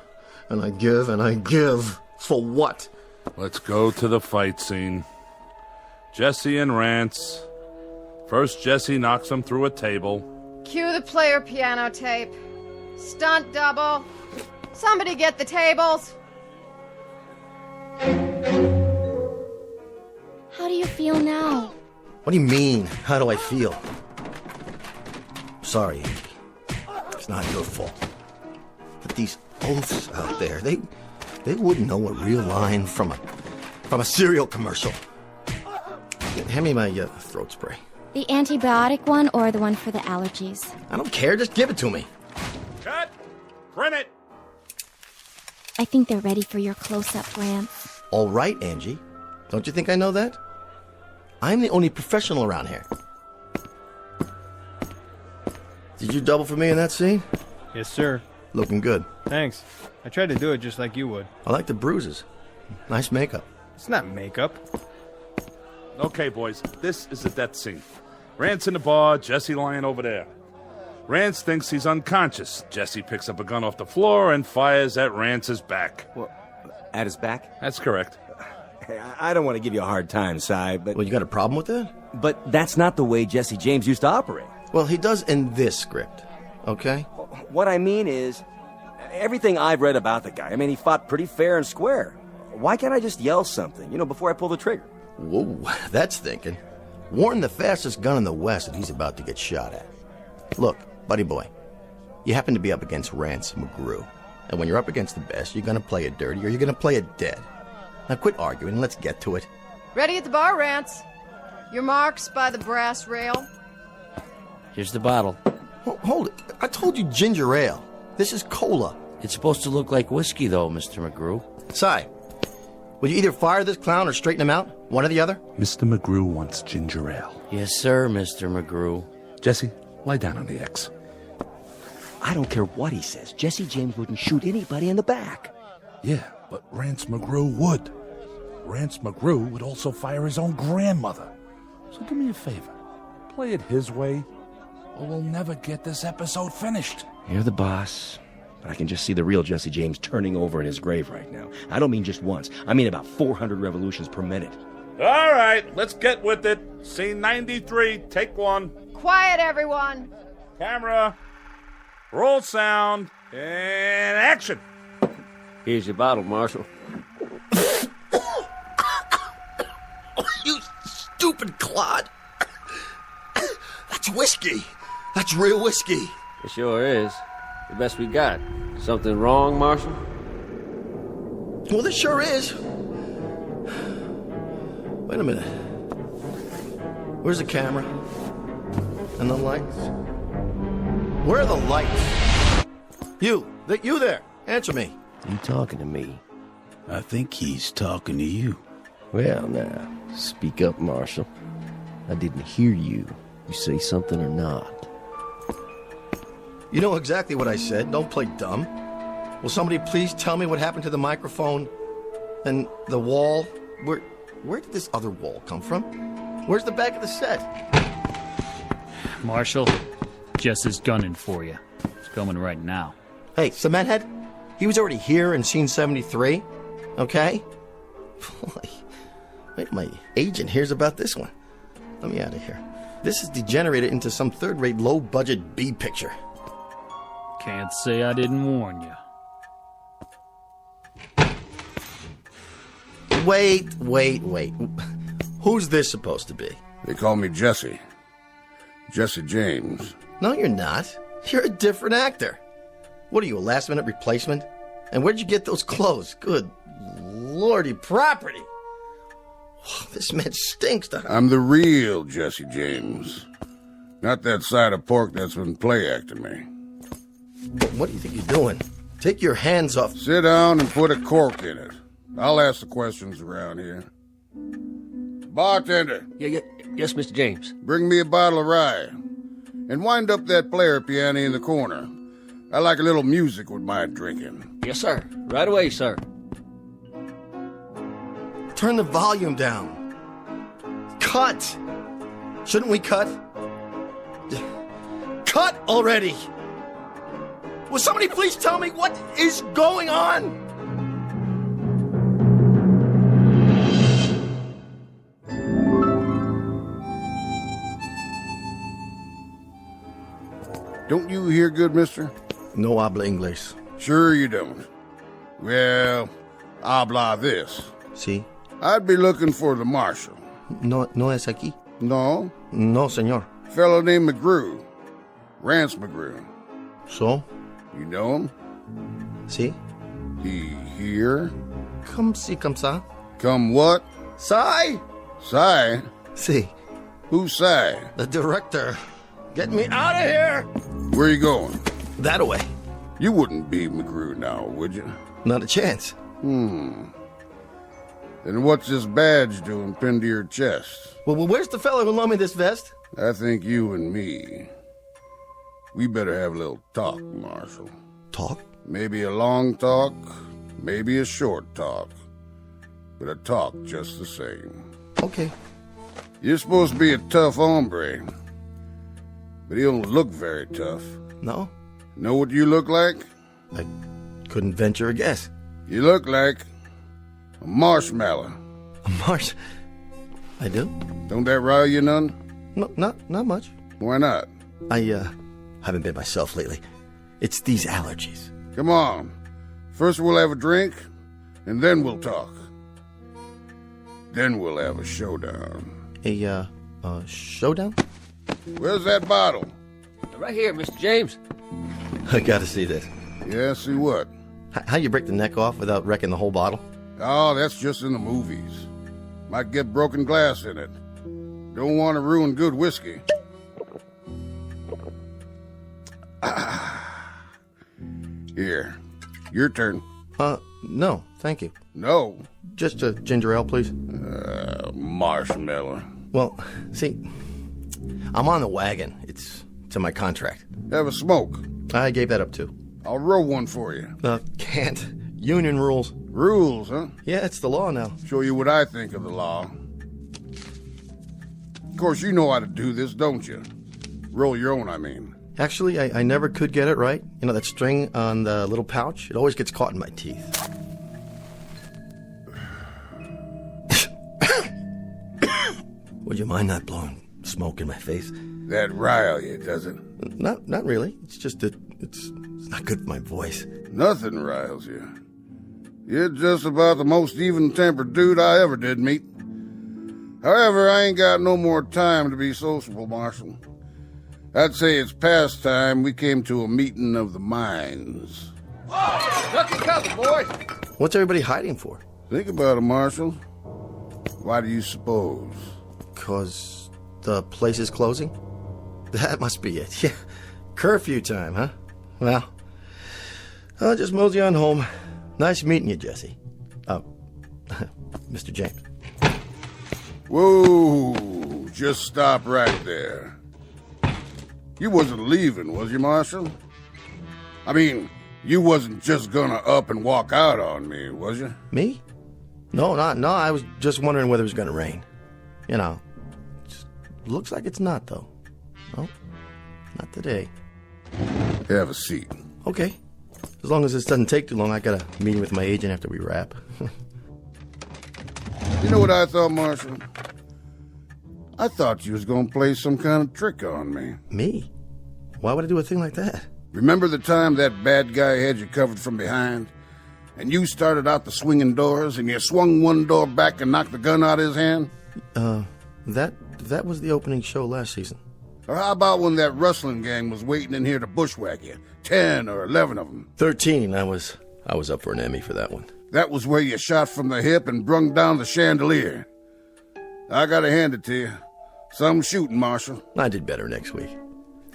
and I give, and I give. For what? Let's go to the fight scene. Jesse and Rance. First, Jesse knocks him through a table. Cue the player piano tape. Stunt double. Somebody get the tables. How do you feel now? What do you mean, how do I feel? Sorry, Andy. It's not your fault. But these oafs out there, they wouldn't know a real line from a cereal commercial. Hand me my throat spray. The antibiotic one or the one for the allergies? I don't care, just give it to me. Cut! Print it! I think they're ready for your close-up, Rance. All right, Angie. Don't you think I know that? I'm the only professional around here. Did you double for me in that scene? Yes, sir. Looking good. Thanks. I tried to do it just like you would. I like the bruises. Nice makeup. It's not makeup. Okay, boys, this is the death scene. Rance in the bar, Jesse lying over there. Rance thinks he's unconscious. Jesse picks up a gun off the floor and fires at Rance's back. Well, at his back? That's correct. Hey, I don't want to give you a hard time, Si, but... Well, you got a problem with that? But that's not the way Jesse James used to operate. Well, he does in this script, okay? What I mean is, everything I've read about the guy, he fought pretty fair and square. Why can't I just yell something, before I pull the trigger? Whoa, that's thinking. Warn the fastest gun in the West that he's about to get shot at. Look, buddy boy, you happen to be up against Rance McGrew. And when you're up against the best, you're going to play it dirty or you're going to play it dead. Now quit arguing and let's get to it. Ready at the bar, Rance. Your marks by the brass rail. Here's the bottle. Hold it. I told you ginger ale. This is cola. It's supposed to look like whiskey, though, Mr. McGrew. Si, will you either fire this clown or straighten him out? One or the other? Mr. McGrew wants ginger ale. Yes, sir, Mr. McGrew. Jesse, lie down on the X. I don't care what he says. Jesse James wouldn't shoot anybody in the back. Yeah, but Rance McGrew would. Rance McGrew would also fire his own grandmother. So do me a favor. Play it his way, or we'll never get this episode finished. You're the boss. But I can just see the real Jesse James turning over in his grave right now. I don't mean just once. I mean about 400 revolutions per minute. All right, let's get with it. Scene 93, take one. Quiet, everyone. Camera, roll sound, and action. Here's your bottle, Marshal. You stupid clod. That's whiskey. That's real whiskey. It sure is. The best we got. Something wrong, Marshal? Well, there sure is. Wait a minute. Where's the camera? And the lights? Where are the lights? You there. Answer me. You talking to me? I think he's talking to you. Well, now, speak up, Marshal. I didn't hear you. You say something or not? You know exactly what I said. Don't play dumb. Will somebody please tell me what happened to the microphone and the wall? Where did this other wall come from? Where's the back of the set? Marshal, Jess is gunning for you. It's coming right now. Hey, Cement Head, he was already here in scene 73, okay? Boy, wait, my agent hears about this one. Let me out of here. This has degenerated into some third-rate, low-budget B picture. Can't say I didn't warn you. Wait. Who's this supposed to be? They call me Jesse. Jesse James. No, you're not. You're a different actor. What are you, a last-minute replacement? And where'd you get those clothes? Good lordy property. This man stinks to... I'm the real Jesse James. Not that side of pork that's been play-acting me. What do you think you're doing? Take your hands off... Sit down and put a cork in it. I'll ask the questions around here. Bartender. Yes, Mr. James. Bring me a bottle of rye. And wind up that player piano in the corner. I like a little music with my drinking. Yes, sir. Right away, sir. Turn the volume down. Cut! Shouldn't we cut? Cut already! Will somebody please tell me what is going on? Don't you hear good, mister? No habla English. Sure you don't. Well, habla this. Si. I'd be looking for the marshal. No es aquí? No. No, señor. Fellow named McGrew. Rance McGrew. So? You know him? Si. He here? Come si, come sa. Come what? Sci? Sci? Si. Who's Sci? The director. Get me out of here! Where you going? That way. You wouldn't be McGrew now, would you? Not a chance. And what's this badge doing pinned to your chest? Well, where's the fellow who loaned me this vest? I think you and me. We better have a little talk, Marshal. Talk? Maybe a long talk, maybe a short talk. But a talk just the same. Okay. You're supposed to be a tough hombre. But he don't look very tough. No? Know what you look like? I couldn't venture a guess. You look like a marshmallow. A marsh... I do? Don't that rile you none? No, not much. Why not? I haven't been myself lately. It's these allergies. Come on. First we'll have a drink, and then we'll talk. Then we'll have a showdown. A showdown? Where's that bottle? Right here, Mr. James. I gotta see this. Yeah, see what? How you break the neck off without wrecking the whole bottle? Oh, that's just in the movies. Might get broken glass in it. Don't want to ruin good whiskey. Here, your turn. No, thank you. No? Just a ginger ale, please. Marshmallow. Well, see, I'm on the wagon. It's to my contract. Have a smoke. I gave that up too. I'll roll one for you. Can't. Union rules. Rules, huh? Yeah, it's the law now. Show you what I think of the law. Of course, you know how to do this, don't you? Roll your own, I mean. Actually, I never could get it right. You know, that string on the little pouch, it always gets caught in my teeth. Would you mind not blowing smoke in my face? That rile you, does it? Not really. It's just that it's not good for my voice. Nothing riles you. You're just about the most even-tempered dude I ever did meet. However, I ain't got no more time to be sociable, Marshal. I'd say it's past time we came to a meeting of the minds. Duck and cover, boys! What's everybody hiding for? Think about it, Marshal. Why do you suppose? 'Cause the place is closing? That must be it. Yeah. Curfew time, huh? Well, I'll just mosey on home. Nice meeting you, Jesse. Mr. James. Whoa! Just stop right there. You wasn't leaving, was you, Marshal? I mean, you wasn't just gonna up and walk out on me, was you? Me? No, I was just wondering whether it was gonna rain. You know, just looks like it's not, though. No, not today. Have a seat. Okay. As long as this doesn't take too long, I got a meeting with my agent after we wrap. You know what I thought, Marshal? I thought you was gonna play some kind of trick on me. Me? Why would I do a thing like that? Remember the time that bad guy had you covered from behind? And you started out the swinging doors, and you swung one door back and knocked the gun out of his hand? That was the opening show last season. Or how about when that rustling gang was waiting in here to bushwhack you? 10 or 11 of them. 13. I was up for an Emmy for that one. That was where you shot from the hip and brung down the chandelier. I gotta hand it to you. Some shooting, Marshal. I did better next week.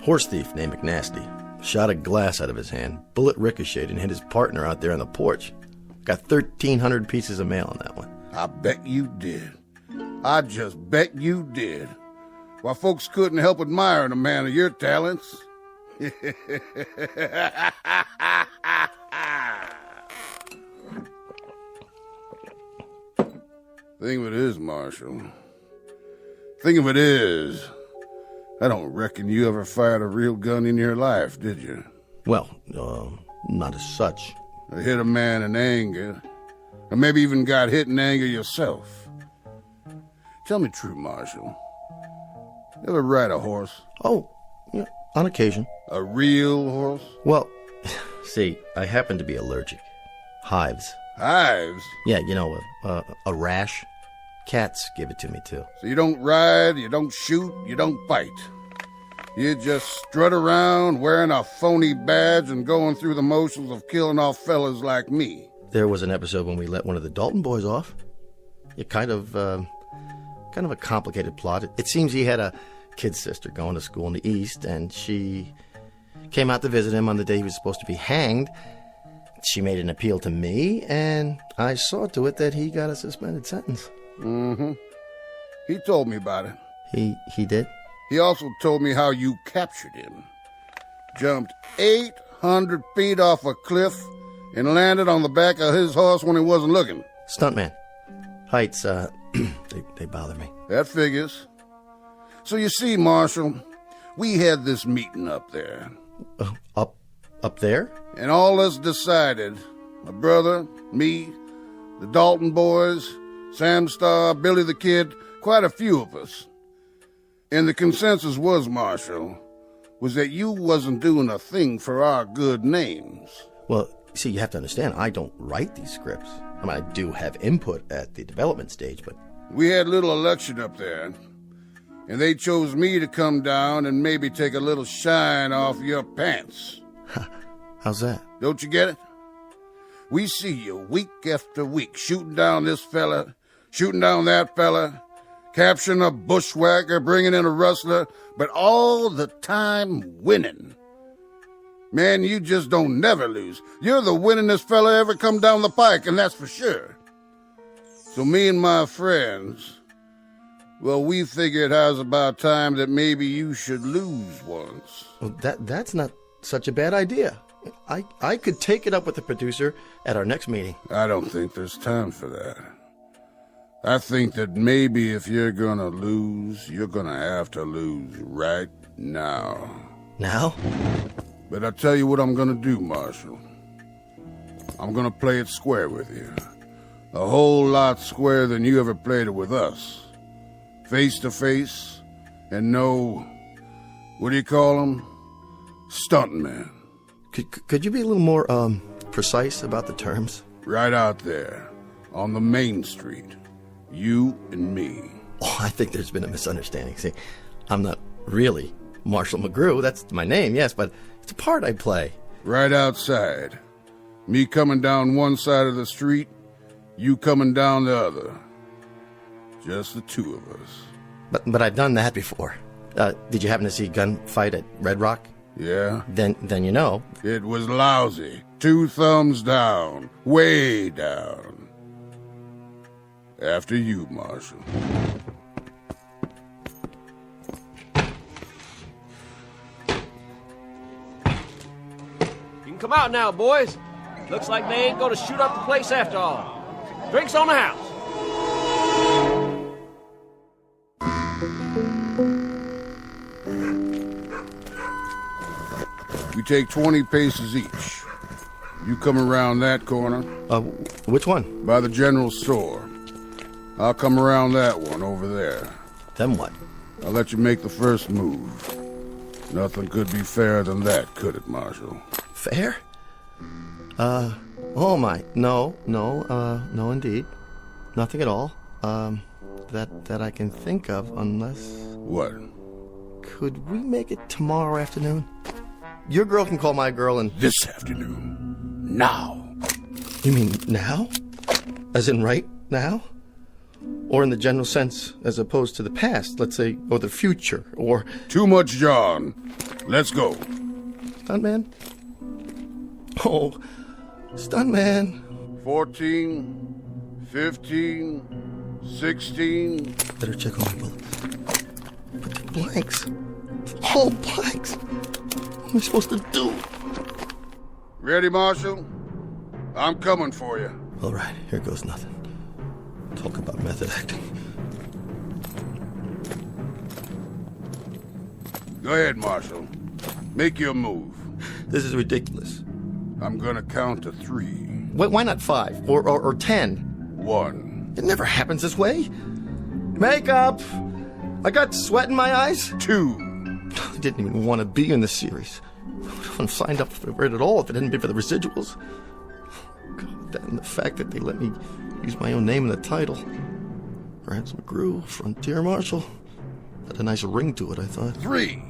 Horse thief named McNasty shot a glass out of his hand. Bullet ricocheted and hit his partner out there on the porch. Got 1,300 pieces of mail on that one. I bet you did. I just bet you did. Why, folks couldn't help admiring a man of your talents. Thing of it is, Marshal. Thing of it is, I don't reckon you ever fired a real gun in your life, did you? Well, not as such. Or hit a man in anger, or maybe even got hit in anger yourself. Tell me true, Marshal. You ever ride a horse? Oh, yeah, on occasion. A real horse? Well, see, I happen to be allergic. Hives. Hives? Yeah, you know, a rash. Cats give it to me, too. So you don't ride, you don't shoot, you don't fight. You just strut around wearing a phony badge and going through the motions of killing off fellas like me. There was an episode when we let one of the Dalton boys off. It kind of a complicated plot. It seems he had a kid sister going to school in the East, and she came out to visit him on the day he was supposed to be hanged. She made an appeal to me, and I saw to it that he got a suspended sentence. Mm-hmm. He told me about it. He did? He also told me how you captured him. Jumped 800 feet off a cliff and landed on the back of his horse when he wasn't looking. Stuntman. Heights, they bother me. That figures. So you see, Marshal, we had this meeting up there. Up there? And all us decided, my brother, me, the Dalton boys, Sam Starr, Billy the Kid, quite a few of us. And the consensus was, Marshal, was that you wasn't doing a thing for our good names. Well, see, you have to understand, I don't write these scripts. I mean, I do have input at the development stage, but... We had a little election up there, and they chose me to come down and maybe take a little shine off your pants. How's that? Don't you get it? We see you week after week shooting down this fella, shooting down that fella, capturing a bushwhacker, bringing in a rustler, but all the time winning. Man, you just don't never lose. You're the winningest fella ever come down the pike, and that's for sure. So me and my friends, well, we figured how's about time that maybe you should lose once. Well, that's not such a bad idea. I could take it up with the producer at our next meeting. I don't think there's time for that. I think that maybe if you're gonna lose, you're gonna have to lose right now. Now? But I tell you what I'm gonna do, Marshal. I'm gonna play it square with you. A whole lot squarer than you ever played it with us. Face to face, and no, what do you call them? Stuntman. Could you be a little more, precise about the terms? Right out there, on the main street. You and me. Oh, I think there's been a misunderstanding. See, I'm not really Marshall McGrew. That's my name, yes, but it's a part I play. Right outside. Me coming down one side of the street, you coming down the other. Just the two of us. But I've done that before. Did you happen to see Gunfight at Red Rock? Yeah. Then you know. It was lousy. 2 thumbs down. Way down. After you, Marshal. You can come out now, boys. Looks like they ain't gonna shoot up the place after all. Drinks on the house. We take 20 paces each. You come around that corner. Which one? By the general store. I'll come around that one over there. Then what? I'll let you make the first move. Nothing could be fairer than that, could it, Marshal? Fair? Oh my. No, indeed. Nothing at all. That I can think of, unless... What? Could we make it tomorrow afternoon? Your girl can call my girl and... This afternoon. Now. You mean now? As in right now? Or in the general sense, as opposed to the past, let's say, or the future, or... Too much, John. Let's go. Stuntman? Oh, Stuntman. 14, 15, 16... Better check all my bullets. But they're blanks. All blanks. What am I supposed to do? Ready, Marshal? I'm coming for you. All right, here goes nothing. Talk about method acting. Go ahead, Marshal. Make your move. This is ridiculous. I'm gonna count to 3. Why not 5? Or 10? 1. It never happens this way. Makeup! I got sweat in my eyes. 2. I didn't even want to be in this series. I wouldn't have signed up for it at all if it hadn't been for the residuals. God, and the fact that they let me use my own name in the title. Rance McGrew, Frontier Marshal. Had a nice ring to it, I thought. 3.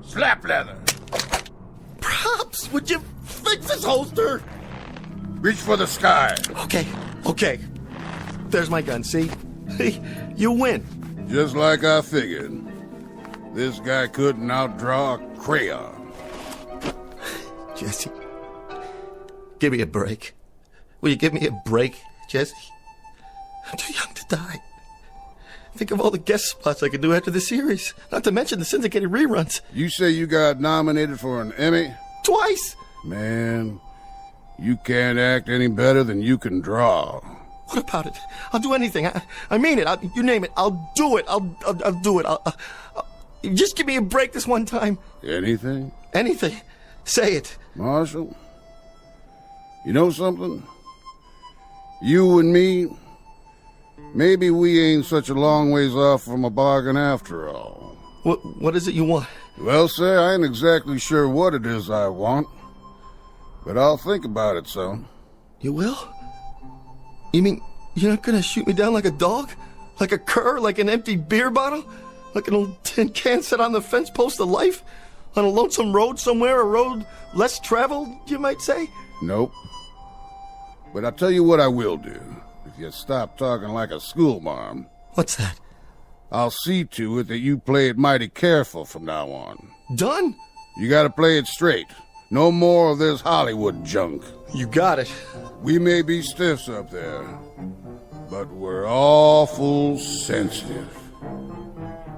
Slap leather. Props! Would you fix this holster? Reach for the sky. Okay. There's my gun, see? You win. Just like I figured. This guy couldn't outdraw a crayon. Jesse, give me a break. Will you give me a break, Jesse? I'm too young to die. Think of all the guest spots I could do after the series. Not to mention the syndicated reruns. You say you got nominated for an Emmy? Twice! Man, you can't act any better than you can draw. What about it? I'll do anything. I mean it. You name it. I'll do it. I'll do it. Just give me a break this one time. Anything? Anything. Say it. Marshal, you know something? You and me, maybe we ain't such a long ways off from a bargain after all. What is it you want? Well, sir, I ain't exactly sure what it is I want, but I'll think about it some. You will? You mean you're not gonna shoot me down like a dog? Like a cur? Like an empty beer bottle? Like an old tin can set on the fence post of life? On a lonesome road somewhere, a road less traveled, you might say? Nope. But I'll tell you what I will do, if you stop talking like a schoolmarm. What's that? I'll see to it that you play it mighty careful from now on. Done? You gotta play it straight. No more of this Hollywood junk. You got it. We may be stiffs up there, but we're awful sensitive.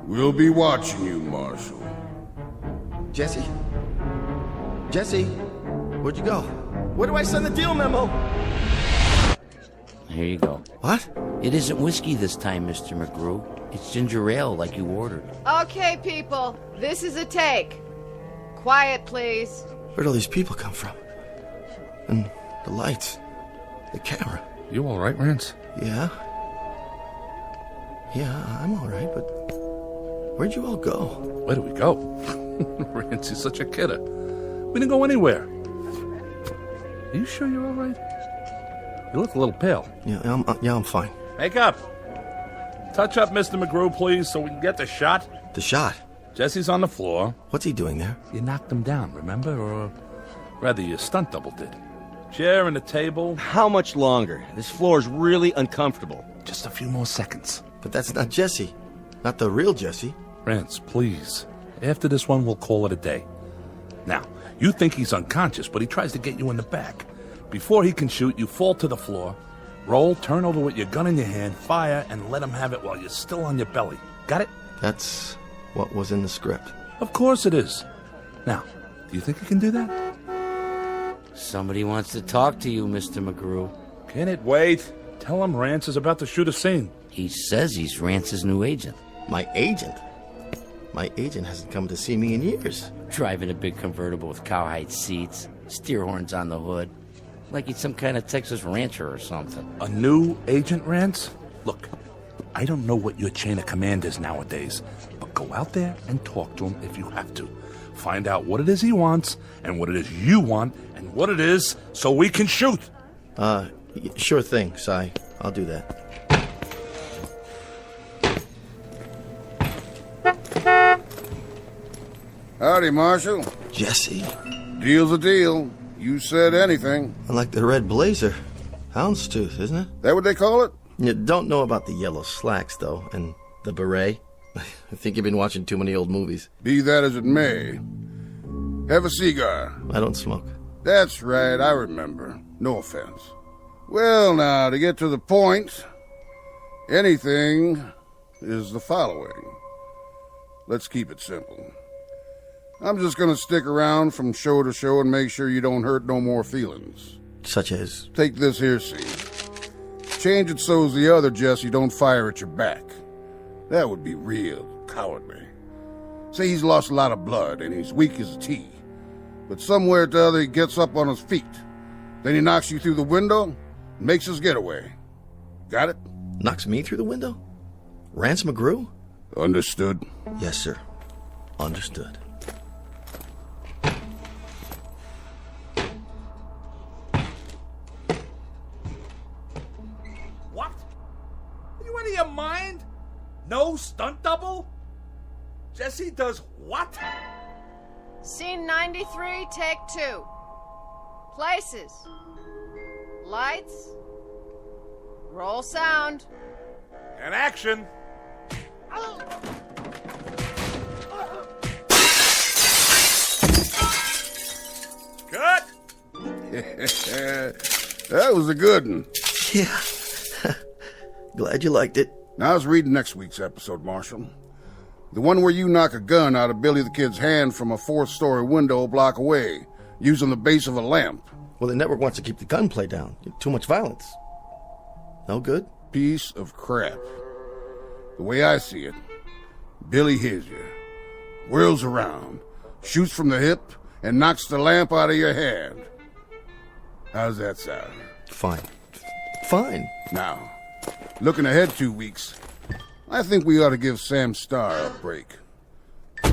We'll be watching you, Marshal. Jesse? Jesse? Where'd you go? Where do I send the deal memo? Here you go. What? It isn't whiskey this time, Mr. McGrew. It's ginger ale like you ordered. Okay, people, this is a take. Quiet, please. Where'd all these people come from? And the lights, the camera. You all right, Rance? Yeah. Yeah, I'm all right, but where'd you all go? Where do we go? Rance, you're such a kidder. We didn't go anywhere. Are you sure you're all right? You look a little pale. Yeah, I'm fine. Make up. Touch up Mr. McGrew, please, so we can get the shot. The shot? Jesse's on the floor. What's he doing there? You knocked him down, remember? Or rather, your stunt double did. Chair and a table. How much longer? This floor's really uncomfortable. Just a few more seconds. But that's not Jesse. Not the real Jesse. Rance, please. After this one, we'll call it a day. Now, you think he's unconscious, but he tries to get you in the back. Before he can shoot, you fall to the floor, roll, turn over with your gun in your hand, fire, and let him have it while you're still on your belly. Got it? That's what was in the script. Of course it is. Now, do you think you can do that? Somebody wants to talk to you, Mr. McGrew. Can it wait? Tell him Rance is about to shoot a scene. He says he's Rance's new agent. My agent? My agent hasn't come to see me in years. Driving a big convertible with cowhide seats, steer horns on the hood. Like he's some kind of Texas rancher or something. A new agent, Rance? Look, I don't know what your chain of command is nowadays, but go out there and talk to him if you have to. Find out what it is he wants, and what it is you want, and what it is so we can shoot. Sure thing, Si. I'll do that. Howdy, Marshal. Jesse. Deal's a deal. You said anything. I like the red blazer. Houndstooth, isn't it? That what they call it? You don't know about the yellow slacks, though, and the beret. I think you've been watching too many old movies. Be that as it may. Have a cigar. I don't smoke. That's right, I remember. No offense. Well, now, to get to the point, anything is the following. Let's keep it simple. I'm just gonna stick around from show to show and make sure you don't hurt no more feelings. Such as? Take this here scene. Change it so's the other Jesse don't fire at your back. That would be real cowardly. Say he's lost a lot of blood and he's weak as a tea. But somewhere or the other he gets up on his feet. Then he knocks you through the window and makes his getaway. Got it? Knocks me through the window? Rance McGrew? Understood. Yes, sir. Understood. What? Are you out of your mind? No stunt double? Jesse does what? Scene 93, take 2. Places. Lights. Roll sound. And action. Cut! That was a good one. Yeah. Glad you liked it. Now I was reading next week's episode, Marshal. The one where you knock a gun out of Billy the Kid's hand from a 4th-story window a block away, using the base of a lamp. Well, the network wants to keep the gunplay down. Too much violence. No good? Piece of crap. The way I see it, Billy hears you, whirls around, shoots from the hip, and knocks the lamp out of your hand. How's that sound? Fine. Fine. Now, looking ahead 2 weeks, I think we ought to give Sam Starr a break.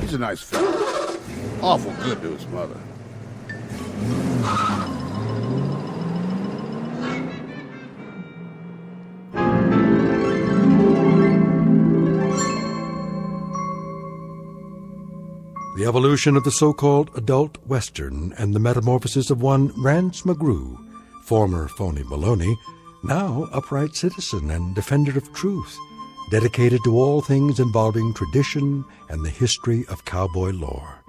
He's a nice fella. Awful good to his mother. The evolution of the so-called adult Western and the metamorphosis of one Rance McGrew, former phony baloney, now upright citizen and defender of truth, dedicated to all things involving tradition and the history of cowboy lore.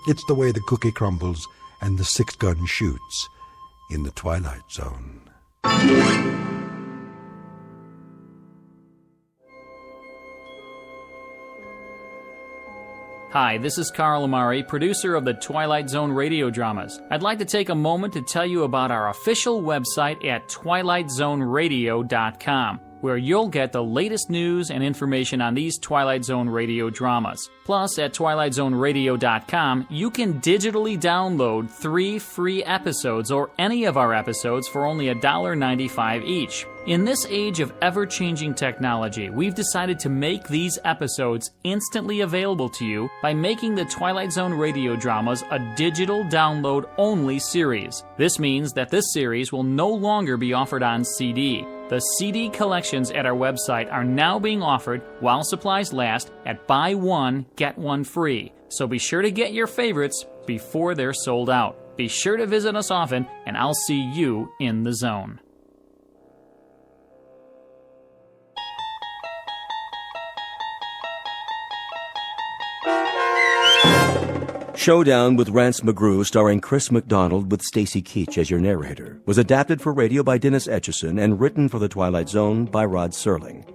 It's the way the cookie crumbles and the 6-gun shoots in the Twilight Zone. Hi, this is Carl Amari, producer of the Twilight Zone radio dramas. I'd like to take a moment to tell you about our official website at twilightzoneradio.com. where you'll get the latest news and information on these Twilight Zone radio dramas. Plus, at twilightzoneradio.com, you can digitally download 3 free episodes or any of our episodes for only $1.95 each. In this age of ever-changing technology, we've decided to make these episodes instantly available to you by making the Twilight Zone radio dramas a digital download-only series. This means that this series will no longer be offered on CD. The CD collections at our website are now being offered while supplies last at buy one, get one free. So be sure to get your favorites before they're sold out. Be sure to visit us often, and I'll see you in the zone. Showdown with Rance McGrew, starring Chris McDonald with Stacy Keach as your narrator, was adapted for radio by Dennis Etchison and written for The Twilight Zone by Rod Serling.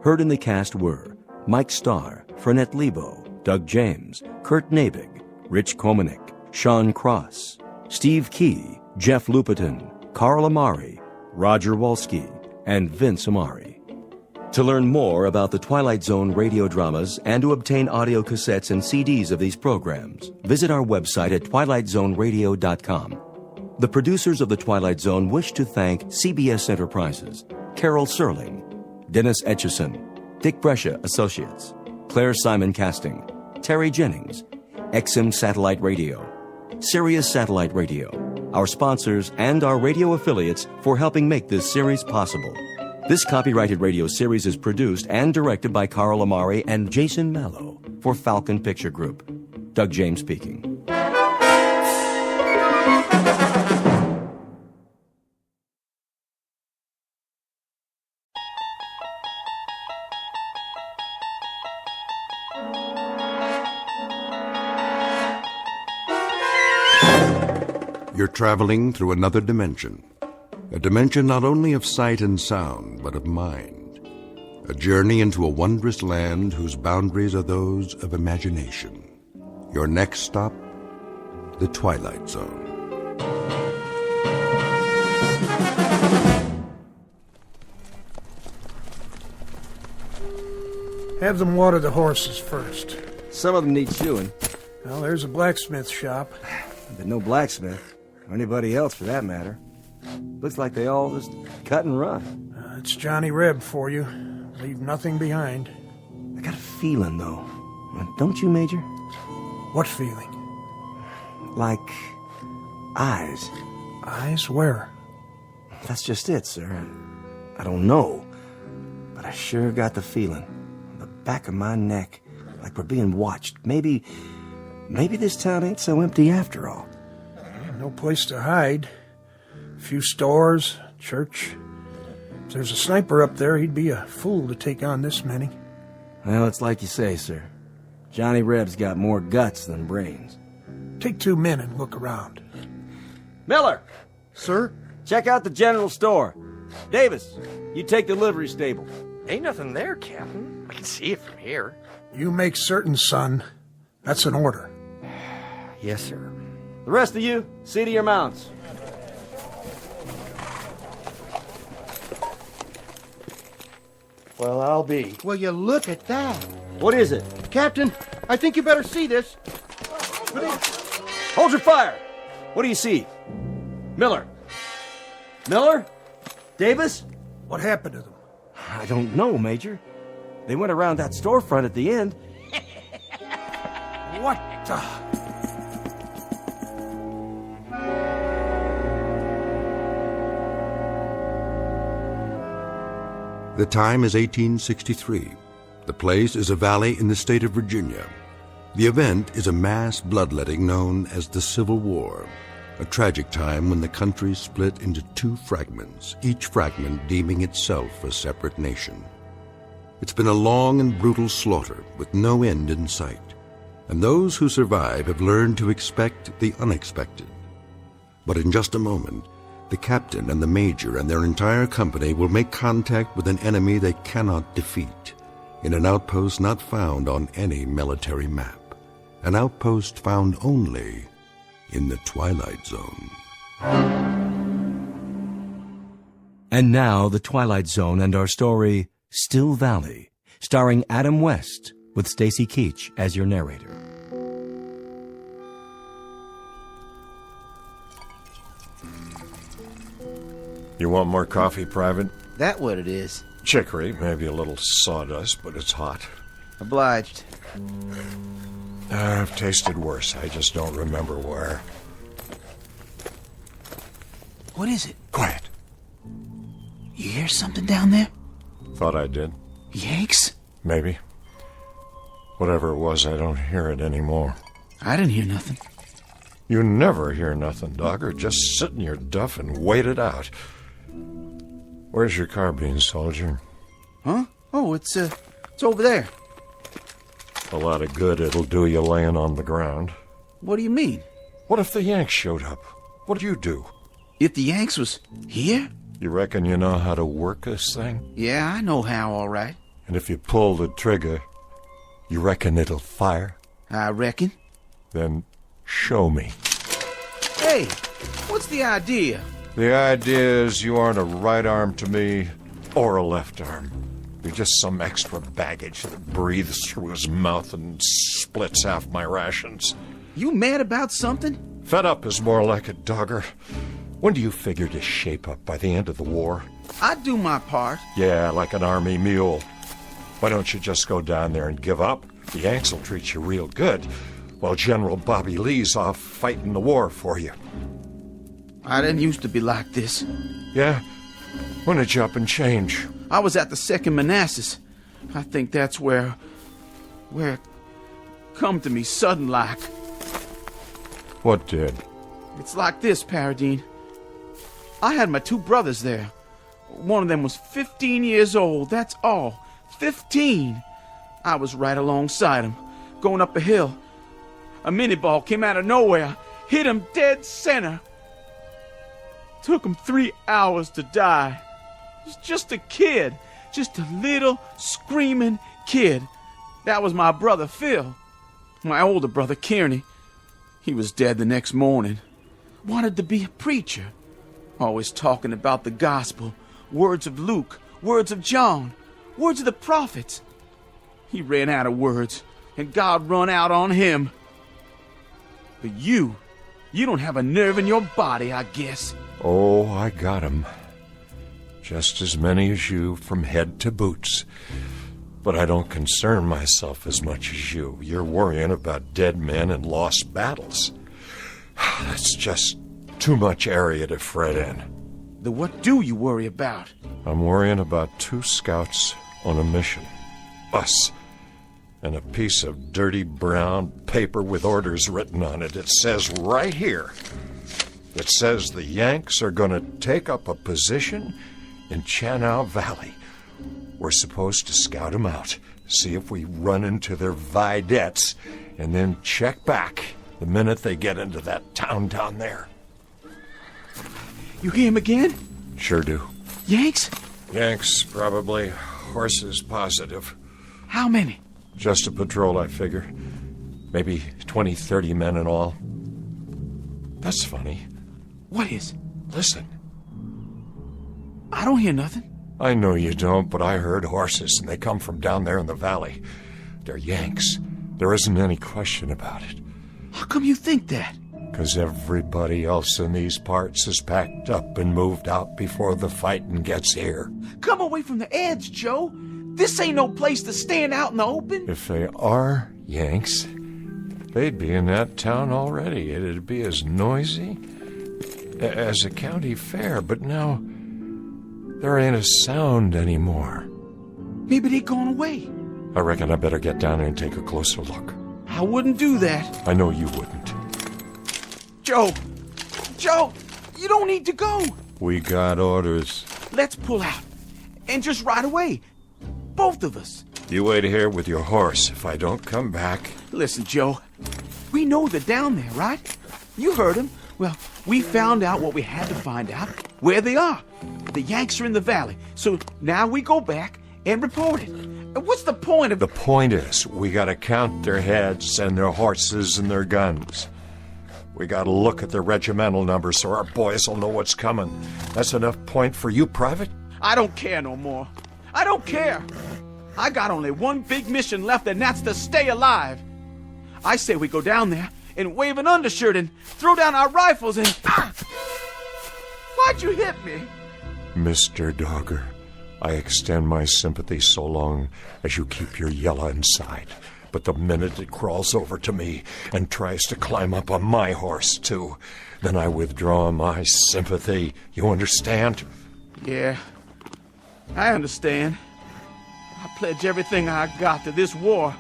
Heard in the cast were Mike Starr, Fernette Lebo, Doug James, Kurt Nabig, Rich Komanek, Sean Cross, Steve Key, Jeff Lupetin, Carl Amari, Roger Wolski, and Vince Amari. To learn more about the Twilight Zone radio dramas and to obtain audio cassettes and CDs of these programs, visit our website at twilightzoneradio.com. The producers of The Twilight Zone wish to thank CBS Enterprises, Carol Serling, Dennis Etchison, Dick Brescia Associates, Claire Simon Casting, Terry Jennings, XM Satellite Radio, Sirius Satellite Radio, our sponsors, and our radio affiliates for helping make this series possible. This copyrighted radio series is produced and directed by Carl Amari and Jason Mallow for Falcon Picture Group. Doug James speaking. You're traveling through another dimension. A dimension not only of sight and sound, but of mind. A journey into a wondrous land whose boundaries are those of imagination. Your next stop, the Twilight Zone. Have them water the horses first. Some of them need shoeing. Well, there's a blacksmith shop. But no blacksmith, or anybody else for that matter. Looks like they all just cut and run. It's Johnny Reb for you. Leave nothing behind. I got a feeling, though. Don't you, Major? What feeling? Like eyes. Eyes where? That's just it, sir. I don't know. But I sure got the feeling. On the back of my neck. Like we're being watched. Maybe this town ain't so empty after all. No place to hide. A few stores, church. If there's a sniper up there, he'd be a fool to take on this many. Well, it's like you say, sir. Johnny Reb's got more guts than brains. Take 2 men and look around. Miller! Sir? Check out the general store. Davis, you take the livery stable. Ain't nothing there, Captain. I can see it from here. You make certain, son. That's an order. Yes, sir. The rest of you, see to your mounts. Well, I'll be. Will you look at that? What is it? Captain, I think you better see this. Hold your fire! What do you see? Miller? Miller? Davis? What happened to them? I don't know, Major. They went around that storefront at the end. What the... The time is 1863. The place is a valley in the state of Virginia. The event is a mass bloodletting known as the Civil War, a tragic time when the country split into 2 fragments, each fragment deeming itself a separate nation. It's been a long and brutal slaughter with no end in sight, and those who survive have learned to expect the unexpected. But in just a moment, the captain and the major and their entire company will make contact with an enemy they cannot defeat, in an outpost not found on any military map, an outpost found only in the Twilight Zone. And now, The Twilight Zone and our story, Still Valley, starring Adam West, with Stacy Keach as your narrator. You want more coffee, Private? That what it is? Chicory, maybe a little sawdust, but it's hot. Obliged. I've tasted worse. I just don't remember where. What is it? Quiet. You hear something down there? Thought I did. Yanks? Maybe. Whatever it was, I don't hear it anymore. I didn't hear nothing. You never hear nothing, Dogger. Just sit in your duff and wait it out. Where's your carbine, soldier? Huh? Oh, it's over there. A lot of good it'll do you laying on the ground. What do you mean? What if the Yanks showed up? What'd you do? If the Yanks was here? You reckon you know how to work this thing? Yeah, I know how, all right. And if you pull the trigger, you reckon it'll fire? I reckon. Then show me. Hey, what's the idea? The idea is you aren't a right arm to me or a left arm. You're just some extra baggage that breathes through his mouth and splits half my rations. You mad about something? Fed up is more like it, Dogger. When do you figure to shape up? By the end of the war? I'd do my part. Yeah, like an army mule. Why don't you just go down there and give up? The Yanks will treat you real good, while General Bobby Lee's off fighting the war for you. I didn't used to be like this. Yeah? When did you up and change? I was at the 2nd Manassas. I think that's where it come to me sudden like. What did? It's like this, Paradine. I had my 2 brothers there. One of them was 15 years old, that's all. 15! I was right alongside him, going up a hill. A mini-ball came out of nowhere, hit him dead center. Took him 3 hours to die. He was just a kid, just a little screaming kid. That was my brother Phil. My older brother Kearney. He was dead the next morning. Wanted to be a preacher. Always talking about the gospel, words of Luke, words of John, words of the prophets. He ran out of words, and God run out on him. But you don't have a nerve in your body, I guess. Oh, I got 'em. Just as many as you from head to boots. But I don't concern myself as much as you. You're worrying about dead men and lost battles. That's just too much area to fret in. Then what do you worry about? I'm worrying about 2 scouts on a mission. Us. And a piece of dirty brown paper with orders written on it. It says right here. It says the Yanks are going to take up a position in Chanow Valley. We're supposed to scout them out, see if we run into their vedettes, and then check back the minute they get into that town down there. You hear him again? Sure do. Yanks? Yanks, probably. Horses, positive. How many? Just a patrol, I figure. Maybe 20, 30 men in all. That's funny. What is? Listen. I don't hear nothing. I know you don't, but I heard horses, and they come from down there in the valley. They're Yanks. There isn't any question about it. How come you think that? 'Cause everybody else in these parts is packed up and moved out before the fighting gets here. Come away from the edge, Joe. This ain't no place to stand out in the open. If they are Yanks, they'd be in that town already. It'd be as noisy as a county fair, but now there ain't a sound anymore. Maybe they gone away. I reckon I better get down there and take a closer look. I wouldn't do that. I know you wouldn't. Joe, you don't need to go. We got orders. Let's pull out. And just right away. Both of us. You wait here with your horse. If I don't come back... Listen, Joe. We know they're down there, right? You heard them. Well, we found out what we had to find out. Where they are. The Yanks are in the valley. So now we go back and report it. What's the point of... The point is, we gotta count their heads and their horses and their guns. We gotta look at the regimental numbers so our boys will know what's coming. That's enough point for you, Private? I don't care no more. I don't care. I got only one big mission left, and that's to stay alive. I say we go down there and wave an undershirt and throw down our rifles and... Why'd you hit me? Mr. Dogger, I extend my sympathy so long as you keep your yella inside. But the minute it crawls over to me and tries to climb up on my horse, too, then I withdraw my sympathy. You understand? Yeah, I understand. I pledge everything I got to this war,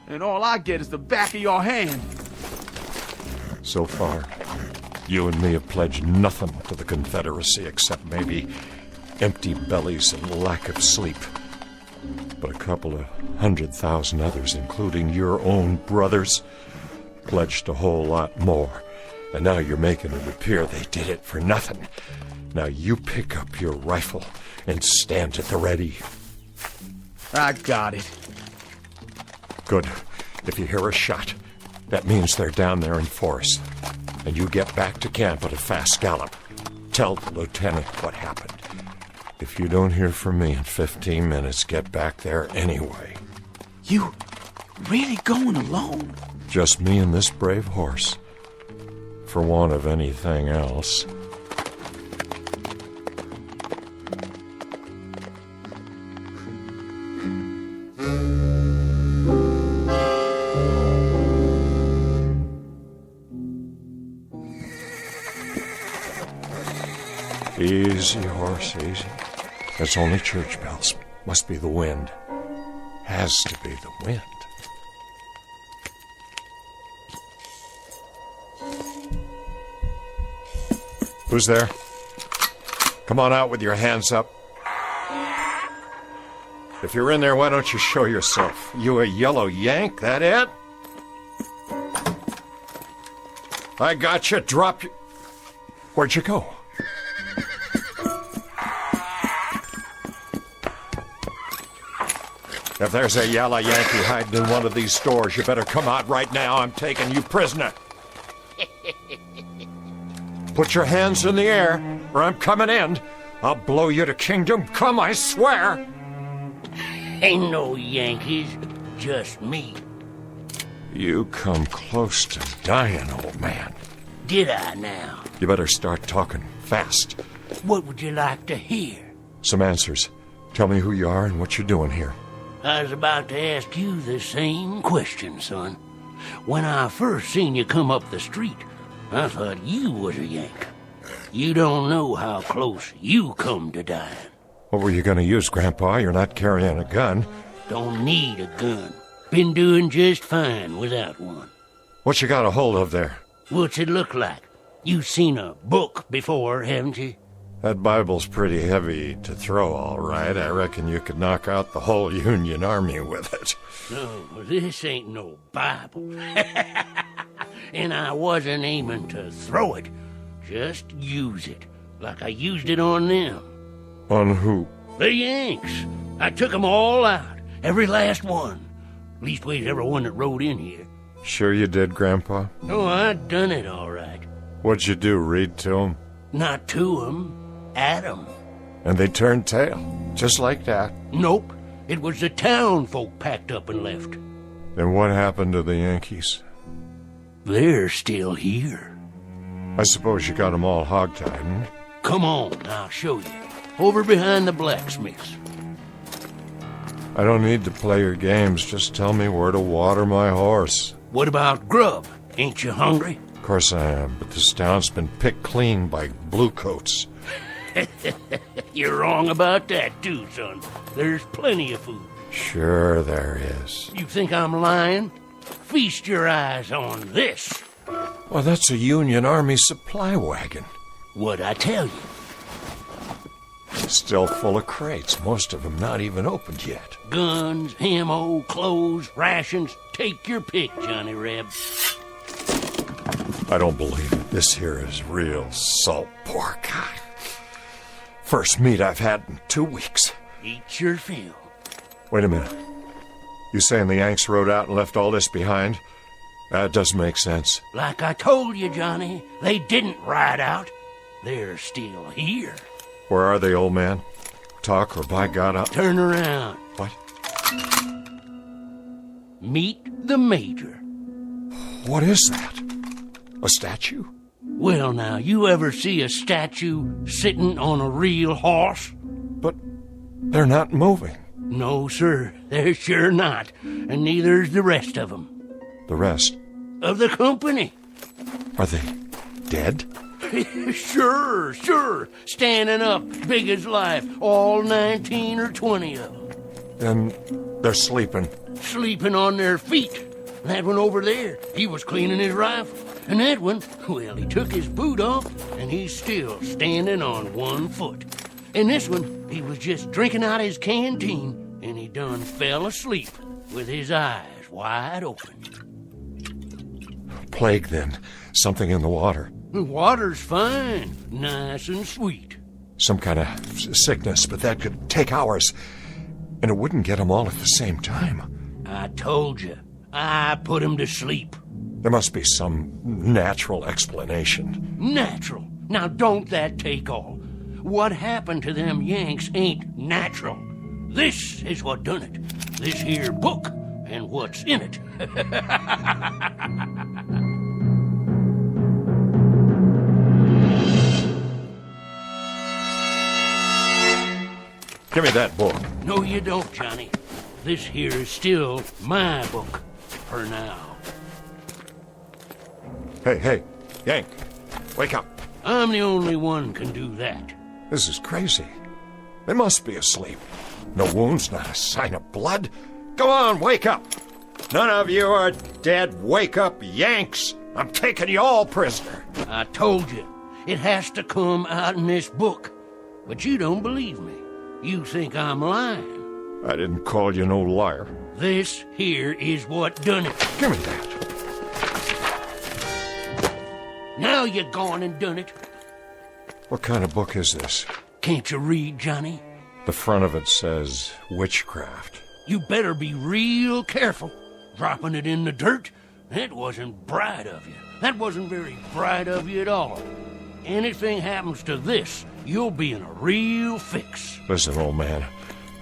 and all I get is the back of your hand. So far, you and me have pledged nothing to the Confederacy except maybe empty bellies and lack of sleep. But a couple of 100,000 others, including your own brothers, pledged a whole lot more. And now you're making it appear they did it for nothing. Now you pick up your rifle and stand at the ready. I got it. Good. If you hear a shot, that means they're down there in force. And you get back to camp at a fast gallop. Tell the lieutenant what happened. If you don't hear from me in 15 minutes, get back there anyway. You really going alone? Just me and this brave horse. For want of anything else. Easy, horse, easy. That's only church bells. Must be the wind. Has to be the wind. Who's there? Come on out with your hands up. If you're in there, why don't you show yourself? You a yellow yank, that it? I got you. Drop you. Where'd you go? If there's a yellow Yankee hiding in one of these stores, you better come out right now. I'm taking you prisoner. Put your hands in the air, or I'm coming in. I'll blow you to kingdom come, I swear. Ain't no Yankees, just me. You come close to dying, old man. Did I now? You better start talking fast. What would you like to hear? Some answers. Tell me who you are and what you're doing here. I was about to ask you the same question, son. When I first seen you come up the street, I thought you was a Yank. You don't know how close you come to dying. What were you going to use, Grandpa? You're not carrying a gun. Don't need a gun. Been doing just fine without one. What you got a hold of there? What's it look like? You've seen a book before, haven't you? That Bible's pretty heavy to throw, all right. I reckon you could knock out the whole Union Army with it. No, this ain't no Bible. And I wasn't aiming to throw it. Just use it, like I used it on them. On who? The Yanks. I took 'em all out, every last one. Leastways, every one that rode in here. Sure you did, Grandpa? Oh, I done it all right. What'd you do, read to 'em? Not to 'em, at 'em. And they turned tail, just like that? Nope. It was the town folk packed up and left. Then what happened to the Yankees? They're still here. I suppose you got 'em all hogtied, hmm? Come on, I'll show you. Over behind the blacksmiths. I don't need to play your games. Just tell me where to water my horse. What about grub? Ain't you hungry? Of course I am, but this town's been picked clean by bluecoats. You're wrong about that, too, son. There's plenty of food. Sure there is. You think I'm lying? Feast your eyes on this. Well, that's a Union Army supply wagon. What'd I tell you? Still full of crates, most of them not even opened yet. Guns, ammo, clothes, rations. Take your pick, Johnny Reb. I don't believe it. This here is real salt pork. First meat I've had in 2 weeks. Eat your fill. Wait a minute. You saying the Yanks rode out and left all this behind? That does make sense. Like I told you, Johnny, they didn't ride out. They're still here. Where are they, old man? Talk or by God, I'll... Turn around. What? Meet the Major. What is that? A statue? Well, now, you ever see a statue sitting on a real horse? But they're not moving. No, sir, they're sure not. And neither's the rest of them. The rest? Of the company. Are they dead? Sure. Standing up, big as life. All 19 or 20 of them. And they're sleeping. Sleeping on their feet. That one over there, he was cleaning his rifle. And that one, well, he took his boot off, and he's still standing on one foot. And this one, he was just drinking out his canteen, and he done fell asleep with his eyes wide open. Plague, then. Something in the water. The water's fine, nice and sweet. Some kind of sickness, but that could take hours. And it wouldn't get them all at the same time. I told you. I put him to sleep. There must be some natural explanation. Natural? Now don't that take all? What happened to them Yanks ain't natural. This is what done it. This here book and what's in it. Give me that book. No, you don't, Johnny. This here is still my book. For now. Hey, Yank. Wake up. I'm the only one can do that. This is crazy. They must be asleep. No wounds, not a sign of blood. Go on, wake up. None of you are dead. Wake up, Yanks. I'm taking you all prisoner. I told you. It has to come out in this book. But you don't believe me. You think I'm lying. I didn't call you no liar. This here is what done it. Give me that. Now you gone and done it. What kind of book is this? Can't you read, Johnny? The front of it says witchcraft. You better be real careful. Dropping it in the dirt? That wasn't bright of you. That wasn't very bright of you at all. Anything happens to this, you'll be in a real fix. Listen, old man.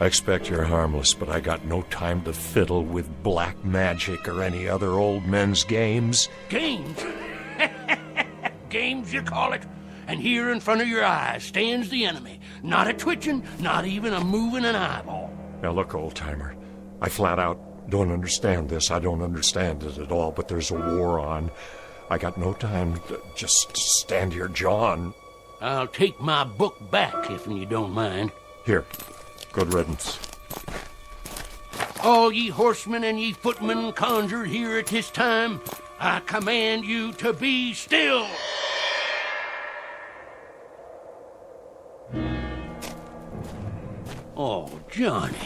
I expect you're harmless, but I got no time to fiddle with black magic or any other old men's games. Games? Games, you call it? And here in front of your eyes stands the enemy. Not a twitching, not even a moving an eyeball. Now look, old-timer, I flat out don't understand this. I don't understand it at all, but there's a war on. I got no time to just stand here jawing. I'll take my book back if you don't mind. Here. Good riddance. All ye horsemen and ye footmen conjured here at this time, I command you to be still. Oh, Johnny,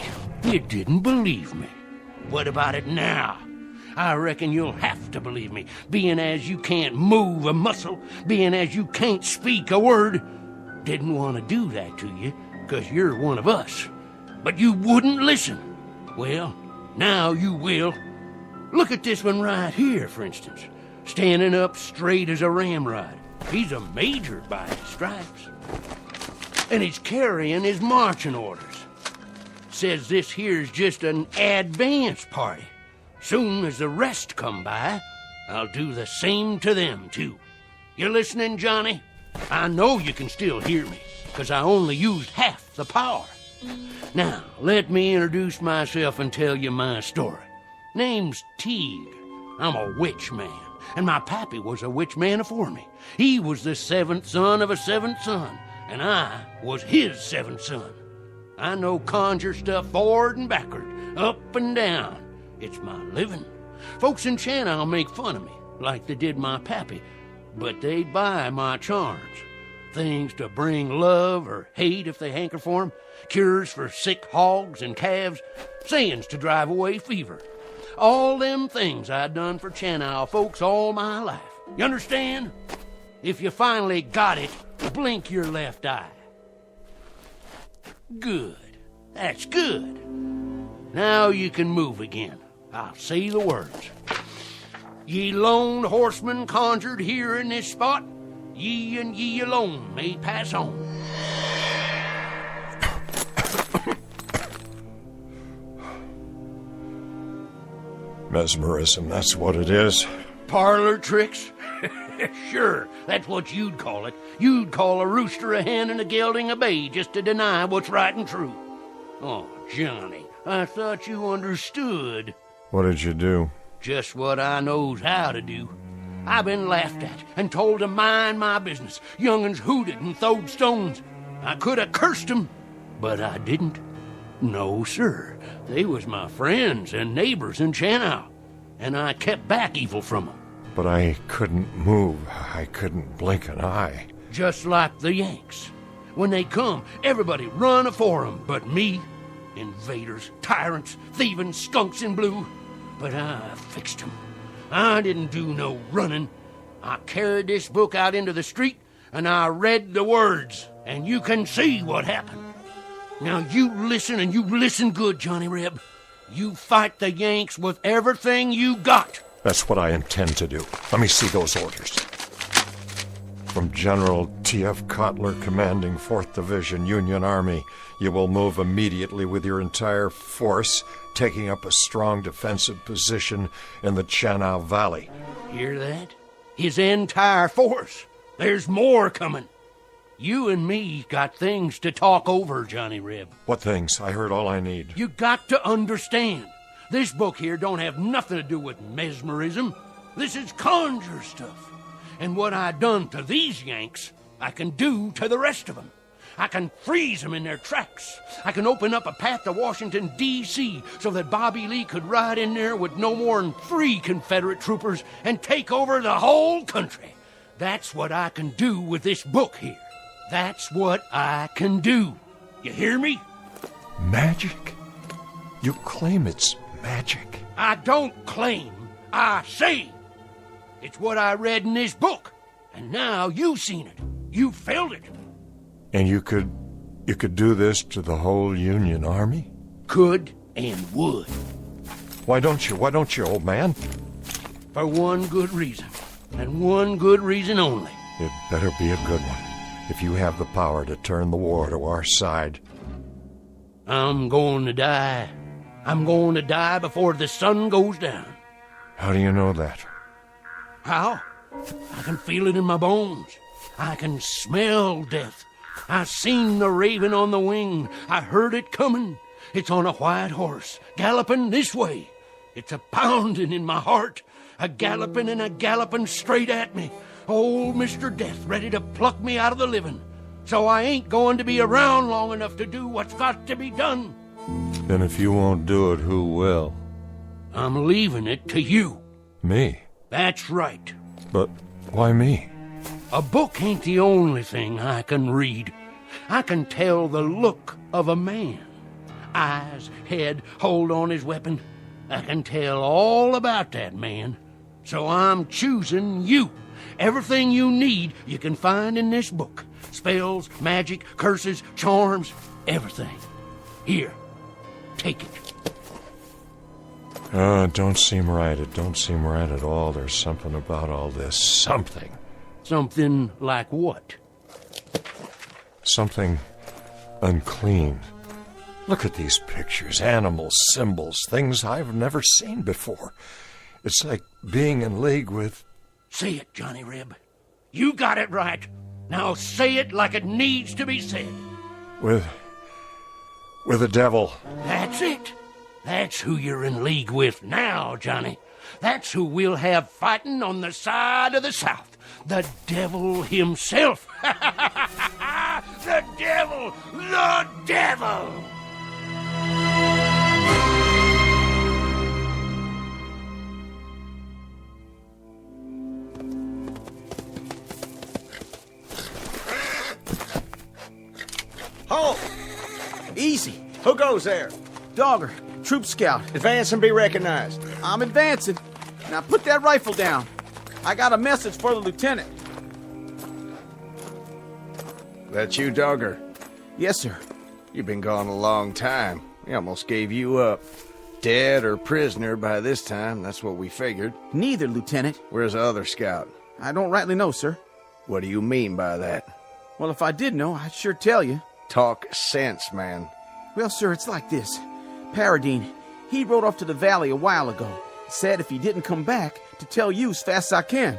you didn't believe me. What about it now? I reckon you'll have to believe me, being as you can't move a muscle, being as you can't speak a word. Didn't want to do that to you, 'cause you're one of us. But you wouldn't listen. Well, now you will. Look at this one right here, for instance. Standing up straight as a ramrod. He's a major by his stripes. And he's carrying his marching orders. Says this here's just an advance party. Soon as the rest come by, I'll do the same to them, too. You listening, Johnny? I know you can still hear me, 'cause I only used half the power. Now, let me introduce myself and tell you my story. Name's Teague. I'm a witch man, and my pappy was a witch man afore me. He was the seventh son of a seventh son, and I was his seventh son. I know conjure stuff forward and backward, up and down. It's my living. Folks in Channel make fun of me, like they did my pappy, but they buy my charms. Things to bring love or hate if they hanker for 'em, cures for sick hogs and calves, sayings to drive away fever. All them things I done for Channel folks all my life. You understand? If you finally got it, blink your left eye. Good. That's good. Now you can move again. I'll say the words. Ye lone horsemen conjured here in this spot, ye and ye alone may pass on. Mesmerism, that's what it is. Parlor tricks? Sure, that's what you'd call it. You'd call a rooster a hen and a gelding a bay just to deny what's right and true. Oh, Johnny, I thought you understood. What did you do? Just what I knows how to do. I've been laughed at and told to mind my business. Young'uns hooted and throwed stones. I could have cursed 'em, but I didn't. No, sir. They was my friends and neighbors in Chanow, and I kept back evil from 'em. But I couldn't move. I couldn't blink an eye. Just like the Yanks. When they come, everybody run afore 'em, but me. Invaders, tyrants, thieving skunks in blue. But I fixed 'em. I didn't do no running. I carried this book out into the street, and I read the words, and you can see what happened. Now you listen, and you listen good, Johnny Reb. You fight the Yanks with everything you got. That's what I intend to do. Let me see those orders. From General T.F. Cotler, commanding 4th Division, Union Army, you will move immediately with your entire force, taking up a strong defensive position in the Chanow Valley. Hear that? His entire force. There's more coming. You and me got things to talk over, Johnny Reb. What things? I heard all I need. You got to understand. This book here don't have nothing to do with mesmerism. This is conjure stuff. And what I done to these Yanks, I can do to the rest of them. I can freeze them in their tracks. I can open up a path to Washington, D.C., so that Bobby Lee could ride in there with no more than 3 Confederate troopers and take over the whole country. That's what I can do with this book here. That's what I can do. You hear me? Magic? You claim it's magic. I don't claim. I say. It's what I read in this book. And now you've seen it. You felt it. And you could do this to the whole Union Army? Could and would. Why don't you? Why don't you, old man? For one good reason. And one good reason only. It better be a good one. If you have the power to turn the war to our side. I'm going to die. I'm going to die before the sun goes down. How do you know that? How? I can feel it in my bones. I can smell death. I seen the raven on the wing. I heard it coming. It's on a white horse, galloping this way. It's a pounding in my heart, a galloping and a galloping straight at me. Old Mr. Death ready to pluck me out of the living. So I ain't going to be around long enough to do what's got to be done. Then if you won't do it, who will? I'm leaving it to you. Me? That's right. But why me? A book ain't the only thing I can read. I can tell the look of a man. Eyes, head, hold on his weapon. I can tell all about that man. So I'm choosing you. Everything you need you can find in this book. Spells, magic, curses, charms, everything. Here, take it. It don't seem right. It don't seem right at all. There's something about all this. Something. Something like what? Something unclean. Look at these pictures. Animals, symbols, things I've never seen before. It's like being in league with... Say it, Johnny Reb. You got it right. Now say it like it needs to be said. With the devil. That's it. That's who you're in league with now, Johnny. That's who we'll have fighting on the side of the South. The devil himself. The devil! The devil! Halt! Easy. Who goes there? Dogger, troop scout. Advance and be recognized. I'm advancing. Now put that rifle down. I got a message for the lieutenant. That you, Dogger? Yes, sir. You've been gone a long time. We almost gave you up. Dead or prisoner by this time, that's what we figured. Neither, Lieutenant. Where's the other scout? I don't rightly know, sir. What do you mean by that? Well, if I did know, I'd sure tell you. Talk sense, man. Well, sir, it's like this. Paradine, he rode off to the valley a while ago. Said if he didn't come back, to tell you as fast as I can.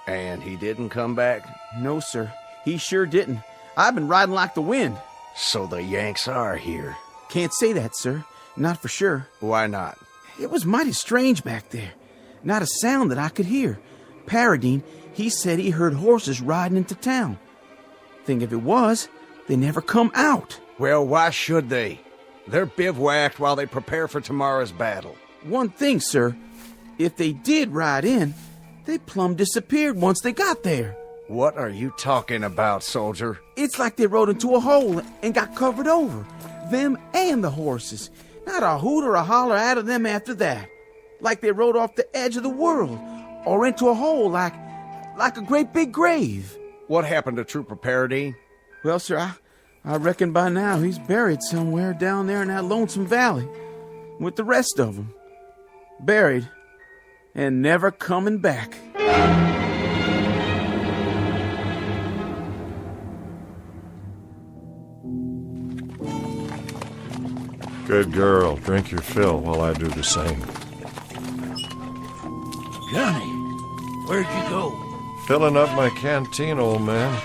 And he didn't come back? No, sir. He sure didn't. I've been riding like the wind. So the Yanks are here. Can't say that, sir. Not for sure. Why not? It was mighty strange back there. Not a sound that I could hear. Paradine, he said he heard horses riding into town. Thing if it was, they never come out. Well, why should they? They're bivouacked while they prepare for tomorrow's battle. One thing, sir. If they did ride in, they plumb disappeared once they got there. What are you talking about, soldier? It's like they rode into a hole and got covered over. Them and the horses. Not a hoot or a holler out of them after that. Like they rode off the edge of the world. Or into a hole like a great big grave. What happened to Trooper Paradine? Well, sir, I reckon by now he's buried somewhere down there in that lonesome valley. With the rest of them. Buried. And never coming back. Good girl. Drink your fill while I do the same. Johnny, where'd you go? Filling up my canteen, old man.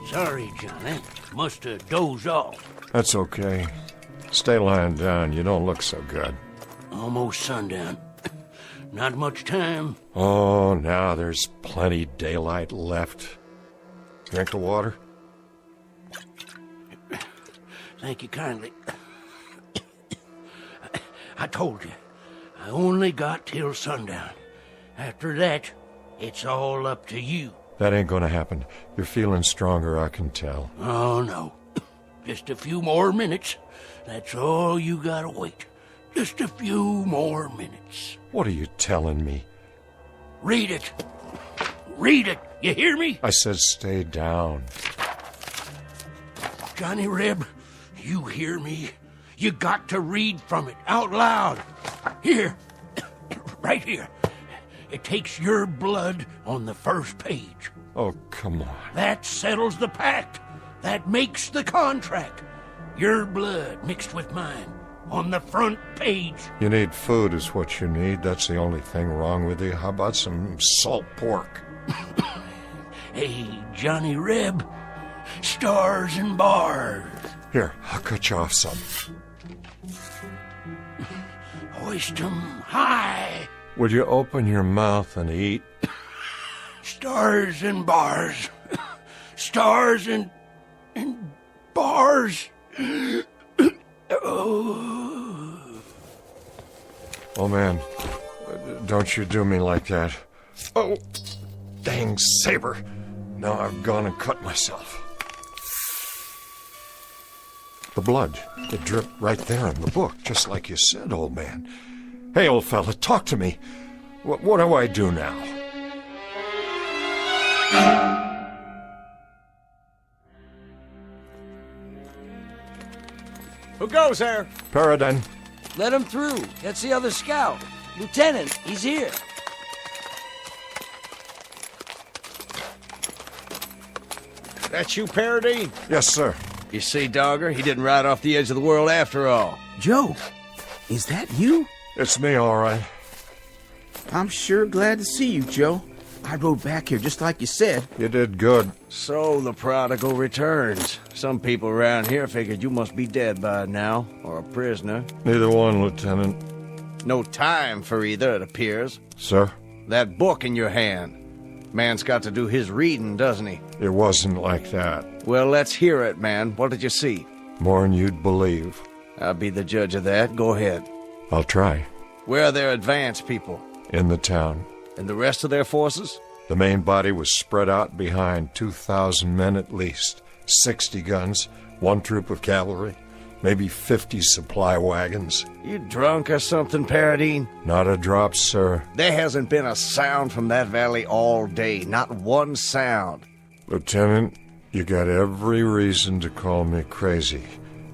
Sorry, Johnny. Must have dozed off. That's okay. Stay lying down. You don't look so good. Almost sundown. Not much time. Oh, now there's plenty daylight left. Drink the water? Thank you kindly. I told you, I only got till sundown. After that, it's all up to you. That ain't gonna happen. You're feeling stronger, I can tell. Oh, no. Just a few more minutes. That's all you gotta wait. Just a few more minutes. What are you telling me? Read it. Read it. You hear me? I said stay down. Johnny Reb, you hear me? You got to read from it out loud. Here. Right here. It takes your blood on the first page. Oh, come on. That settles the pact. That makes the contract. Your blood mixed with mine on the front page. You need food is what you need. That's the only thing wrong with you. How about some salt pork? Hey, Johnny Reb. Stars and bars. Here, I'll cut you off some. Hoist 'em high. Would you open your mouth and eat? Stars and bars. Stars and bars. Oh, man. Don't you do me like that. Oh, dang saber. Now I've gone and cut myself. The blood. It dripped right there in the book, just like you said, old man. Hey, old fella, talk to me. What do I do now? Who goes there? Paradine. Let him through. That's the other scout. Lieutenant, he's here. That's you, Paradine? Yes, sir. You see, Dogger, he didn't ride off the edge of the world after all. Joe, is that you? It's me, all right. I'm sure glad to see you, Joe. I rode back here just like you said. You did good. So the prodigal returns. Some people around here figured you must be dead by now, or a prisoner. Neither one, Lieutenant. No time for either, it appears. Sir? That book in your hand. Man's got to do his reading, doesn't he? It wasn't like that. Well, let's hear it, man. What did you see? More'n you'd believe. I'll be the judge of that. Go ahead. I'll try. Where are their advance people? In the town. And the rest of their forces? The main body was spread out behind 2,000 men at least, 60 guns, 1 troop of cavalry, maybe 50 supply wagons. You drunk or something, Paradine? Not a drop, sir. There hasn't been a sound from that valley all day. Not one sound. Lieutenant, you got every reason to call me crazy.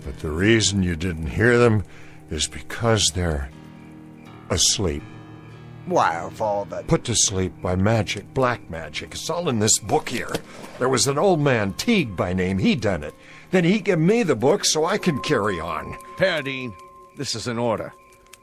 But the reason you didn't hear them is because they're asleep. Why, of all the... Put to sleep by magic, black magic. It's all in this book here. There was an old man, Teague by name, he done it. Then he give me the book so I can carry on. Paradine, this is an order.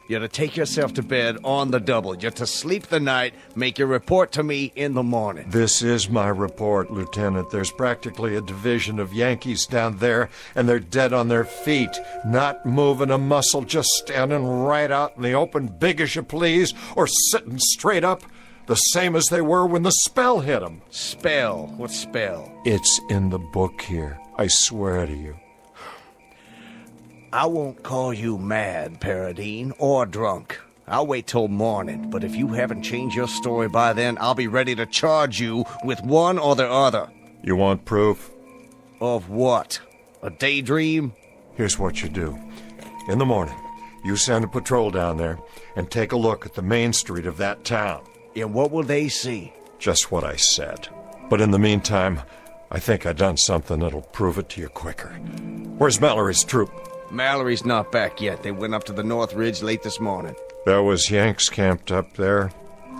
You're to take yourself to bed on the double. You're to sleep the night, make your report to me in the morning. This is my report, Lieutenant. There's practically a division of Yankees down there, and they're dead on their feet, not moving a muscle, just standing right out in the open, big as you please, or sitting straight up, the same as they were when the spell hit them. Spell? What spell? It's in the book here, I swear to you. I won't call you mad, Paradine, or drunk. I'll wait till morning, but if you haven't changed your story by then, I'll be ready to charge you with one or the other. You want proof? Of what? A daydream? Here's what you do. In the morning, you send a patrol down there and take a look at the main street of that town. And what will they see? Just what I said. But in the meantime, I think I done something that'll prove it to you quicker. Where's Mallory's troop? Mallory's not back yet. They went up to the North Ridge late this morning. There was Yanks camped up there.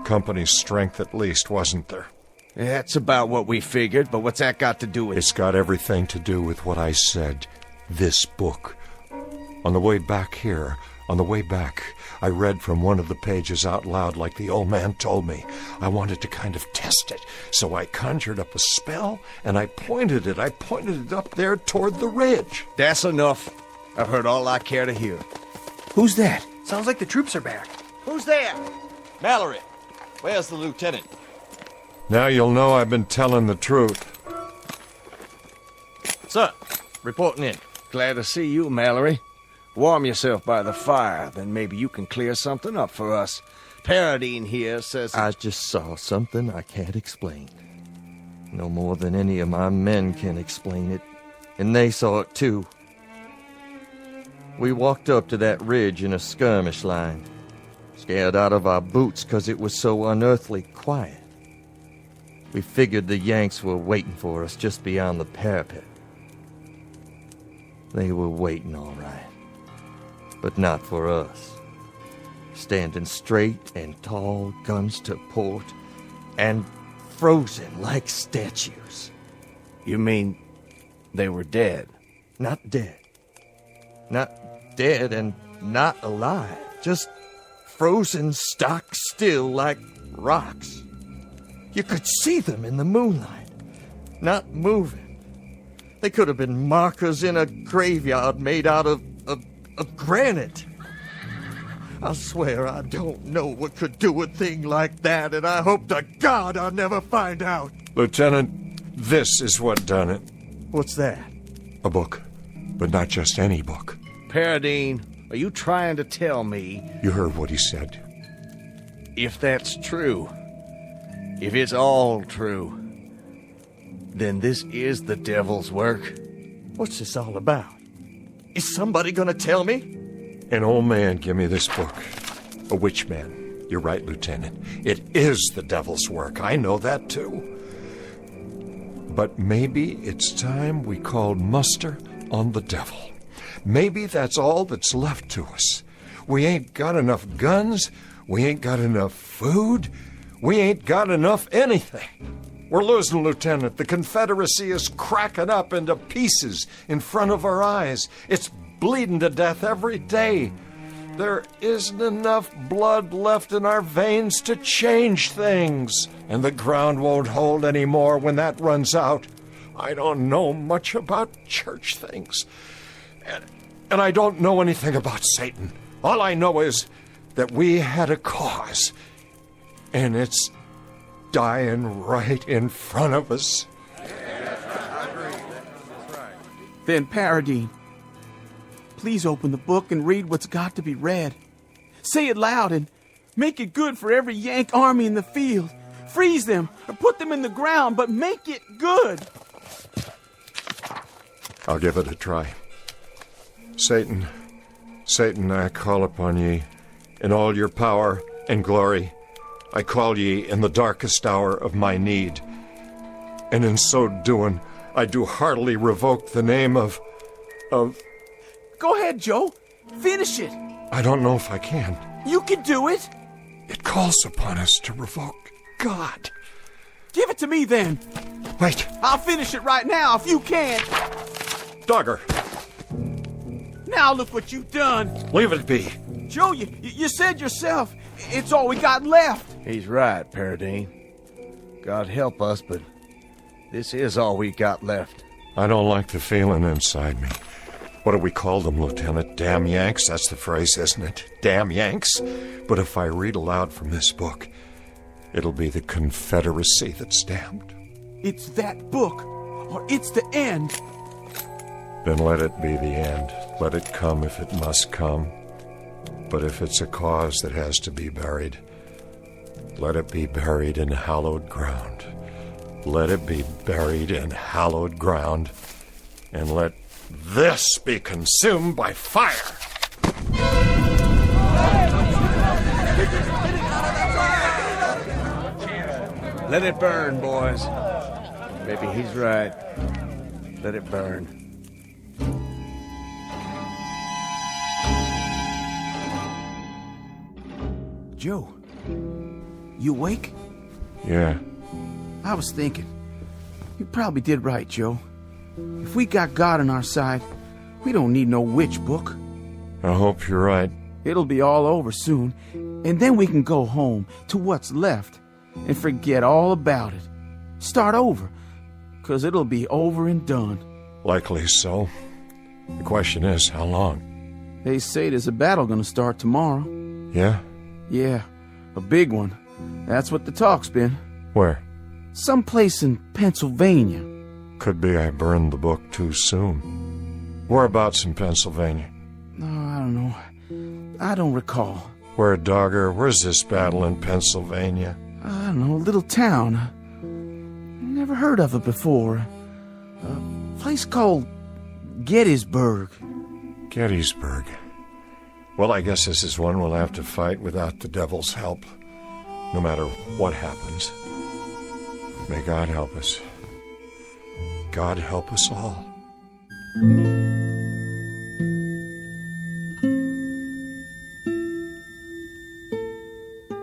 Company's strength at least, wasn't there? That's about what we figured, but what's that got to do with it? It's got everything to do with what I said. This book. On the way back here, I read from one of the pages out loud like the old man told me. I wanted to kind of test it, so I conjured up a spell, and I pointed it up there toward the ridge. That's enough. I've heard all I care to hear. Who's that? Sounds like the troops are back. Who's there? Mallory, where's the lieutenant? Now you'll know I've been telling the truth. Sir, reporting in. Glad to see you, Mallory. Warm yourself by the fire, then maybe you can clear something up for us. Paradine here says... I just saw something I can't explain. No more than any of my men can explain it. And they saw it too. We walked up to that ridge in a skirmish line, scared out of our boots 'cause it was so unearthly quiet. We figured the Yanks were waiting for us just beyond the parapet. They were waiting all right, but not for us. Standing straight and tall, guns to port, and frozen like statues. You mean they were dead? Not dead. Not dead and not alive. Just frozen stock still like rocks. You could see them in the moonlight, not moving. They could have been markers in a graveyard made out of granite. I swear I don't know what could do a thing like that, and I hope to God I'll never find out. Lieutenant, this is what done it. What's that? A book, but not just any book. Paradine, are you trying to tell me... You heard what he said. If that's true, if it's all true, then this is the devil's work. What's this all about? Is somebody gonna tell me? An old man gave me this book. A witch man. You're right, Lieutenant. It is the devil's work. I know that too. But maybe it's time we called muster on the devil. Maybe that's all that's left to us. We ain't got enough guns. We ain't got enough food. We ain't got enough anything. We're losing, Lieutenant. The Confederacy is cracking up into pieces in front of our eyes. It's bleeding to death every day. There isn't enough blood left in our veins to change things. And the ground won't hold anymore when that runs out. I don't know much about church things. And I don't know anything about Satan. All I know is that we had a cause. And it's dying right in front of us. Then, Paradine, please open the book and read what's got to be read. Say it loud and make it good for every Yank army in the field. Freeze them or put them in the ground, but make it good. I'll give it a try. Satan, I call upon ye in all your power and glory. I call ye in the darkest hour of my need. And in so doing, I do heartily revoke the name of... Go ahead, Joe. Finish it. I don't know if I can. You can do it. It calls upon us to revoke God. Give it to me then. Wait. I'll finish it right now if you can. Dogger. Now look what you've done. Leave it be. Joe, you said yourself, it's all we got left. He's right, Paradine. God help us, but this is all we got left. I don't like the feeling inside me. What do we call them, Lieutenant? Damn Yanks? That's the phrase, isn't it? Damn Yanks? But if I read aloud from this book, it'll be the Confederacy that's damned. It's that book, or it's the end. Then let it be the end. Let it come if it must come. But if it's a cause that has to be buried, let it be buried in hallowed ground. Let it be buried in hallowed ground. And let this be consumed by fire. Let it burn, boys. Maybe he's right. Let it burn. Joe, you awake? Yeah. I was thinking. You probably did right, Joe. If we got God on our side, we don't need no witch book. I hope you're right. It'll be all over soon, and then we can go home to what's left and forget all about it. Start over, 'cause it'll be over and done. Likely so. The question is, how long? They say there's a battle gonna start tomorrow. Yeah? Yeah, a big one. That's what the talk's been. Where? Someplace in Pennsylvania. Could be I burned the book too soon. Whereabouts in Pennsylvania? No, I don't know. I don't recall. Where, Dogger? Where's this battle in Pennsylvania? I don't know, a little town. Never heard of it before. A place called Gettysburg. Gettysburg. Well, I guess this is one we'll have to fight without the devil's help, no matter what happens. May God help us. God help us all.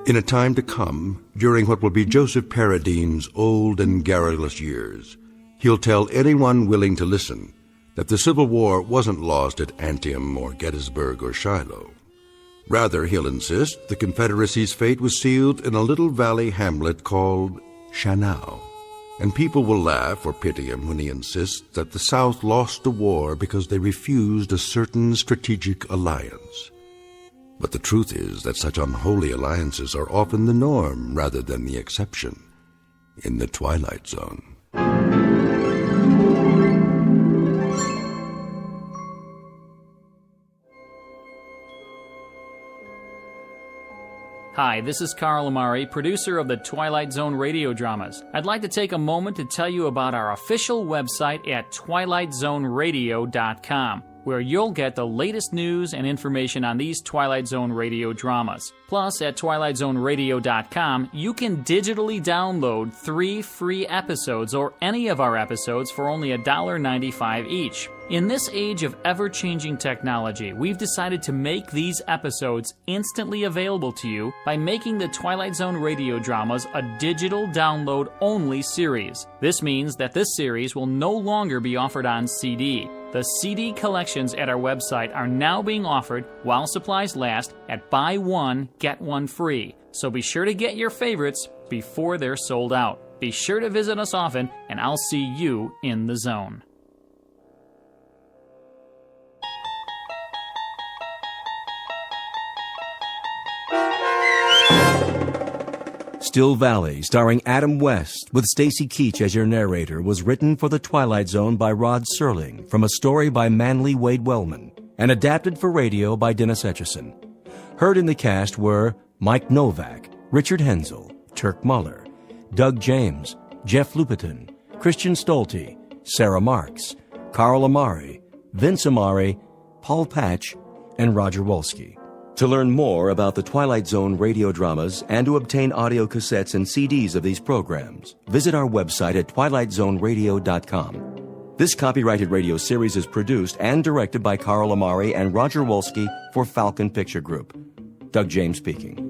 In a time to come, during what will be Joseph Paradine's old and garrulous years, he'll tell anyone willing to listen that the Civil War wasn't lost at Antietam or Gettysburg or Shiloh. Rather, he'll insist the Confederacy's fate was sealed in a little valley hamlet called Shannou. And people will laugh or pity him when he insists that the South lost the war because they refused a certain strategic alliance. But the truth is that such unholy alliances are often the norm rather than the exception in the Twilight Zone. Hi, this is Carl Amari, producer of the Twilight Zone radio dramas. I'd like to take a moment to tell you about our official website at twilightzoneradio.com, where you'll get the latest news and information on these Twilight Zone radio dramas. Plus, at twilightzoneradio.com, you can digitally download 3 free episodes or any of our episodes for only $1.95 each. In this age of ever-changing technology, we've decided to make these episodes instantly available to you by making the Twilight Zone radio dramas a digital download-only series. This means that this series will no longer be offered on CD. The CD collections at our website are now being offered while supplies last at buy one, get one free. So be sure to get your favorites before they're sold out. Be sure to visit us often, and I'll see you in the zone. Still Valley, starring Adam West, with Stacy Keach as your narrator, was written for The Twilight Zone by Rod Serling from a story by Manly Wade Wellman and adapted for radio by Dennis Etchison. Heard in the cast were Mike Novak, Richard Hensel, Turk Muller, Doug James, Jeff Lupiton, Christian Stolte, Sarah Marks, Carl Amari, Vince Amari, Paul Patch, and Roger Wolski. To learn more about the Twilight Zone radio dramas and to obtain audio cassettes and CDs of these programs, visit our website at twilightzoneradio.com. This copyrighted radio series is produced and directed by Carl Amari and Roger Wolski for Falcon Picture Group. Doug James speaking.